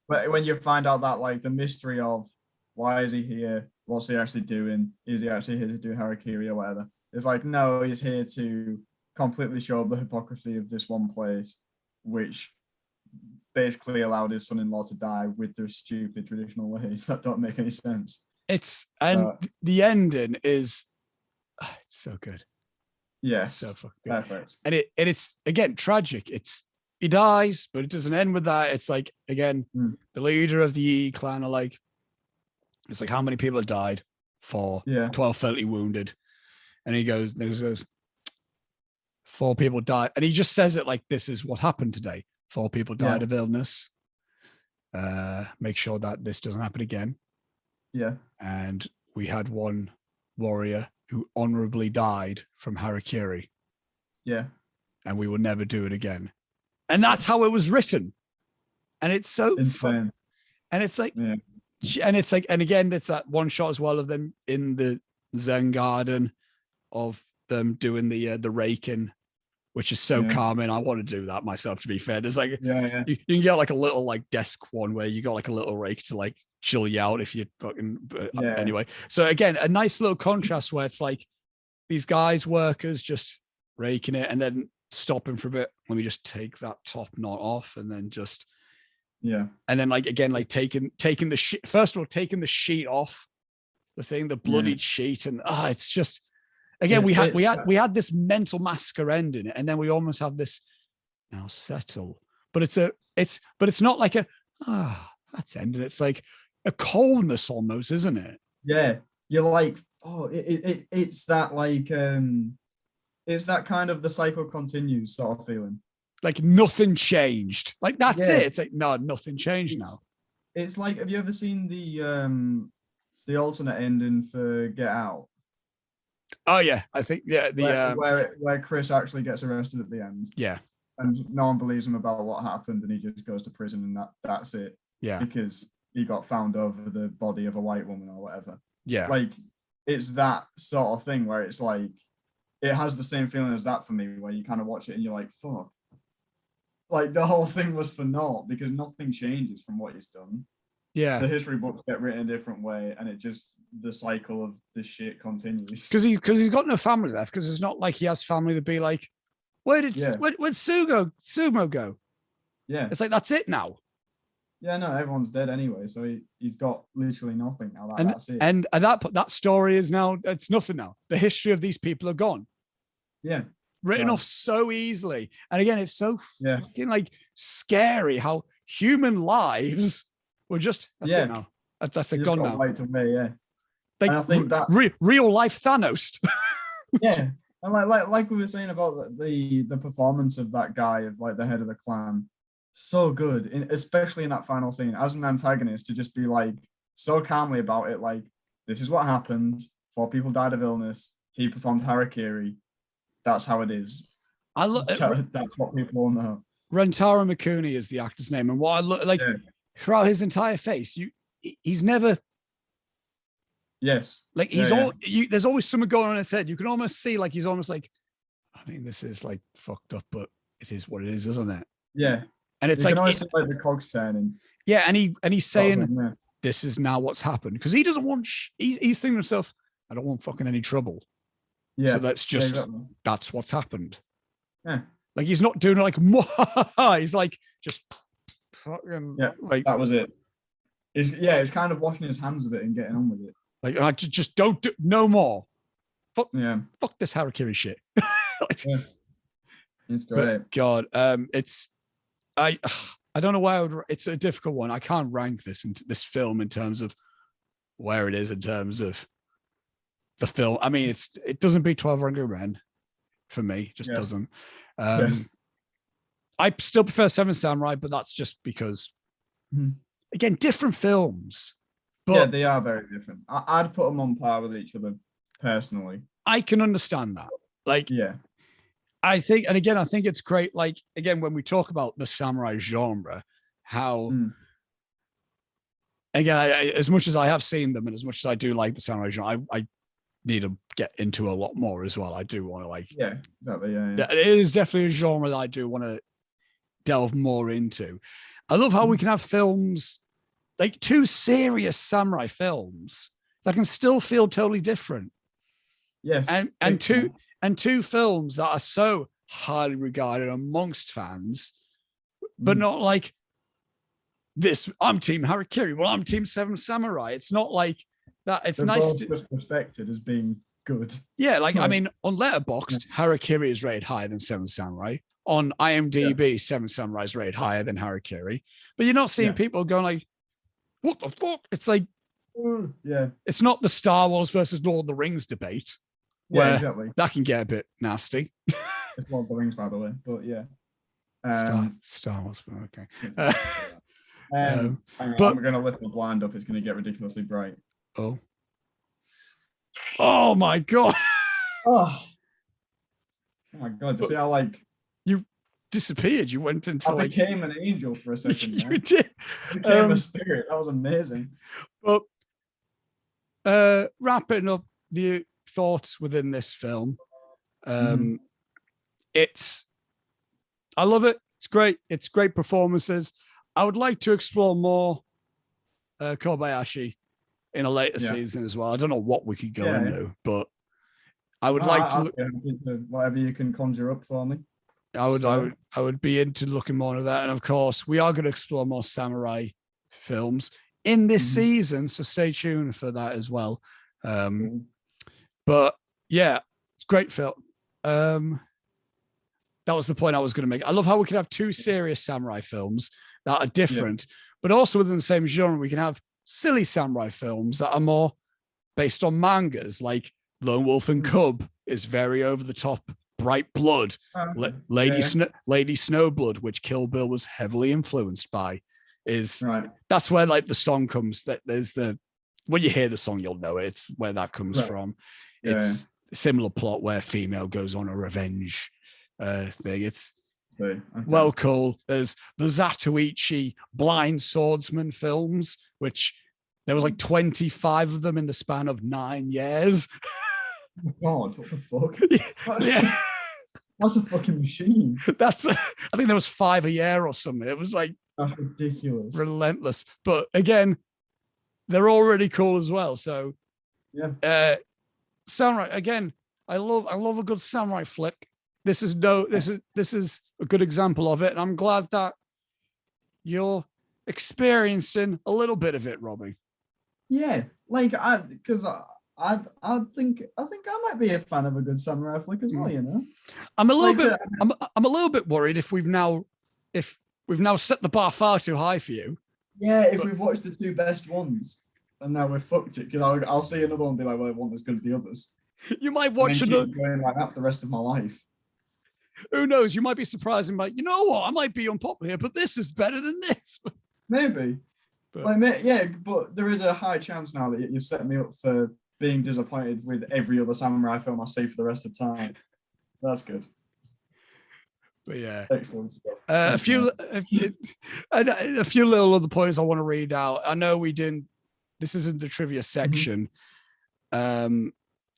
But when you find out that like the mystery of why is he here? What's he actually doing? Is he actually here to do Harakiri or whatever? It's like, no, he's here to completely show up the hypocrisy of this one place, which basically allowed his son-in-law to die with their stupid traditional ways that don't make any sense. The ending is, it's so good. Yeah, so fucking good. Perfect. And it's again tragic. He dies, but it doesn't end with that. It's like again, the leader of the E clan are like, it's like how many people have died? 4. 12 fatally wounded. And he goes, 4 people died. And he just says it like, this is what happened today. 4 people died of illness. Make sure that this doesn't happen again. Yeah. And we had 1 warrior who honorably died from Harakiri. Yeah. And we will never do it again. And that's how it was written. And it's so fun. And it's like, and it's like, and again, it's that one shot as well of them in the Zen garden, of them doing the raking, which is so calming. I want to do that myself, to be fair. There's like you can get like a little like desk one where you got like a little rake to like chill you out if you fucking anyway. So again, a nice little contrast where it's like these guys, workers, just raking it and then stopping for a bit. Let me just take that top knot off, and then just and then like again, like taking the sheet, first of all, taking the sheet off the thing, the bloodied sheet, and it's just again, we had this mental massacre ending, and then we almost have this now settle, but it's not like a that's ending. It's like a coldness almost, isn't it? Yeah, you're like, it's that like it's that kind of the cycle continues sort of feeling. Like nothing changed. Like that's it. It's like no, nothing changed now. It's like, have you ever seen the alternate ending for Get Out? Oh yeah, I think where Chris actually gets arrested at the end. Yeah, and no one believes him about what happened, and he just goes to prison, and that's it. Yeah, because he got found over the body of a white woman or whatever. Yeah, like it's that sort of thing where it's like it has the same feeling as that for me, where you kind of watch it and you're like, fuck. Like the whole thing was for naught because nothing changes from what he's done. Yeah, the history books get written a different way, and it just the cycle of this shit continues. Because he's got no family left. Because it's not like he has family to be like, where'd Sumo go? Yeah, it's like that's it now. Yeah, no, everyone's dead anyway, so he's got literally nothing now. That's it. And that story is now it's nothing now. The history of these people are gone. Yeah. Written off so easily. And again, it's so fucking like scary how human lives were just it now. That's a gone now. Right away, Like, and I think that real life Thanos. Yeah. And like we were saying about the performance of that guy, of like the head of the clan, so good, especially in that final scene as an antagonist, to just be like so calmly about it, like, this is what happened, 4 people died of illness, he performed Harakiri, that's how it is. That's what people all know. Rentaro Mikuni is the actor's name, and what I look like throughout his entire face, he's never Yes. Like there's always something going on in his head. You can almost see like he's almost like, I mean, this is like fucked up, but it is what it is, isn't it? Yeah. And it's you like, can always see like the cogs turning. Yeah, and he's saying, yeah. this is now what's happened, because he doesn't want. He's thinking to himself, I don't want fucking any trouble. Yeah. So that's just exactly. that's what's happened. Yeah. Like he's not doing it like he's like just fucking like that was it. It's kind of washing his hands of it and getting on with it. Like I just don't do no more. Fuck this Harakiri shit. Like, yeah. It's great. But God, it's I don't know why it's a difficult one. I can't rank this film in terms of where it is in terms of the film. I mean, it doesn't beat 12 Angry Men for me. Just doesn't. I still prefer Seven Samurai, but that's just because again, different films. But yeah, they are very different. I'd put them on par with each other personally. I can understand that. Like, I think it's great. Like, again, when we talk about the samurai genre, how, again, as much as I have seen them and as much as I do like the samurai genre, I need to get into a lot more as well. I do want to like, exactly. It is definitely a genre that I do want to delve more into. I love how we can have films, like two serious samurai films that can still feel totally different. Yes. And two films that are so highly regarded amongst fans, but not like this. I'm Team Harakiri. Well, I'm Team Seven Samurai. It's not like that. It's They're nice both to just respected as being good. Yeah, like I mean, on Letterboxd, Harakiri is rated higher than Seven Samurai. On IMDb, Seven Samurai is rated higher than Harakiri. But you're not seeing people going like, "What the fuck?" It's like, it's not the Star Wars versus Lord of the Rings debate. Yeah, exactly. That can get a bit nasty. It's Lord of the Rings, by the way, but yeah. Star Wars, okay. But I'm going to lift the blind up. It's going to get ridiculously bright. Oh my God. Oh my God. You see how like you disappeared? You went into I became an angel for a second. You did. I became a spirit. That was amazing. But wrapping up the thoughts within this film, I love it. It's great. It's great performances. I would like to explore more Kobayashi in a later season as well. I don't know what we could go into, but I would like to look whatever you can conjure up for me. I would be into looking more of that. And of course, we are going to explore more samurai films in this season, so stay tuned for that as well. But yeah, it's a great film. That was the point I was going to make. I love how we can have two serious samurai films that are different, but also within the same genre, we can have silly samurai films that are more based on mangas, like Lone Wolf and Cub is very over the top, bright blood. Lady Snowblood, which Kill Bill was heavily influenced by, that's where like the song comes. That there's when you hear the song, you'll know it. It's where that comes from. It's a similar plot where female goes on a revenge thing. It's well cool. There's the Zatoichi blind swordsman films, which there was like 25 of them in the span of 9 years. Oh God, what the fuck? That's a fucking machine. I think there was 5 a year or something. It was like that's ridiculous, relentless. But again, they're all really cool as well. So samurai again. I love a good samurai flick. This is a good example of it, and I'm glad that you're experiencing a little bit of it, Robbie. Yeah, like I think I might be a fan of a good samurai flick as well. You know, I'm a little bit worried if we've now set the bar far too high for you. Yeah, if we've watched the 2 best ones and now we're fucked it, because I'll see another one and be like, well, I want as good as the others. You might watch another going like that for the rest of my life. Who knows? You might be surprised and like, you know what? I might be unpopular here, but this is better than this. Maybe. But there is a high chance now that you've set me up for being disappointed with every other samurai film I see for the rest of time. That's good. But yeah, excellent stuff. A few little other points I want to read out. I know we didn't. This isn't the trivia section,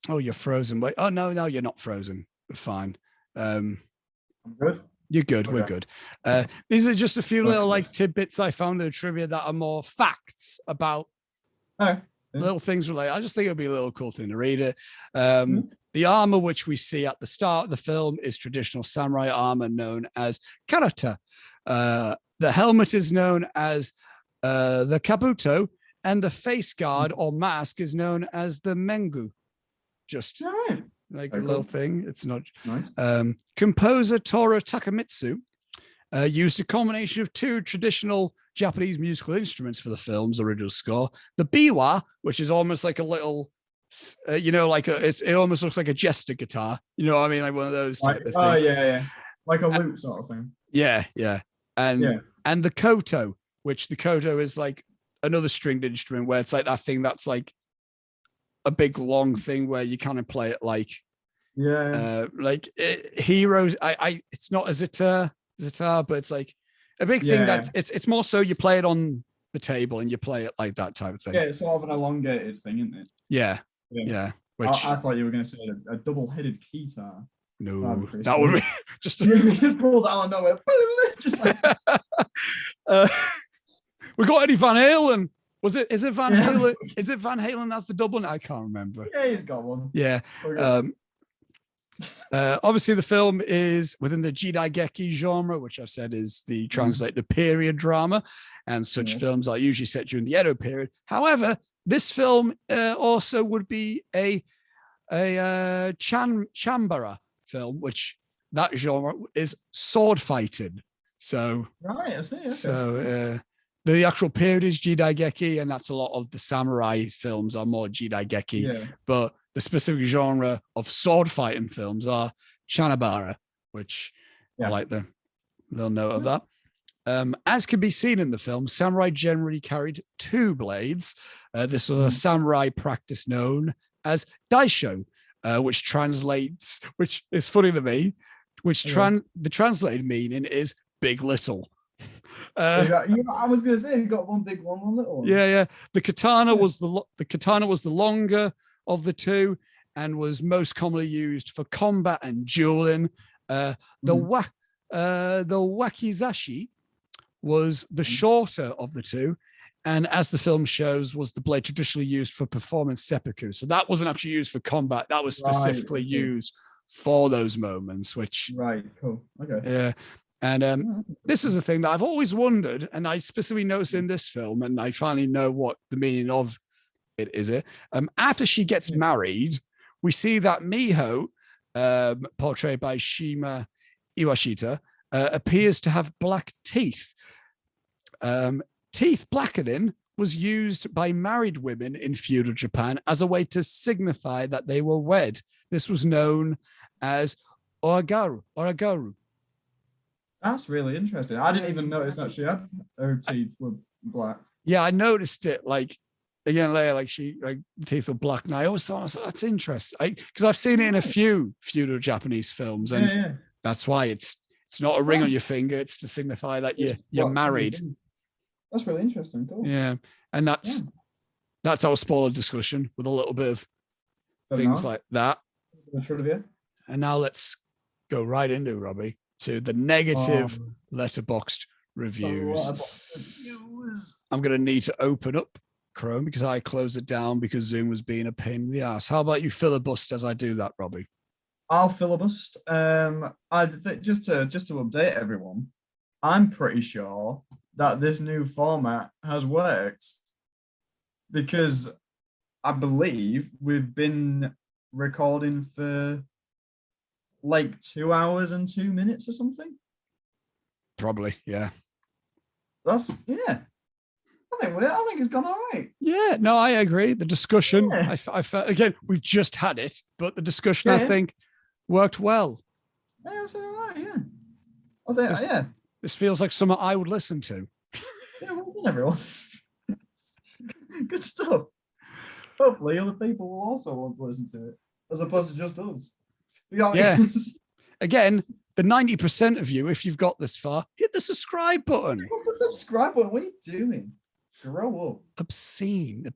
Oh, you're frozen. Wait. Oh, no, you're not frozen. Fine. I'm good. You're good. Okay. We're good. These are just a few little like tidbits I found in the trivia that are more facts about little things related. I just think it'll be a little cool thing to read it. The armor which we see at the start of the film is traditional samurai armor known as karata. The helmet is known as the kabuto, and the face guard or mask is known as the mengu. Just like a little thing. It's not. Composer Toru Takamitsu used a combination of two traditional Japanese musical instruments for the film's original score. The biwa, which is almost like a little, like it almost looks like a jester guitar. You know what I mean? Like one of those type of things. Oh, yeah. Like a lute sort of thing. Yeah. And the koto, which the koto is like another stringed instrument where it's like that thing that's like a big long thing where you kind of play it like heroes. It's not a zither, but it's like a big thing that it's more so you play it on the table and you play it like that type of thing. Yeah, it's sort of an elongated thing, isn't it? Yeah. Which I thought you were going to say a double-headed guitar. No, that would be just pull that out of nowhere. Just like we got Eddie Van Halen. Is it Van Halen? Is it Van Halen that's the Dublin? I can't remember. Yeah, he's got one. Yeah. Obviously, the film is within the Jidaigeki genre, which I've said is the translated period drama, and such films are usually set during the Edo period. However, this film also would be a chambara film, which that genre is sword fighting. So I see. Okay. So the actual period is Jidaigeki, and that's a lot of the samurai films are more Jidaigeki, but the specific genre of sword fighting films are chanbara, which I like the little note of that. As can be seen in the film, samurai generally carried two blades. This was a samurai practice known as daisho, which is funny to me, the translated meaning is big little. I was going to say you got one big one little one. Yeah. The katana was the longer of the two and was most commonly used for combat and dueling. The wakizashi was the shorter of the two, and as the film shows, was the blade traditionally used for performance seppuku. So that wasn't actually used for combat; that was specifically used for those moments. Which cool, okay, yeah. And this is a thing that I've always wondered, and I specifically noticed in this film, and I finally know what the meaning of it is. After she gets married, we see that Miho, portrayed by Shima Iwashita, appears to have black teeth. Teeth blackening was used by married women in feudal Japan as a way to signify that they were wed. This was known as oragaru. That's really interesting. I didn't even notice that she had her teeth were black. Yeah, I noticed it like again later, like the teeth were black, and I always thought that's interesting because I've seen it in a few feudal Japanese films, and that's why it's not a ring on your finger; it's to signify that you're married. That's really interesting. Cool. Yeah, and that's our spoiler discussion with a little bit of things like that. And now let's go right into Robbie to the negative Letterboxd reviews. I'm going to need to open up Chrome because I closed it down because Zoom was being a pain in the ass. How about you filibust as I do that, Robbie? I'll filibust. I think just to update everyone, I'm pretty sure that this new format has worked because I believe we've been recording for like 2 hours and 2 minutes or something. Probably, yeah. I think it's gone all right. Yeah, no, I agree. The discussion, I felt again, we've just had it, but the discussion I think worked well. Yeah, I said all right. Yeah, I think this feels like something I would listen to. Yeah, well done, everyone. Good stuff. Hopefully, other people will also want to listen to it, as opposed to just us. Yeah. Again, the 90% of you, if you've got this far, hit the subscribe button. Hit the subscribe button. What are you doing? Grow up. Obscene. Oh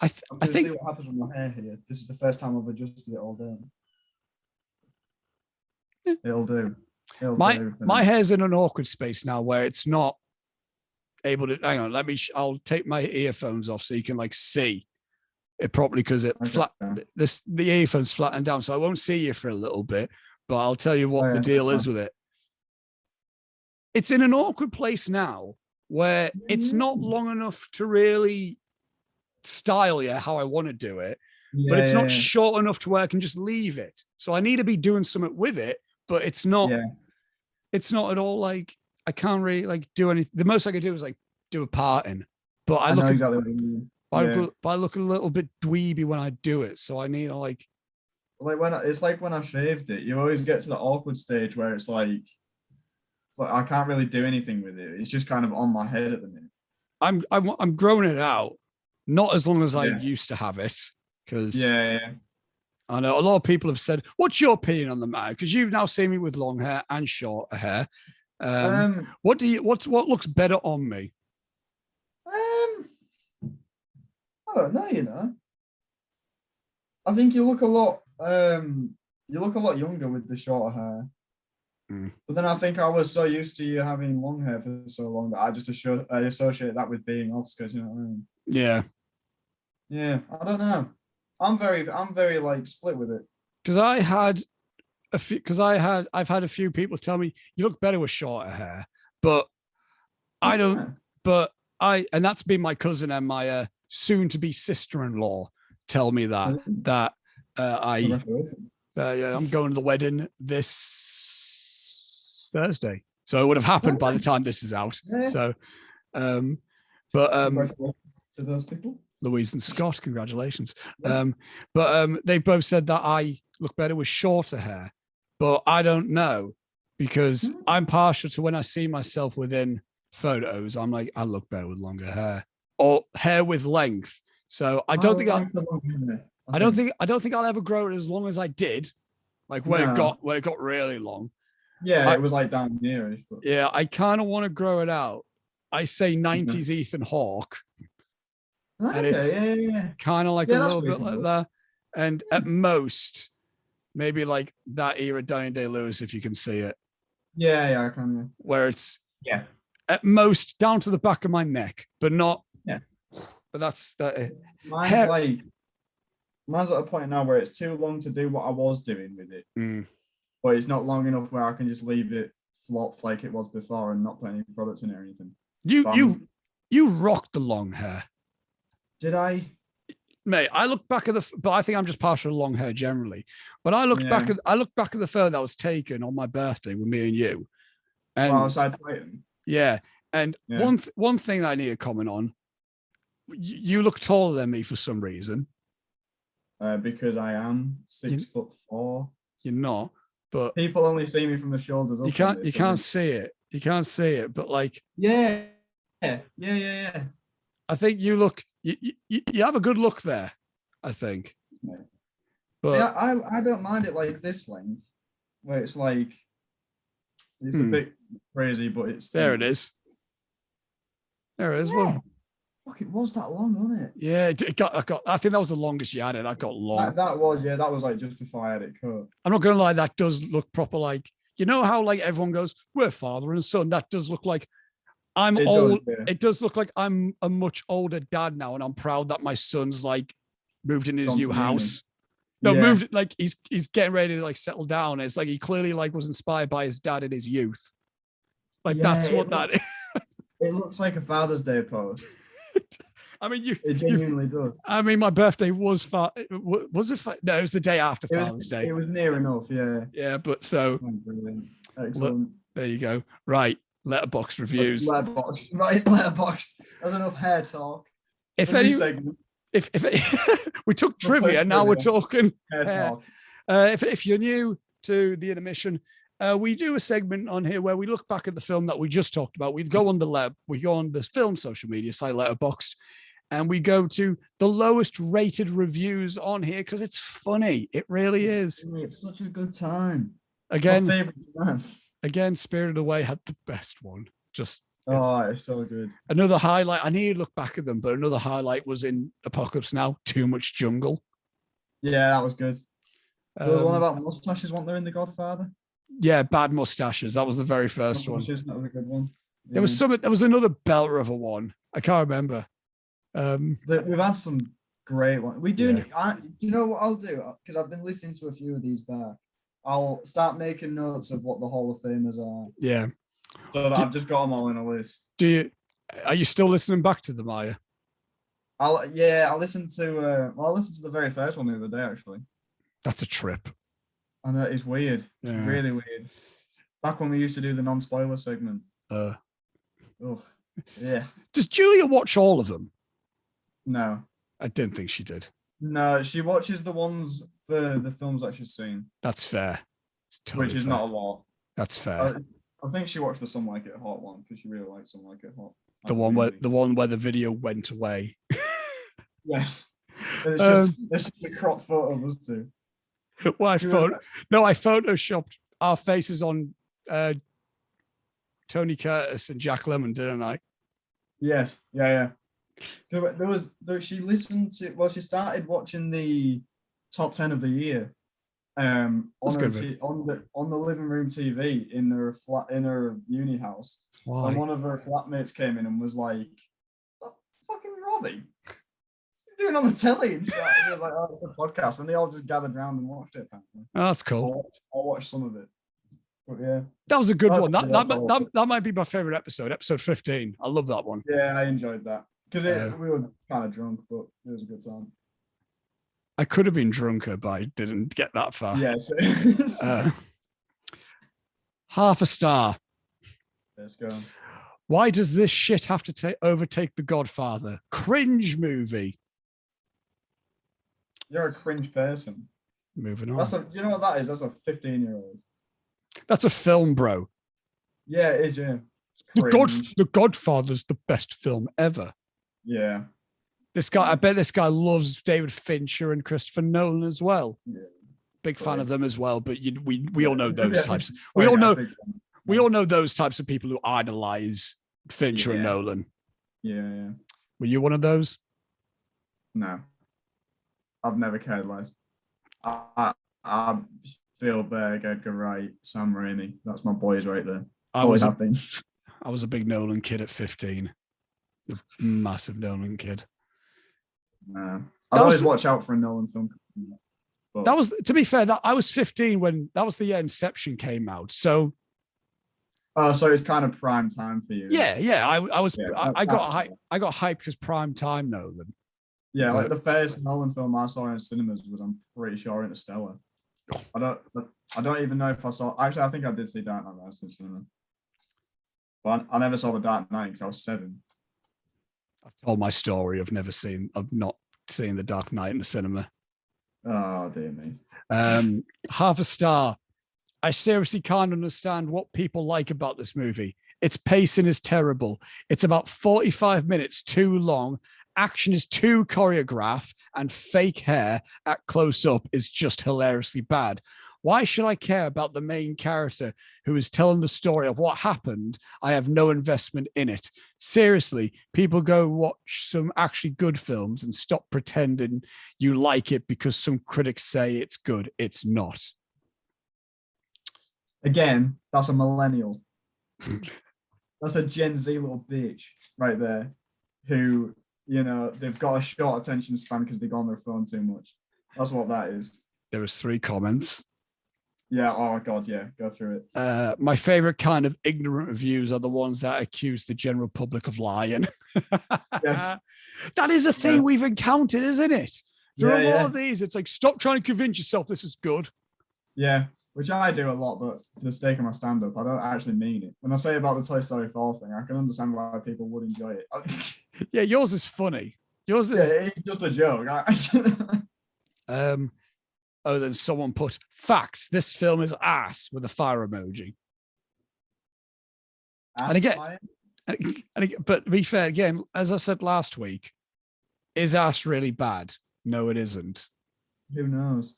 I think see what happens with my hair here. This is the first time I've adjusted it all down. It'll do. My hair's in an awkward space now where it's not able to. Hang on, I'll take my earphones off so you can like see it properly because the earphones flattened down, so I won't see you for a little bit. But I'll tell you what the deal is with it. It's in an awkward place now where it's not long enough to really style how I want to do it, but it's not short enough to where I can just leave it. So I need to be doing something with it, but it's not. It's not at all like I can't really like do anything. The most I could do is like do a parting, but I look exactly what you mean. I look a little bit dweeby when I do it, so I need to like it's like when I shaved it, you always get to the awkward stage where it's like I can't really do anything with it. It's just kind of on my head at the minute. I'm growing it out, not as long as I used to have it, because I know a lot of people have said, "What's your opinion on the matter?" Because you've now seen me with long hair and shorter hair. What looks better on me? I don't know. You know, I think you look a lot. You look a lot younger with the shorter hair. But then I think I was so used to you having long hair for so long that I just associate that with being Oscars. You know what I mean? Yeah. Yeah. I don't know. I'm very like split with it. Because I've had a few people tell me you look better with shorter hair, but I don't. But and that's been my cousin and my soon-to-be sister-in-law tell me that I'm going to the wedding this Thursday, so it would have happened by the time this is out. So, congratulations to those people. Louise and Scott, congratulations. But they both said that I look better with shorter hair, but I don't know because I'm partial to when I see myself within photos, I'm like, I look better with longer hair or hair with length. So I don't think I don't think I'll ever grow it as long as I did, like when it got really long. Yeah, it was like down here. Yeah, I kind of want to grow it out. I say 90s Ethan Hawke. And it's kind of like a little bit like that. And at most, maybe like that era Daniel Day-Lewis, if you can see it. Yeah, I can. Yeah. Where it's at most down to the back of my neck, but not. Yeah. But that's that. Mine's at a point now where it's too long to do what I was doing with it, but it's not long enough where I can just leave it flopped like it was before and not put any products in it or anything. You rocked the long hair. Did I? Mate, I look back at but I think I'm just partial to long hair generally. But I look back at the photo that was taken on my birthday with me and you. And outside Titan. Yeah. And one thing that I need to comment on, you look taller than me for some reason. Because I am 6'4". You're not, but people only see me from the shoulders up. You can't see it. You can't see it, but like Yeah. I think you look you have a good look there, I think. Yeah. But see, I don't mind it like this length, where it's like it's a bit crazy, but it's there. It is. There it is. Yeah. Well, fuck, it was that long, wasn't it? Yeah, it got. I think that was the longest you had it. That got long. That was like just before I had it cut. I'm not gonna lie, that does look proper. Like, you know how like everyone goes, we're father and son. That does look like I'm old. It does look like I'm a much older dad now, and I'm proud that my son's like moved in his new house. Moved, like he's getting ready to like settle down. It's like he clearly like was inspired by his dad in his youth. Like that's what that is. It looks like a Father's Day post. I mean, it genuinely does. I mean, my birthday was no, it was the day after Father's Day. It was near enough, yeah. Yeah, but so brilliant. Excellent. Look, there you go. Right, Letterboxd reviews. Letterboxd. There's enough hair talk. If we took trivia, now we're talking hair talk. If you're new to the Intermission, we do a segment on here where we look back at the film that we just talked about. We go on the film social media site Letterboxd, and we go to the lowest rated reviews on here because it's funny. It really is. It's such a good time. Again, my favorite time. Again, Spirited Away had the best one. Just Oh, it's so good. Another highlight. I need to look back at them, but another highlight was in Apocalypse Now. Too much jungle. Yeah, that was good. There was one about mustaches, weren't there, in The Godfather? Yeah, bad mustaches. That was the very first Mustaches, one. that was a good one. Yeah. There was another belter of a one. I can't remember. We've had some great ones. We do. Yeah. You know what I'll do? Because I've been listening to a few of these back. I'll start making notes of what the Hall of Famers are. Yeah. So that I've just got them all in a list. Are you still listening back to them, are you? I listened to the very first one the other day, actually. That's a trip. I know, it's weird. It's really weird. Back when we used to do the non-spoiler segment. Yeah. Does Julia watch all of them? No. I didn't think she did. No, she watches the ones for the films that she's seen. That's fair. Totally which is fair. Not a lot. That's fair. I think she watched the Some Like It Hot one because she really liked Some Like It Hot. The one where the video went away. Yes. It's just a cropped photo of us two. Well, I photoshopped our faces on Tony Curtis and Jack Lemmon, didn't I? Yes. Yeah. She started watching the top 10 of the year on the living room TV in her uni house. Why? And one of her flatmates came in and was like, "Fucking Robbie, what's he doing on the telly?" And he was like, "Oh, it's a podcast," and they all just gathered around and watched it. Apparently. Oh, that's cool. I'll watch some of it. But yeah, that was a good one. That might be my favorite episode 15. I love that one. Yeah, I enjoyed that because we were kind of drunk, but it was a good time. I could have been drunker, but I didn't get that far. Yes. Half a star. Let's go. Why does this shit have to overtake The Godfather? Cringe movie. You're a cringe person. Moving on. You know what that is? That's a 15-year-old. That's a film, bro. Yeah, it is, yeah. The Godfather's the best film ever. Yeah. I bet this guy loves David Fincher and Christopher Nolan as well. Yeah. Big fan of them as well, but we all know those types. We all know those types of people who idolize Fincher and Nolan. Yeah. Were you one of those? No. I've never cared less. I Spielberg, Edgar Wright, Sam Raimi. That's my boys right there. I was a big Nolan kid at 15. A massive Nolan kid. Nah. I'd always watch out for a Nolan film. But that was, to be fair, that I was 15 when that was the year Inception came out. So so it's kind of prime time for you. Yeah. I got hyped because prime time Nolan. Yeah, like the first Nolan film I saw in cinemas was, I'm pretty sure, Interstellar. I don't even know if I saw. Actually, I think I did see Dark Knight Rises in cinema, but I never saw the Dark Knight because I was 7. I've told my story of not seeing the Dark Knight in the cinema. Oh dear me. Half a star. I seriously can't understand what people like about this movie. Its pacing is terrible. It's about 45 minutes too long. Action is too choreographed, and fake hair at close up is just hilariously bad. Why should I care about the main character who is telling the story of what happened? I have no investment in it. Seriously, people go watch some actually good films and stop pretending you like it because some critics say it's good. It's not. Again, that's a millennial. That's a Gen Z little bitch right there who, they've got a short attention span because they go on their phone too much. That's what that is. There was 3 comments. Yeah, oh God, yeah, go through it. My favorite kind of ignorant reviews are the ones that accuse the general public of lying. Yes. That is a thing we've encountered, isn't it? There are a lot of these. It's like, stop trying to convince yourself this is good. Yeah, which I do a lot, but for the sake of my stand-up, I don't actually mean it. When I say about the Toy Story 4 thing, I can understand why people would enjoy it. Yeah, yours is funny. Yours is... Yeah, it's just a joke. Then someone put, facts, this film is ass, with a fire emoji. And again, but to be fair, again, as I said last week, is ass really bad? No, it isn't. Who knows?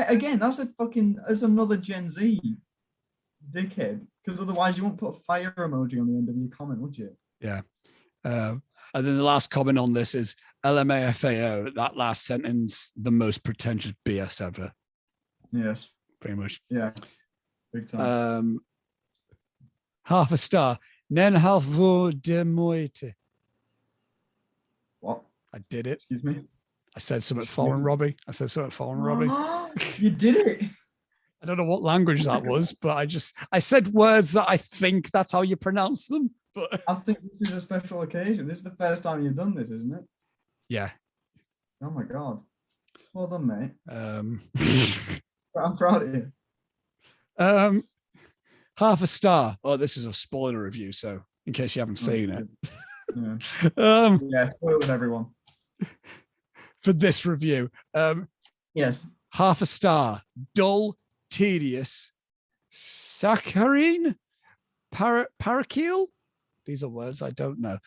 Again, that's another Gen Z dickhead Because otherwise you won't put a fire emoji on the end of your comment, would you? Yeah. And then the last comment on this is LMAFAO. That last sentence, the most pretentious BS ever. Yes. Pretty much. Yeah. Big time. Half a star. Nen halvo de moite. What? I did it. Excuse me? I said something foreign, Robbie. Robbie. You did it. I don't know what language that was, but I said words that I think that's how you pronounce them. But I think this is a special occasion. This is the first time you've done this, isn't it? Yeah. Oh my God. Well done, mate. I'm proud of you. Half a star. Oh, this is a spoiler review, so in case you haven't seen it. Yeah, spoiled everyone. For this review. Yes. Half a star. Dull, tedious, saccharine, parakeal. These are words I don't know.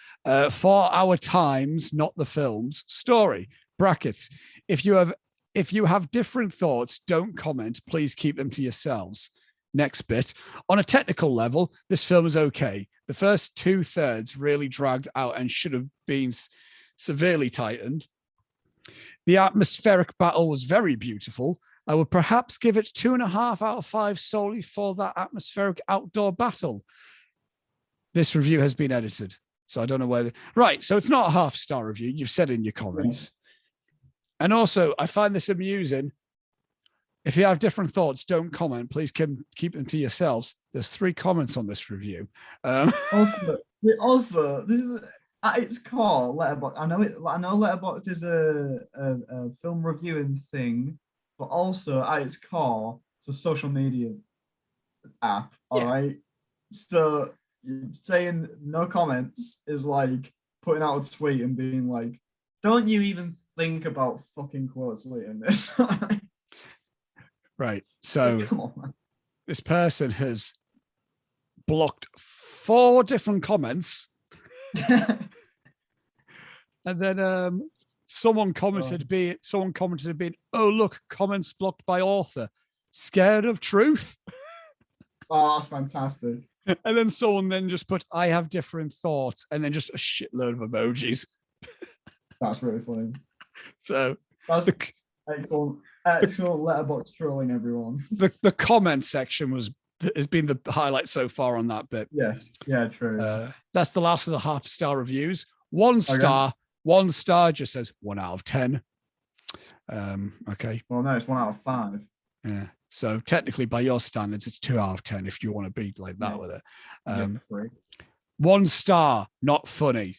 For our times, not the films. Story. Brackets. If you have different thoughts, don't comment. Please keep them to yourselves. Next bit. On a technical level, this film is okay. The first 2/3 really dragged out and should have been severely tightened. The atmospheric battle was very beautiful. I would perhaps give it 2.5 out of 5 solely for that atmospheric outdoor battle. This review has been edited, so I don't know whether... Right, so it's not a half-star review. You've said in your comments. And also, I find this amusing. If you have different thoughts, don't comment. Please keep them to yourselves. There's 3 comments on this review. Also, this is at its core, Letterboxd. I know Letterboxd is a film reviewing thing, but also at its core, it's a social media app. All right. So saying no comments is like putting out a tweet and being like, "Don't you even think about fucking quotes later in this?" Right. So come on, man. This person has blocked 4 different comments. And then someone commented being, "Oh, look, comments blocked by author. Scared of truth?" Oh, that's fantastic. And then someone then just put, "I have different thoughts," and then just a shitload of emojis. That's really funny. So that's excellent Letterboxd trolling everyone. The comment section has been the highlight so far on that bit. Yes. Yeah, true. That's the last of the half-star reviews. 1 star. 1 star just says 1 out of 10. Okay. Well, no, it's 1 out of 5. Yeah. So technically, by your standards, it's 2 out of 10 if you want to be like that with it. 1 star, not funny.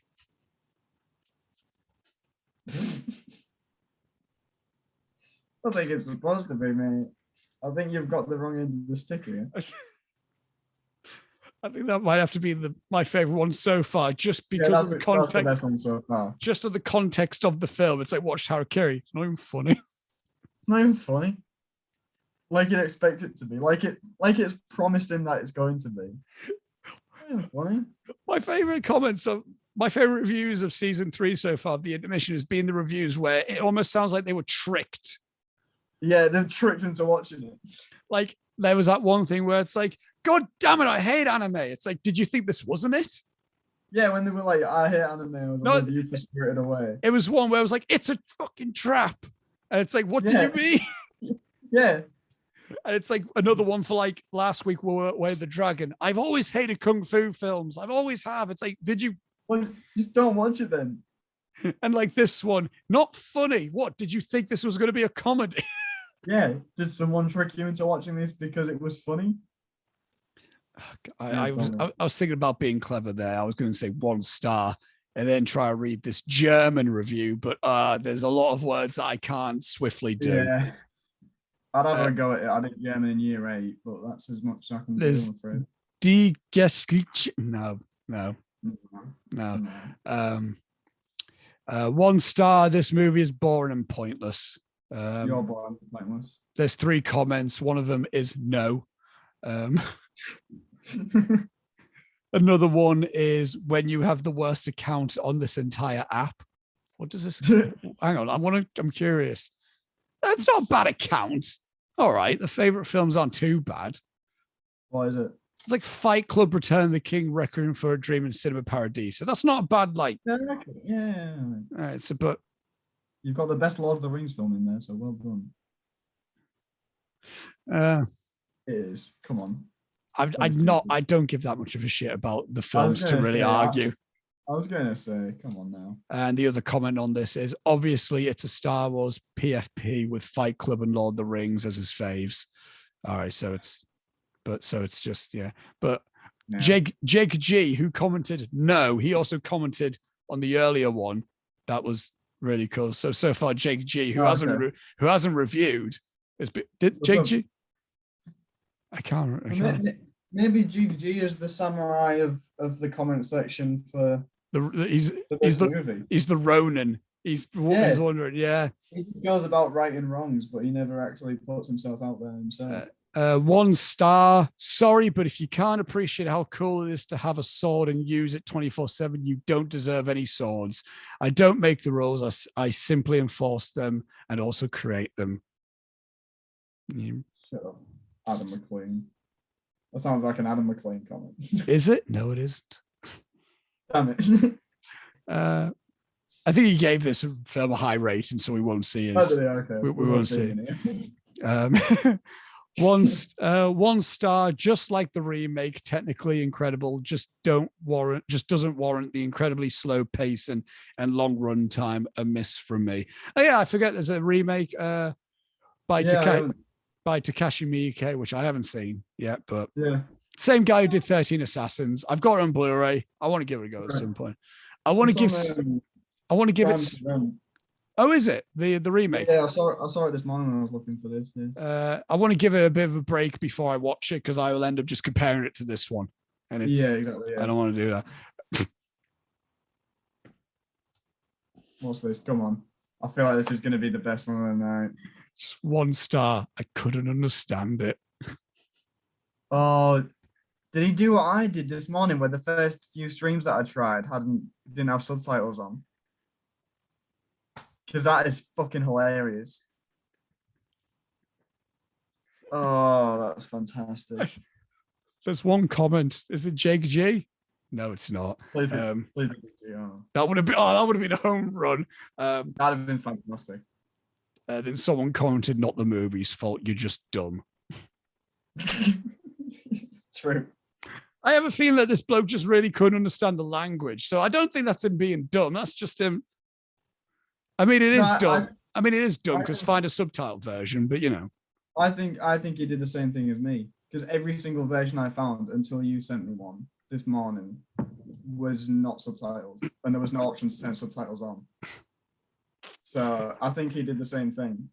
I think it's supposed to be, mate. I think you've got the wrong end of the stick here. I think that might have to be my favorite one so far, just because of the context. That's the best one so far. Just of the context of the film. It's like, watch Harakiri. It's not even funny. It's not even funny. Like you'd expect it to be. Like it's promised him that it's going to be. Not even funny. My favorite reviews of season 3 so far of the Intermission has been the reviews where it almost sounds like they were tricked. Yeah, they're tricked into watching it. Like there was that one thing where it's like, "God damn it, I hate anime." It's like, did you think this wasn't it? Yeah, when they were like, "I hate anime," or the review for Spirited Away. It was one where I was like, "It's a fucking trap," and it's like, "What do you mean?" Yeah. And it's like another one for like last week, Way of the Dragon. I've always hated kung fu films. I've always have. It's like, did you? Well, just don't watch it then. And like this one, not funny. What did you think this was going to be a comedy? Yeah. Did someone trick you into watching this because it was funny? I was thinking about being clever there. I was going to say 1 star and then try to read this German review, but there's a lot of words that I can't swiftly do. Yeah. I'd have a go at it. I did German in year 8, but that's as much as I can do, I'm afraid. Die Geschichte. No. 1 star. This movie is boring and pointless. You're boring and pointless. There's 3 comments. One of them is no. Another one is, "When you have the worst account on this entire app." What does this? Hang on, I'm curious. That's not a bad account. All right, the favorite films aren't too bad. What is it? It's like Fight Club, Return of the King, Requiem for a Dream, and Cinema Paradiso. That's not a bad like. Yeah. All right, so but you've got the best Lord of the Rings film in there, so well done. It is. Come on. I don't give that much of a shit about the films to really argue. I was going to say, come on now. And the other comment on this is obviously it's a Star Wars PFP with Fight Club and Lord of the Rings as his faves. All right, so it's just yeah. But no. Jake G, who commented no, he also commented on the earlier one. That was really cool. So far, Jake G, who hasn't reviewed, Jake G. I can't. Maybe Jake G is the samurai of the comment section for he's the movie. He's the Ronin. He's wondering. Yeah, he goes about righting wrongs, but he never actually puts himself out there himself. 1 star. Sorry, but if you can't appreciate how cool it is to have a sword and use it 24/7, you don't deserve any swords. I don't make the rules. I simply enforce them and also create them. Shut up, Adam McLean. That sounds like an Adam McLean comment. Is it? No, it isn't. Damn it. I think he gave this film a high rating, so we won't see it. Okay. We won't see it. 1 star, just like the remake, technically incredible, just doesn't warrant the incredibly slow pace and long run time. A miss from me. Oh yeah, I forget there's a remake by Takashi Miike, which I haven't seen yet, but same guy who did 13 Assassins. I've got it on Blu-ray. I want to give it a go at some point. I want to give it. Oh, is it the remake? Yeah, I saw it this morning when I was looking for this. Yeah. I want to give it a bit of a break before I watch it because I will end up just comparing it to this one, and it's exactly. Yeah. I don't want to do that. What's this? Come on! I feel like this is going to be the best one of the night. Just 1 star. I couldn't understand it. Oh, did he do what I did this morning, where the first few streams that I tried didn't have subtitles on? Because that is fucking hilarious. Oh, that's fantastic. There's 1 comment. Is it Jake G? No, it's not. Please, that would have been a home run. That'd have been fantastic. Then someone commented, "Not the movie's fault. You're just dumb." It's true. I have a feeling that this bloke just really couldn't understand the language. So I don't think that's him being dumb. That's just him. I mean, it is dumb. It is dumb because find a subtitle version, but you know. I think he did the same thing as me, because every single version I found until you sent me one this morning was not subtitled, and there was no option to turn subtitles on. So I think he did the same thing.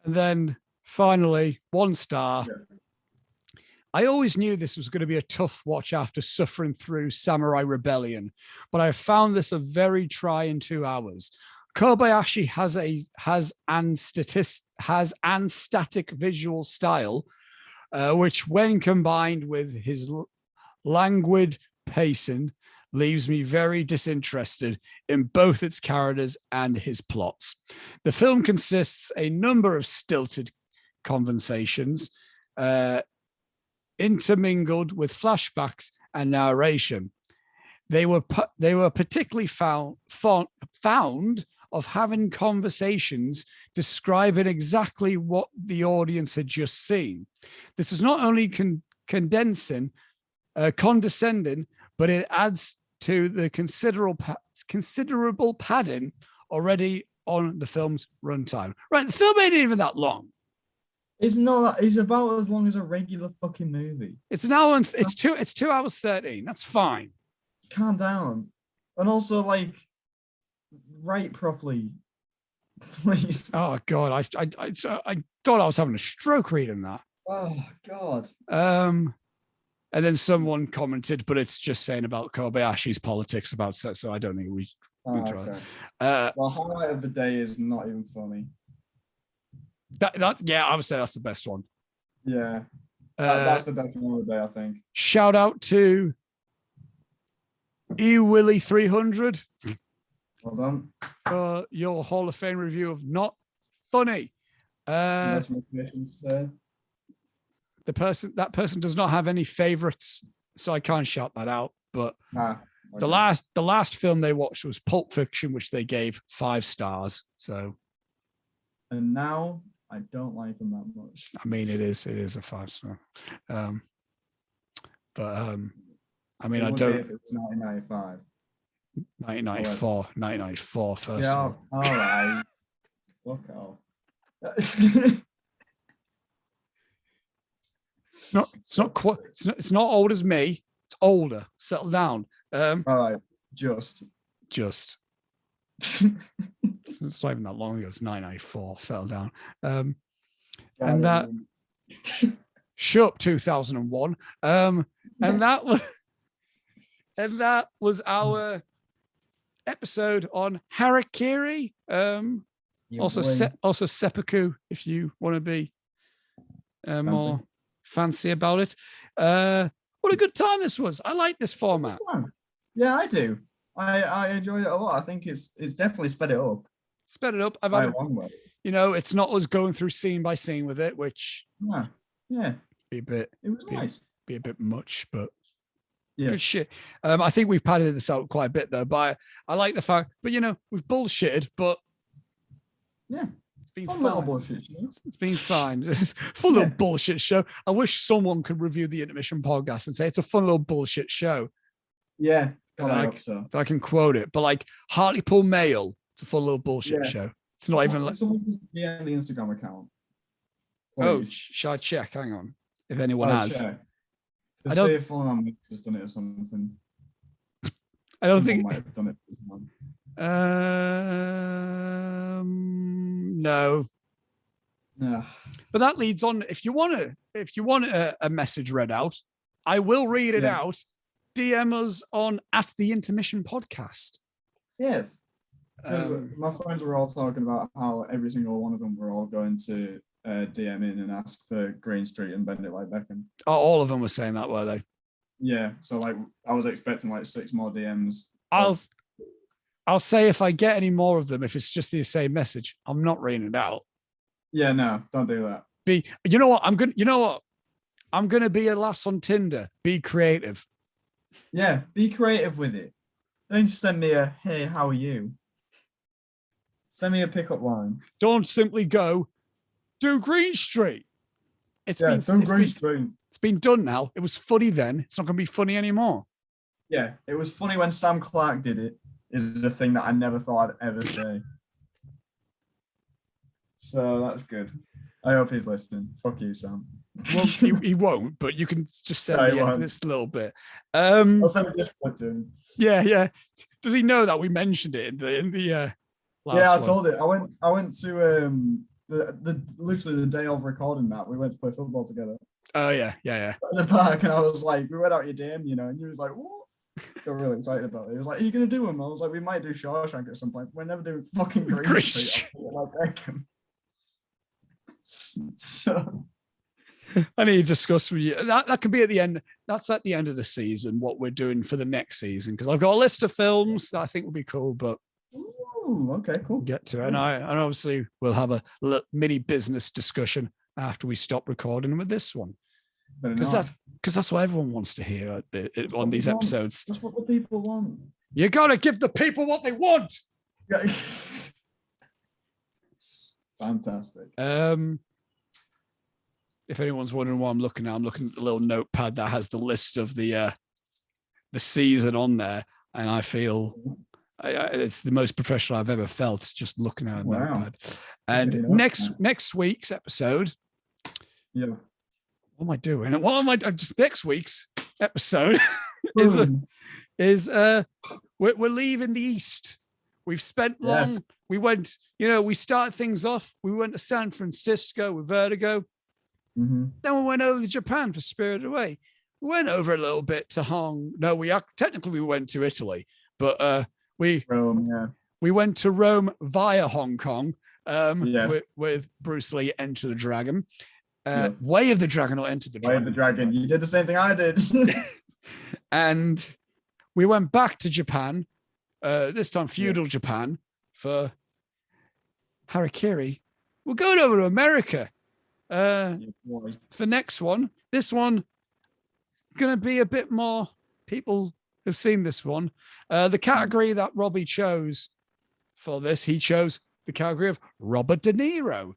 And then finally, 1 star. Yeah. I always knew this was going to be a tough watch after suffering through Samurai Rebellion, but I found this a very trying 2 hours. Kobayashi has an static visual style, which, when combined with his languid pacing, leaves me very disinterested in both its characters and his plots. The film consists a number of stilted conversations, intermingled with flashbacks and narration. They were particularly found of having conversations describing exactly what the audience had just seen. This is not only condescending, but it adds to the considerable padding already on the film's runtime. Right, the film ain't even that long. It's not. It's about as long as a regular fucking movie. It's an hour and it's 2 hours 13. That's fine. Calm down, and also like write properly, please. Oh God, I thought I was having a stroke reading that. Oh God. And then someone commented, but it's just saying about Kobayashi's politics about sex, so I don't think we try. Okay. Well, highlight of the day is not even funny. I would say that's the best one. Yeah, that's the best one of the day, I think. Shout out to Willie 300. Well done. For your Hall of Fame review of Not Funny. that person does not have any favorites, so I can't shout that out. But Okay. the last film they watched was Pulp Fiction, which they gave 5 stars. So, and now I don't like them that much. I mean, it is a 5-star. I mean, I don't. If it's 1995. 1994 first. Yeah, all right. Fuck off. It's not old as me. It's older. Settle down. All right, just. It's not even that long ago. It's 1994. Settle down. And that shut up 2001. And that was our episode on Harakiri. Also seppuku, if you want to be more fancy about it. What a good time this was. I like this format. Yeah, I do. I enjoyed it a lot. I think it's definitely sped it up. I've had a long way. It's not us going through scene by scene with it, which be a bit. It was nice. Be a bit much, but good shit. I think we've padded this out quite a bit though. But I like the fact. But we've bullshitted. But yeah, it's been fun fine. Little bullshit show. It's been fine. It's a fun little bullshit show. I wish someone could review the Intermission podcast and say it's a fun little bullshit show. Yeah, I can quote it. But like Hartlepool Mail, it's a fun little bullshit show. It's not even like someone just DM the Instagram account. Please. Shall I check? Hang on. If anyone has. Check. I don't see if one has done it or something. I don't think might have done it. No. Yeah. But that leads on. If you want a message read out, I will read it out. DM us on @the_intermission podcast. Yes. My friends were all talking about how every single one of them were all going to DM in and ask for Green Street and Bend It Like Beckham. Oh, all of them were saying that, were they? Yeah. So like, I was expecting like 6 more DMs. I'll say if I get any more of them, if it's just the same message, I'm not reading it out. Yeah, no, don't do that. You know what? I'm gonna be a lass on Tinder. Be creative. Yeah, be creative with it. Don't just send me a "Hey, how are you?" Send me a pickup line. Don't simply go, do Green Street. It's been done now. It was funny then. It's not going to be funny anymore. Yeah, it was funny when Sam Clark did it. Is the thing that I never thought I'd ever say. So that's good. I hope he's listening. Fuck you, Sam. Well, he won't, but you can just send me this little bit. I'll send a Discord to him. Yeah. Does he know that we mentioned it in the I told it. I went to literally the day of recording that. We went to play football together. Oh yeah. In the park, and I was like, we went out your DM, and he was like, what? Got really excited about it. He was like, are you gonna do them? I was like, we might do Shawshank at some point. We're never doing fucking Green Street. Like Beckham. So I need to discuss with you. That can be at the end. That's at the end of the season, what we're doing for the next season. Because I've got a list of films that I think will be cool, but okay, cool. Get to it. And obviously we'll have a mini business discussion after we stop recording with this one. Because that's what everyone wants to hear on these episodes. That's what the people want. You gotta give the people what they want. Fantastic. If anyone's wondering what I'm looking at the little notepad that has the list of the season on there, and I feel it's the most professional I've ever felt just looking at a notepad. And next week's episode. Yeah. What am I doing? Just next week's episode is we're leaving the East. We've spent long. Yes. We went, we started things off. We went to San Francisco with Vertigo. Mm-hmm. Then we went over to Japan for Spirited Away. We went over a little bit to technically we went to Italy, but Rome, yeah. We went to Rome via Hong Kong with Bruce Lee, Enter the Dragon. Way of the Dragon or Enter the Dragon. Way of the Dragon. You did the same thing I did. And we went back to Japan, this time feudal Japan, for Harakiri. We're going over to America. For next one, this one going to be a bit more. People have seen this one. The category that Robbie chose for this, he chose the category of Robert De Niro.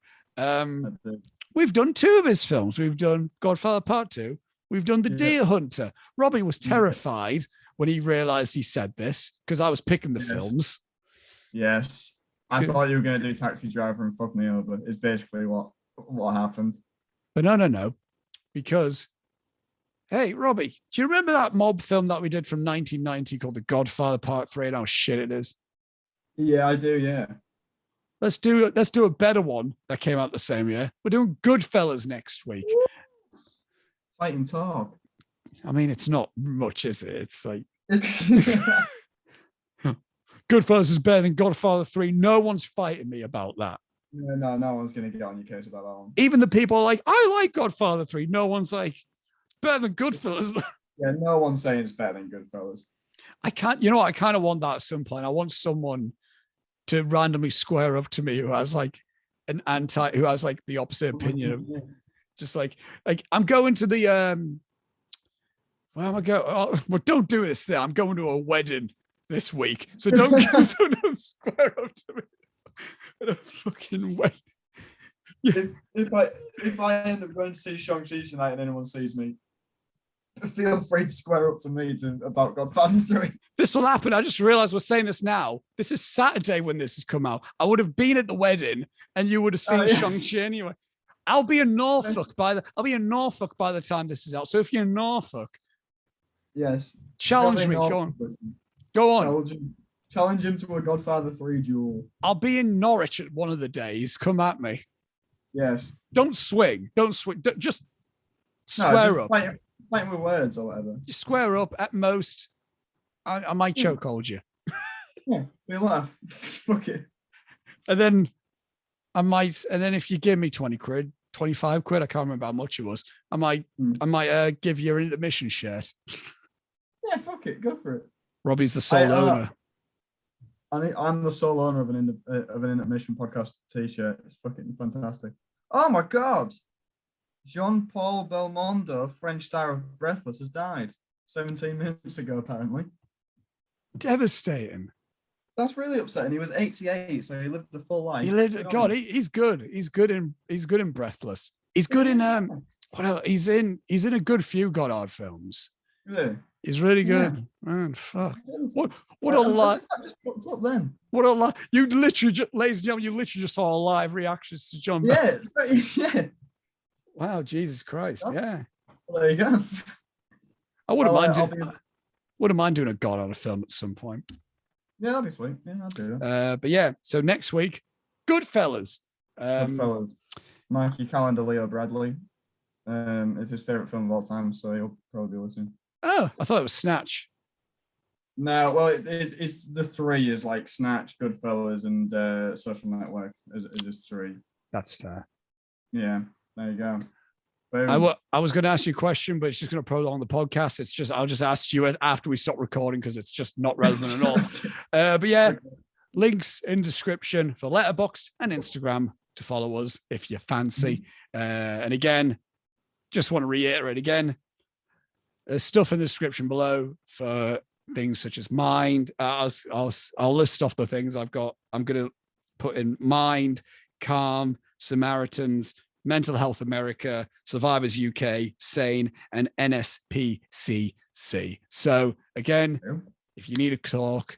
We've done 2 of his films. We've done Godfather Part 2. We've done The Deer Hunter. Robbie was terrified when he realized he said this because I was picking the films. Yes. I thought you were going to do Taxi Driver and fuck me over. Is basically what happened. But no. Because, hey, Robbie, do you remember that mob film that we did from 1990 called The Godfather Part 3 and how shit it is? Yeah, I do, yeah. Let's do a better one that came out the same year. We're doing Goodfellas next week. Fighting talk. I mean, it's not much, is it? It's like Goodfellas is better than Godfather 3. No one's fighting me about that. No one's going to get on your case about that one. Even the people are like, I like Godfather 3. No one's like, better than Goodfellas. Yeah, no one's saying it's better than Goodfellas. I kind of want that at some point. I want someone to randomly square up to me who has like the opposite opinion of just like I'm going to the where am I going? Oh, well, don't do this thing. I'm going to a wedding this week. So don't square up to me. In a fucking way. Yeah. If I end up going to see Shang-Chi tonight and anyone sees me, feel free to square up to me about Godfather 3. This will happen. I just realized we're saying this now. This is Saturday when this has come out. I would have been at the wedding and you would have seen Shang-Chi anyway. I'll be in Norfolk by the time this is out. So if you're in Norfolk, yes, challenge me. Go on. Challenge him to a Godfather 3 duel. I'll be in Norwich at one of the days. Come at me. Yes. Don't swing. Just square up. Fighting with words or whatever. Just square up at most. I might chokehold you. Yeah, we laugh. Fuck it. And then if you give me 20 quid, 25 quid, I can't remember how much it was. I might give you an Intermission shirt. Yeah, fuck it. Go for it. Robbie's the sole owner. I'm the sole owner of an Intermission podcast t-shirt. It's fucking fantastic. Oh my God. Jean-Paul Belmondo, French star of Breathless, has died 17 minutes ago, apparently. Devastating. That's really upsetting. He was 88, so he lived the full life. He's good. He's good in Breathless. He's good in what else? He's in a good few Godard films. Really? He's really good. Yeah. Man, fuck. What a lot. Just popped up then. What a lot. You literally, ladies and gentlemen, you literally just saw live reactions to John. Yeah. Yeah. Wow, Jesus Christ. Oh. Yeah. Well, there you go. I wouldn't mind doing a Godard film at some point. Yeah, that'd be sweet. Yeah, I'll do that. But yeah, so next week, Goodfellas. Goodfellas. Mikey Calendar Leo Bradley. It's his favorite film of all time, so he'll probably be listening. Oh, I thought it was Snatch. No, well, it's the 3 is like Snatch, Goodfellas, and Social Network is just 3. That's fair. Yeah, there you go. Boom. I was going to ask you a question, but it's just going to prolong the podcast. I'll just ask you it after we stop recording because it's just not relevant at all. But yeah, links in description for Letterboxd and Instagram to follow us if you fancy. And again, just want to reiterate again, there's stuff in the description below for things such as Mind. I'll list off the things I've got. I'm going to put in Mind, Calm, Samaritans, Mental Health America, Survivors UK, Sane, and NSPCC. So again, if you need a talk,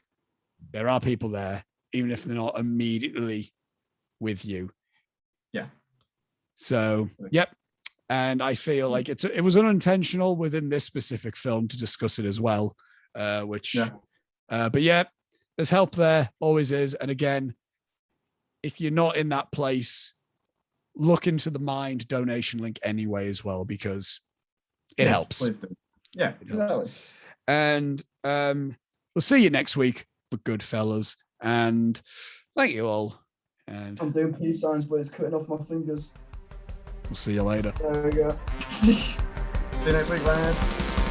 there are people there, even if they're not immediately with you. Yeah. So, yep. And I feel like it was unintentional within this specific film to discuss it as well, but yeah, there's help there, always is. And again, if you're not in that place, look into the Mind donation link anyway as well, because it helps. Please do. Yeah, it helps. And we'll see you next week for Goodfellas. And thank you all. And I'm doing peace signs, but it's cutting off my fingers. We'll see you later. There we go. See you next week, lads.